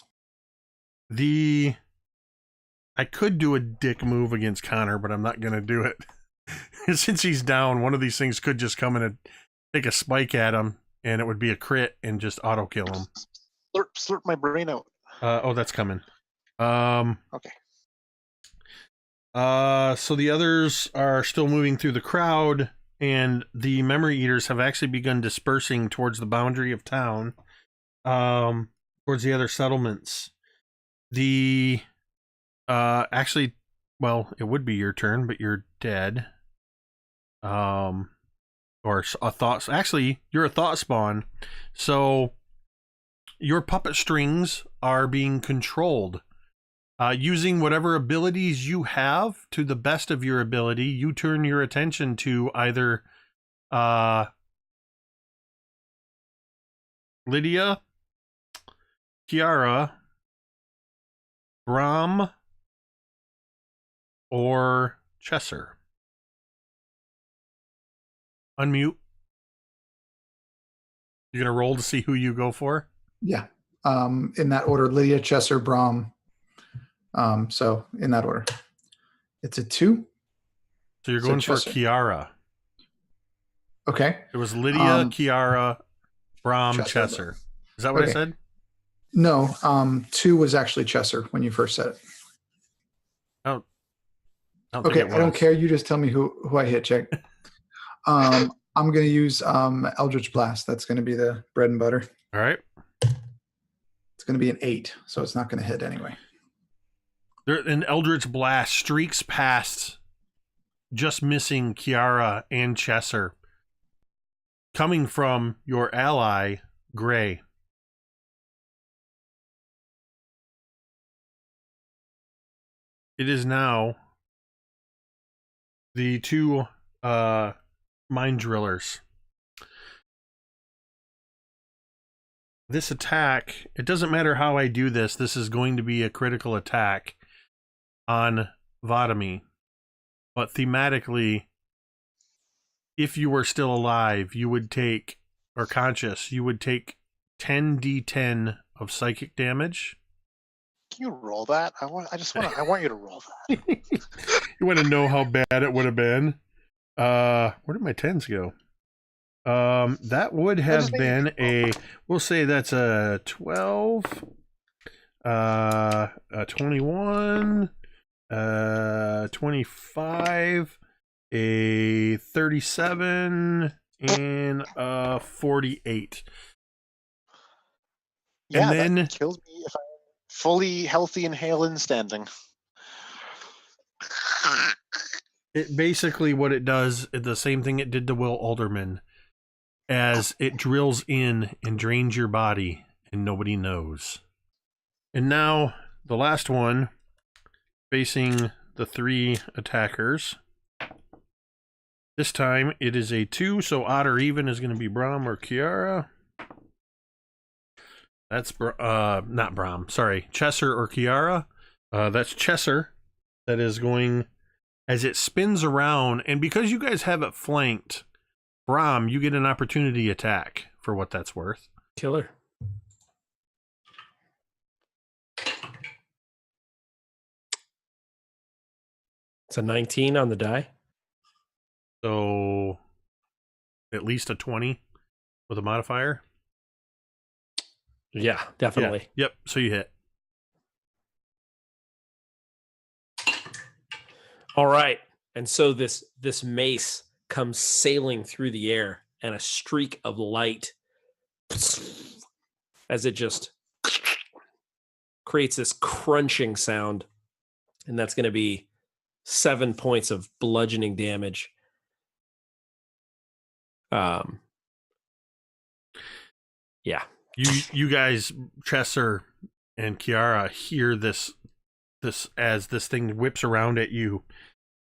Speaker 1: I could do a dick move against Connor, but I'm not going to do it. Since he's down, one of these things could just come in and take a spike at him, and it would be a crit and just auto kill him.
Speaker 3: Slurp my brain out.
Speaker 1: Oh, that's coming.
Speaker 3: Okay.
Speaker 1: So the others are still moving through the crowd, and the memory eaters have actually begun dispersing towards the boundary of town, towards the other settlements. Actually, well, it would be your turn, but you're dead. Or a thought. Actually, you're a thought spawn, so your puppet strings are being controlled. Using whatever abilities you have to the best of your ability, you turn your attention to either Lydia, Kiara, Brahm, or Chesser. Unmute. You're going to roll to see who you go for?
Speaker 4: Yeah. In that order, Lydia, Chesser, Brahm. So in that order. It's a 2.
Speaker 1: So you're
Speaker 4: So
Speaker 1: going for
Speaker 4: Chesser.
Speaker 1: Kiara.
Speaker 4: Okay.
Speaker 1: It was Lydia, Kiara, Brom,
Speaker 4: Chesser.
Speaker 1: Chesser. Is that what I
Speaker 4: Okay.
Speaker 1: said?
Speaker 4: No, 2 was actually Chesser when you first said it.
Speaker 1: I don't
Speaker 4: Okay,
Speaker 1: think it was.
Speaker 4: I don't care. You just tell me who I hit, Jake. I'm going to use Eldritch Blast. That's going to be the bread and butter.
Speaker 1: All right.
Speaker 4: It's going to be an 8, so it's not going to hit anyway.
Speaker 1: An Eldritch Blast streaks past, just missing Kiara and Chesser, coming from your ally, Gray. It is now the 2 mind drillers. This attack, it doesn't matter how I do this, this is going to be a critical attack on Vadami. But thematically, if you were still alive, you would take, or conscious, you would take 10d10 of psychic damage.
Speaker 3: Can you roll that? I want you to roll that.
Speaker 1: You want to know how bad it would have been? Where did my 10s go? That would have been we'll say that's a 12, a 21, 25, a 37, and a 48.
Speaker 3: Yeah,
Speaker 1: and then
Speaker 3: that kills me if I'm fully healthy and hale and standing.
Speaker 1: it basically what it does is the same thing it did to Will Alderman, as it drills in and drains your body and nobody knows. And now the last one, facing the 3 attackers. This time it is a 2, so odd or even is going to be Brom or Kiara. That's not Brom, sorry, Chesser or Kiara. That's Chesser that is going, as it spins around, and because you guys have it flanked, Brom, you get an opportunity attack for what that's worth.
Speaker 2: Killer. It's a 19 on the die.
Speaker 1: So at least a 20 with a modifier.
Speaker 2: Yeah, definitely.
Speaker 1: Yeah. Yep. So you hit.
Speaker 2: All right. And so this mace comes sailing through the air, and a streak of light as it just creates this crunching sound. And that's going to be 7 points of bludgeoning damage. Yeah.
Speaker 1: You guys, Chesser and Kiara, hear this as this thing whips around at you,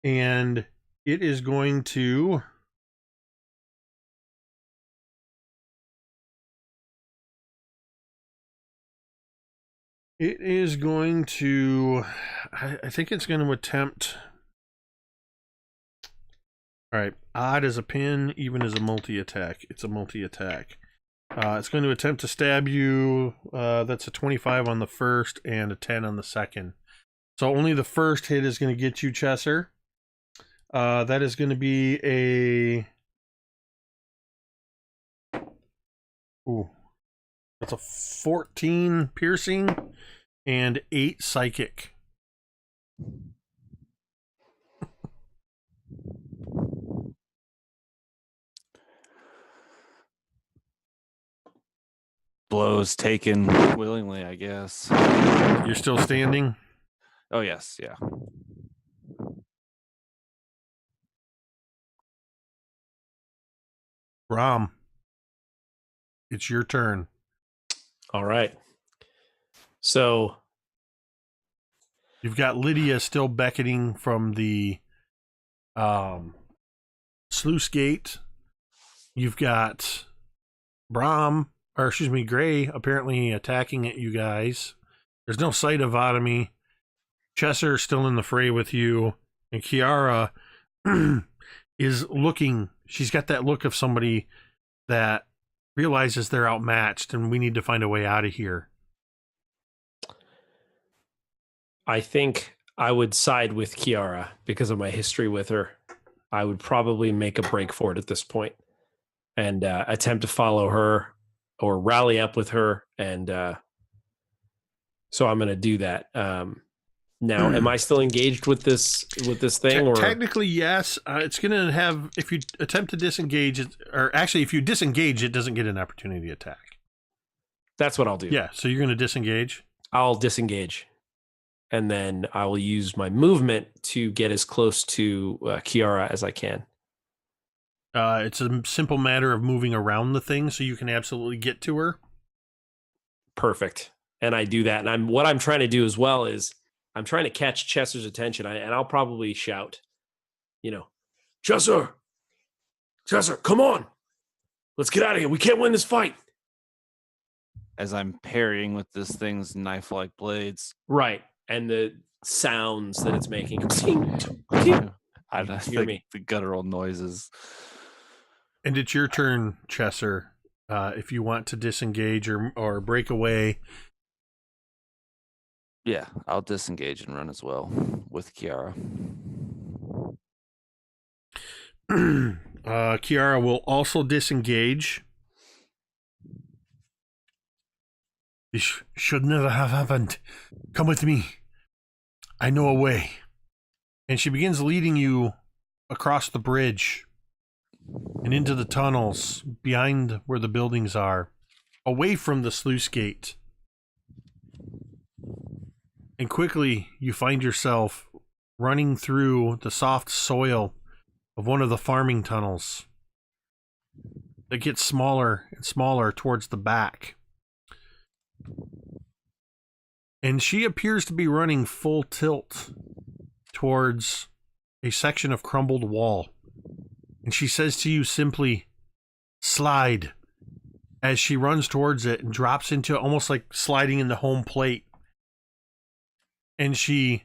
Speaker 1: and it is going to I think it's going to attempt. All right, odd as a pin, even as a multi-attack. It's a multi-attack. It's going to attempt to stab you. That's a 25 on the first and a 10 on the second. So only the first hit is going to get you, Chesser. That is going to be a... Ooh. That's a 14 piercing and 8 psychic.
Speaker 5: Blows taken willingly, I guess.
Speaker 1: You're still standing?
Speaker 5: Oh, yes, yeah.
Speaker 1: Rom, it's your turn.
Speaker 2: All right. So
Speaker 1: you've got Lydia still beckoning from the sluice gate. You've got Gray apparently attacking at you guys. There's no sight of Vadami. Chesser still in the fray with you, and Kiara is looking. She's got that look of somebody that realizes they're outmatched and we need to find a way out of here.
Speaker 2: I think I would side with Kiara because of my history with her. I would probably make a break for it at this point and attempt to follow her or rally up with her. And so I'm going to do that. Now, am I still engaged with this thing? Or
Speaker 1: technically, yes. It's going to have, if you attempt to disengage, or actually, if you disengage, it doesn't get an opportunity attack.
Speaker 2: That's what I'll do.
Speaker 1: Yeah, so you're going to disengage?
Speaker 2: I'll disengage. And then I will use my movement to get as close to Kiara as I can.
Speaker 1: It's a simple matter of moving around the thing so you can absolutely get to her.
Speaker 2: Perfect. And I do that. And what I'm trying to do as well is I'm trying to catch Chesser's attention. And I'll probably shout, Chesser, come on. Let's get out of here. We can't win this fight.
Speaker 5: As I'm parrying with this thing's knife-like blades.
Speaker 2: Right. And the sounds that it's making.
Speaker 5: I don't
Speaker 2: hear
Speaker 5: think
Speaker 2: me.
Speaker 5: the guttural noises.
Speaker 1: And it's your turn, Chesser. If you want to disengage or break away.
Speaker 5: Yeah, I'll disengage and run as well with Kiara.
Speaker 1: Kiara will also disengage. This should never have happened. Come with me. I know a way. And she begins leading you across the bridge and into the tunnels behind where the buildings are, away from the sluice gate. And quickly you find yourself running through the soft soil of one of the farming tunnels that gets smaller and smaller towards the back. And she appears to be running full tilt towards a section of crumbled wall. And she says to you simply, slide, as she runs towards it and drops into almost like sliding in the home plate. And she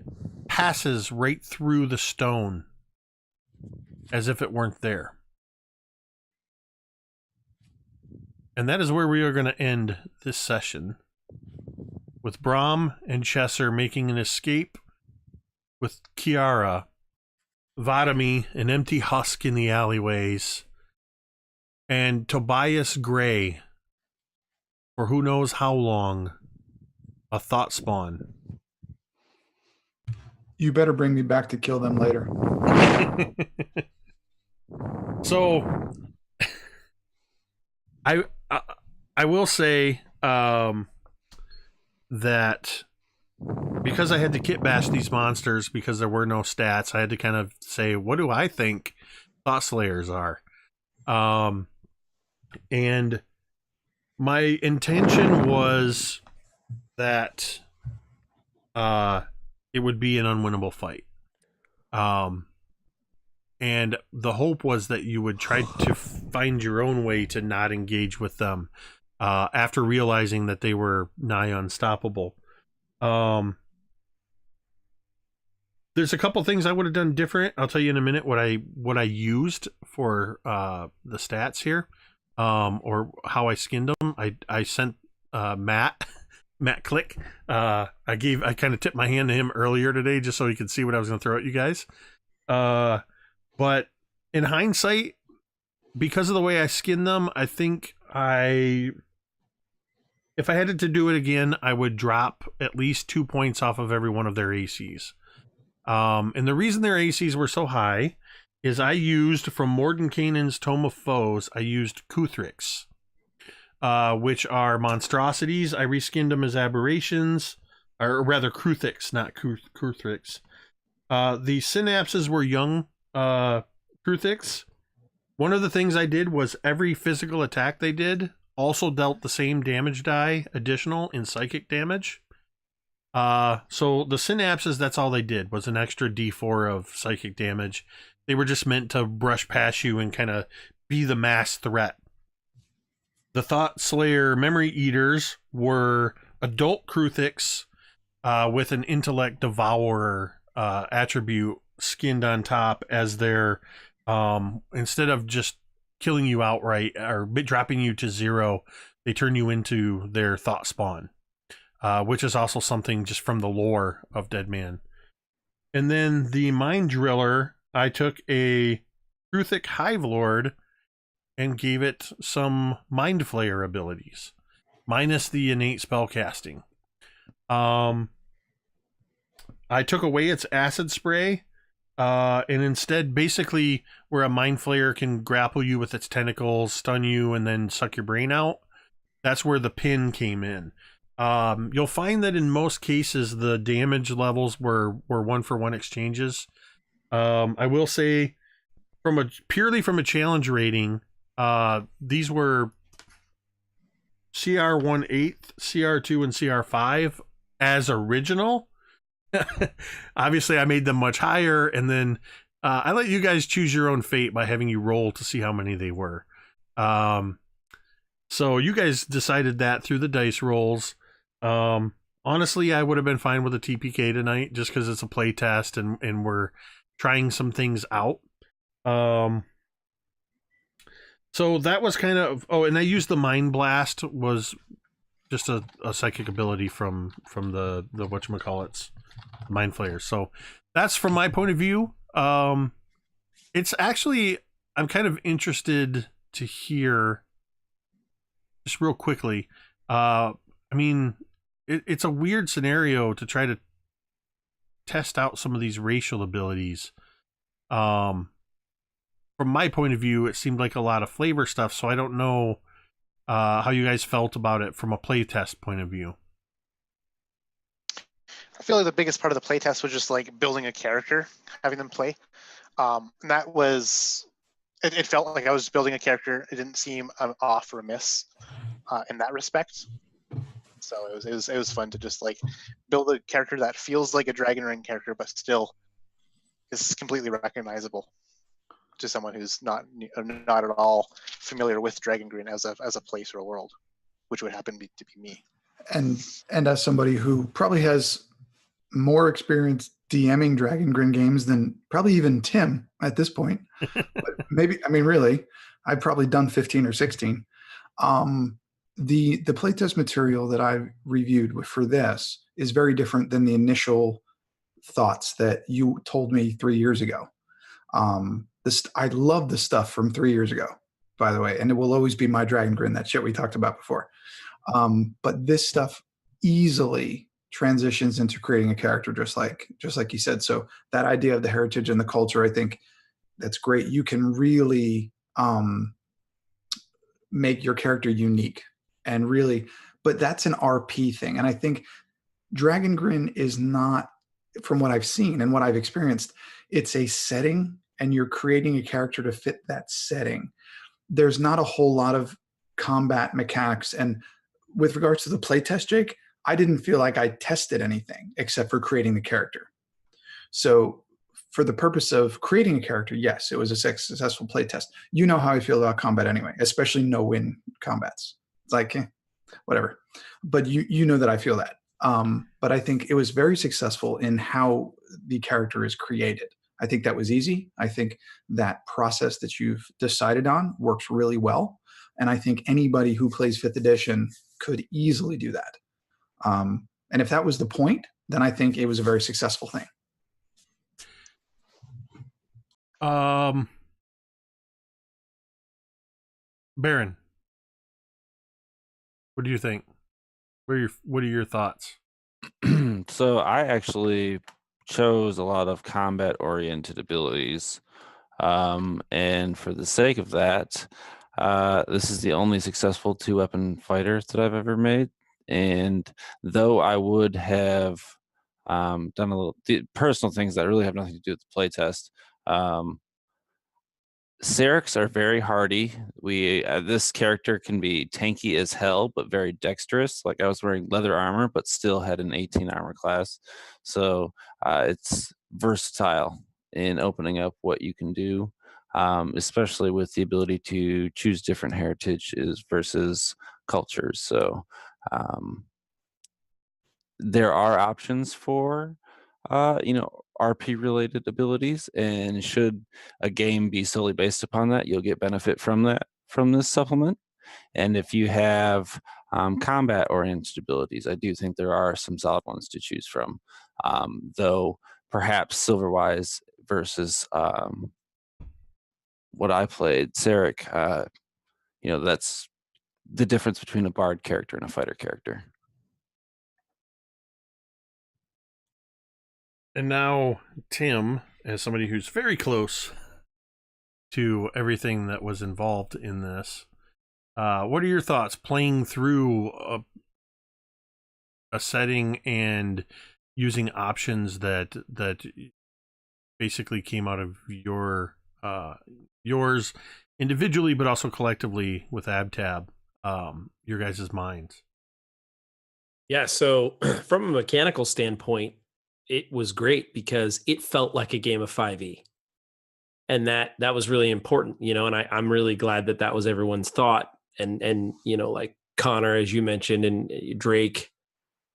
Speaker 1: passes right through the stone as if it weren't there. And that is where we are going to end this session, with Brahm and Chesser making an escape, with Kiara, Vadami, an empty husk in the alleyways, and Tobias Gray, for who knows how long, a thought spawn.
Speaker 4: You better bring me back to kill them later.
Speaker 1: So, I will say that because I had to kit bash these monsters because there were no stats, I had to kind of say, what do I think Thought Slayers are? And my intention was that it would be an unwinnable fight. And the hope was that you would try to find your own way to not engage with them after realizing that they were nigh unstoppable. There's a couple things I would have done different. I'll tell you in a minute what I used for the stats here, or how I skinned them. I sent Matt Click. I kind of tipped my hand to him earlier today just so he could see what I was going to throw at you guys. But in hindsight, because of the way I skinned them, I think if I had to do it again, I would drop at least 2 points off of every one of their ACs. And the reason their ACs were so high is I used, from Mordenkainen's Tome of Foes, I used Kuthrix, which are monstrosities. I reskinned them as aberrations, or rather Kruthix, not Kuthrix. The synapses were young Kruthix. One of the things I did was every physical attack they did also dealt the same damage die additional in psychic damage. So the synapses, that's all they did, was an extra D4 of psychic damage. They were just meant to brush past you and kind of be the mass threat. The Thought Slayer Memory Eaters were adult Kruthix with an Intellect Devourer attribute skinned on top as their, instead of just killing you outright or dropping you to 0, they turn you into their thought spawn, which is also something just from the lore of Deadman. And then the Mind Driller, I took a Truthic Hive Lord and gave it some Mind Flayer abilities, minus the innate spellcasting. I took away its Acid Spray, and instead, basically, where a Mind Flayer can grapple you with its tentacles, stun you, and then suck your brain out, that's where the pin came in. You'll find that in most cases, the damage levels were 1-for-1 exchanges. I will say, purely from a challenge rating, these were CR 1/8, CR 2, and CR 5 as original. Obviously, I made them much higher, and then I let you guys choose your own fate by having you roll to see how many they were. So you guys decided that through the dice rolls. Honestly, I would have been fine with a TPK tonight just because it's a play test and we're trying some things out. So that was kind of... Oh, and I used the Mind Blast, was just a psychic ability from the whatchamacallits, Mind Flayers. So that's from my point of view. It's actually... I'm kind of interested to hear, just real quickly, I mean, it's a weird scenario to try to test out some of these racial abilities. From my point of view, it seemed like a lot of flavor stuff, so I don't know how you guys felt about it from a playtest point of view.
Speaker 3: I feel like the biggest part of the playtest was just like building a character, having them play. And that was, it felt like I was building a character. It didn't seem off or amiss in that respect. So it was fun to just like build a character that feels like a Dragongrin character, but still is completely recognizable to someone who's not at all familiar with Dragongrin as a place or a world, which would happen to be me.
Speaker 4: And as somebody who probably has more experience DMing Dragongrin games than probably even Tim at this point, but maybe, I mean, really, I've probably done 15 or 16. The playtest material that I've reviewed for this is very different than the initial thoughts that you told me 3 years ago. I love the stuff from 3 years ago, by the way, and it will always be my Dragongrin, that shit we talked about before. But this stuff easily transitions into creating a character, just like you said. So that idea of the heritage and the culture, I think that's great. You can really make your character unique and really, but that's an RP thing. And I think Dragongrin is not, from what I've seen and what I've experienced, it's a setting and you're creating a character to fit that setting. There's not a whole lot of combat mechanics. And with regards to the playtest, Jake, I didn't feel like I tested anything except for creating the character. So for the purpose of creating a character, yes, it was a successful playtest. You know how I feel about combat anyway, especially no-win combats. It's like, whatever. But you know that I feel that. But I think it was very successful in how the character is created. I think that was easy. I think that process that you've decided on works really well. And I think anybody who plays 5th edition could easily do that. And if that was the point, then I think it was a very successful thing.
Speaker 1: Baron, what do you think? What are your thoughts?
Speaker 5: So I actually chose a lot of combat-oriented abilities. And for the sake of that, this is the only successful 2-weapon fighter that I've ever made. And though I would have done a little personal things that really have nothing to do with the playtest, Serics are very hardy. This character can be tanky as hell, but very dexterous. Like I was wearing leather armor, but still had an 18 armor class. So it's versatile in opening up what you can do, especially with the ability to choose different heritages versus cultures. So there are options for RP related abilities, and should a game be solely based upon that, you'll get benefit from this supplement. And if you have combat oriented abilities, I do think there are some solid ones to choose from, though perhaps Silverwise versus what I played, Sarek, that's the difference between a bard character and a fighter character.
Speaker 1: And now, Tim, as somebody who's very close to everything that was involved in this, what are your thoughts playing through a setting and using options that basically came out of yours individually, but also collectively with AbTab, your guys' minds?
Speaker 2: Yeah, so from a mechanical standpoint, it was great because it felt like a game of 5e. And that was really important, and I'm really glad that was everyone's thought. And like Connor, as you mentioned, and Drake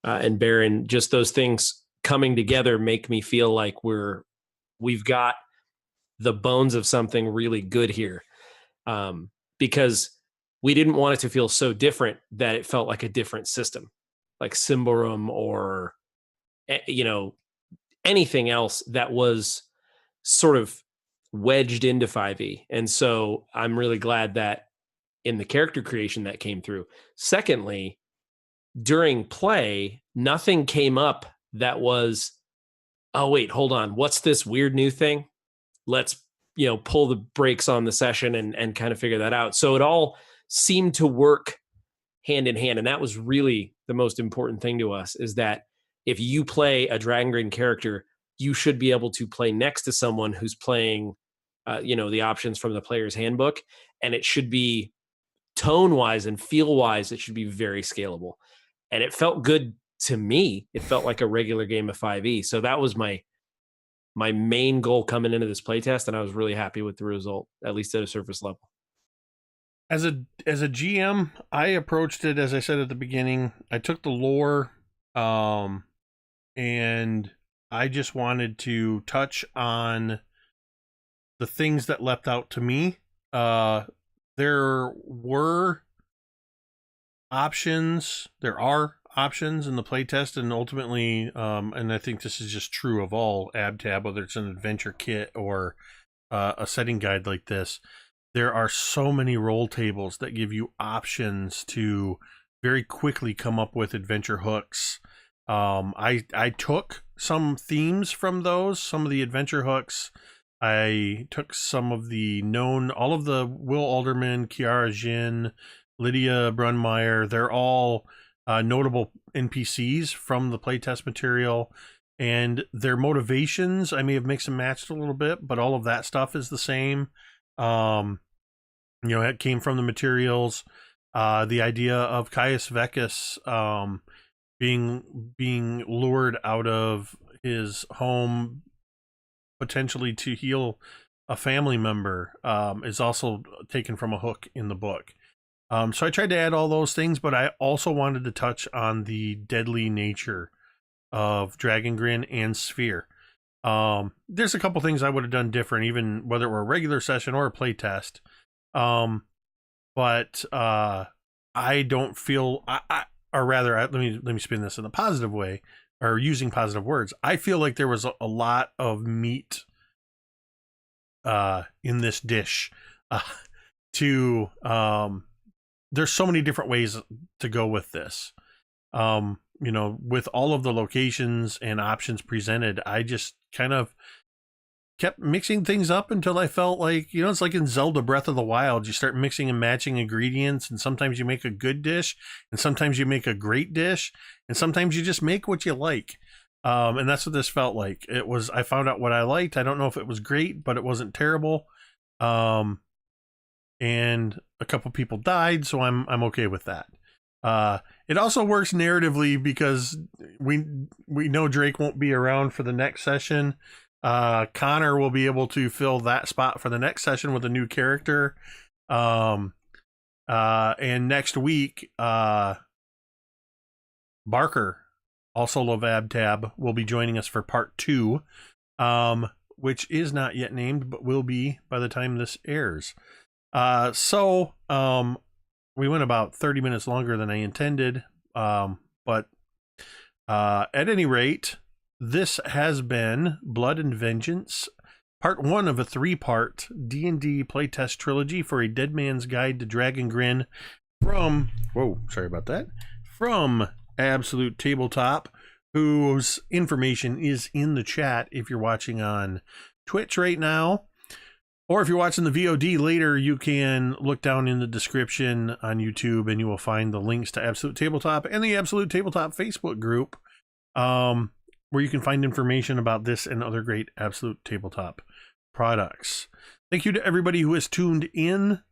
Speaker 2: and Baron, just those things coming together make me feel like we've got the bones of something really good here. Because we didn't want it to feel so different that it felt like a different system, like Symbaroum or, anything else that was sort of wedged into 5e. And so I'm really glad that in the character creation that came through. Secondly, during play, nothing came up that was, oh, wait, hold on. What's this weird new thing? Let's, pull the brakes on the session and kind of figure that out. So it all seemed to work hand in hand. And that was really the most important thing to us, is that if you play a Dragongrin character, you should be able to play next to someone who's playing, the options from the player's handbook. And it should be tone-wise and feel-wise, it should be very scalable. And it felt good to me. It felt like a regular game of 5e. So that was my main goal coming into this playtest, and I was really happy with the result, at least at a surface level.
Speaker 1: As a GM, I approached it, as I said at the beginning, I took the lore, and I just wanted to touch on the things that leapt out to me. There were options. There are options in the playtest, and ultimately, and I think this is just true of all AbTab, whether it's an adventure kit or a setting guide like this. There are so many roll tables that give you options to very quickly come up with adventure hooks. I took some themes from those, some of the adventure hooks. I took some of the known, all of the Will Alderman, Kiara Jin, Lydia Brunmeyer. They're all notable NPCs from the playtest material, and their motivations I may have mixed and matched a little bit, but all of that stuff is the same. It came from the materials. The idea of Caius Vecus being lured out of his home potentially to heal a family member is also taken from a hook in the book. So I tried to add all those things, but I also wanted to touch on the deadly nature of Dragongrin and Sphere. There's a couple things I would have done different, even whether it were a regular session or a playtest. But I don't feel, or rather, let me spin this in a positive way, or using positive words. I feel like there was a lot of meat in this dish. There's so many different ways to go with this. With all of the locations and options presented, I just kind of kept mixing things up until I felt like, it's like in Zelda Breath of the Wild. You start mixing and matching ingredients, and sometimes you make a good dish, and sometimes you make a great dish, and sometimes you just make what you like. And that's what this felt like. I found out what I liked. I don't know if it was great, but it wasn't terrible. And a couple people died, so I'm okay with that. It also works narratively because we know Drake won't be around for the next session. Connor will be able to fill that spot for the next session with a new character. And next week, Barker, also of AbTab, will be joining us for part 2, which is not yet named, but will be by the time this airs. So we went about 30 minutes longer than I intended. But at any rate, This has been Blood and Vengeance, part 1 of a 3-part D&D playtest trilogy for a Deadman's Guide to Dragongrin from, from Absolute Tabletop, whose information is in the chat if you're watching on Twitch right now. Or if you're watching the VOD later, you can look down in the description on YouTube and you will find the links to Absolute Tabletop and the Absolute Tabletop Facebook group, where you can find information about this and other great Absolute Tabletop products. Thank you to everybody who has tuned in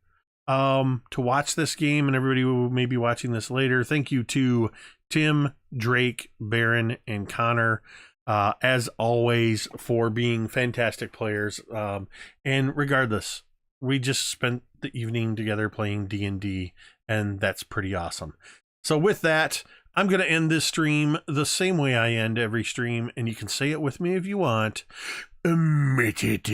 Speaker 1: to watch this game and everybody who may be watching this later. Thank you to Tim, Drake, Baron, and Connor, as always, for being fantastic players. And regardless, we just spent the evening together playing D&D, and that's pretty awesome. So with that, I'm going to end this stream the same way I end every stream, and you can say it with me if you want. Omitted.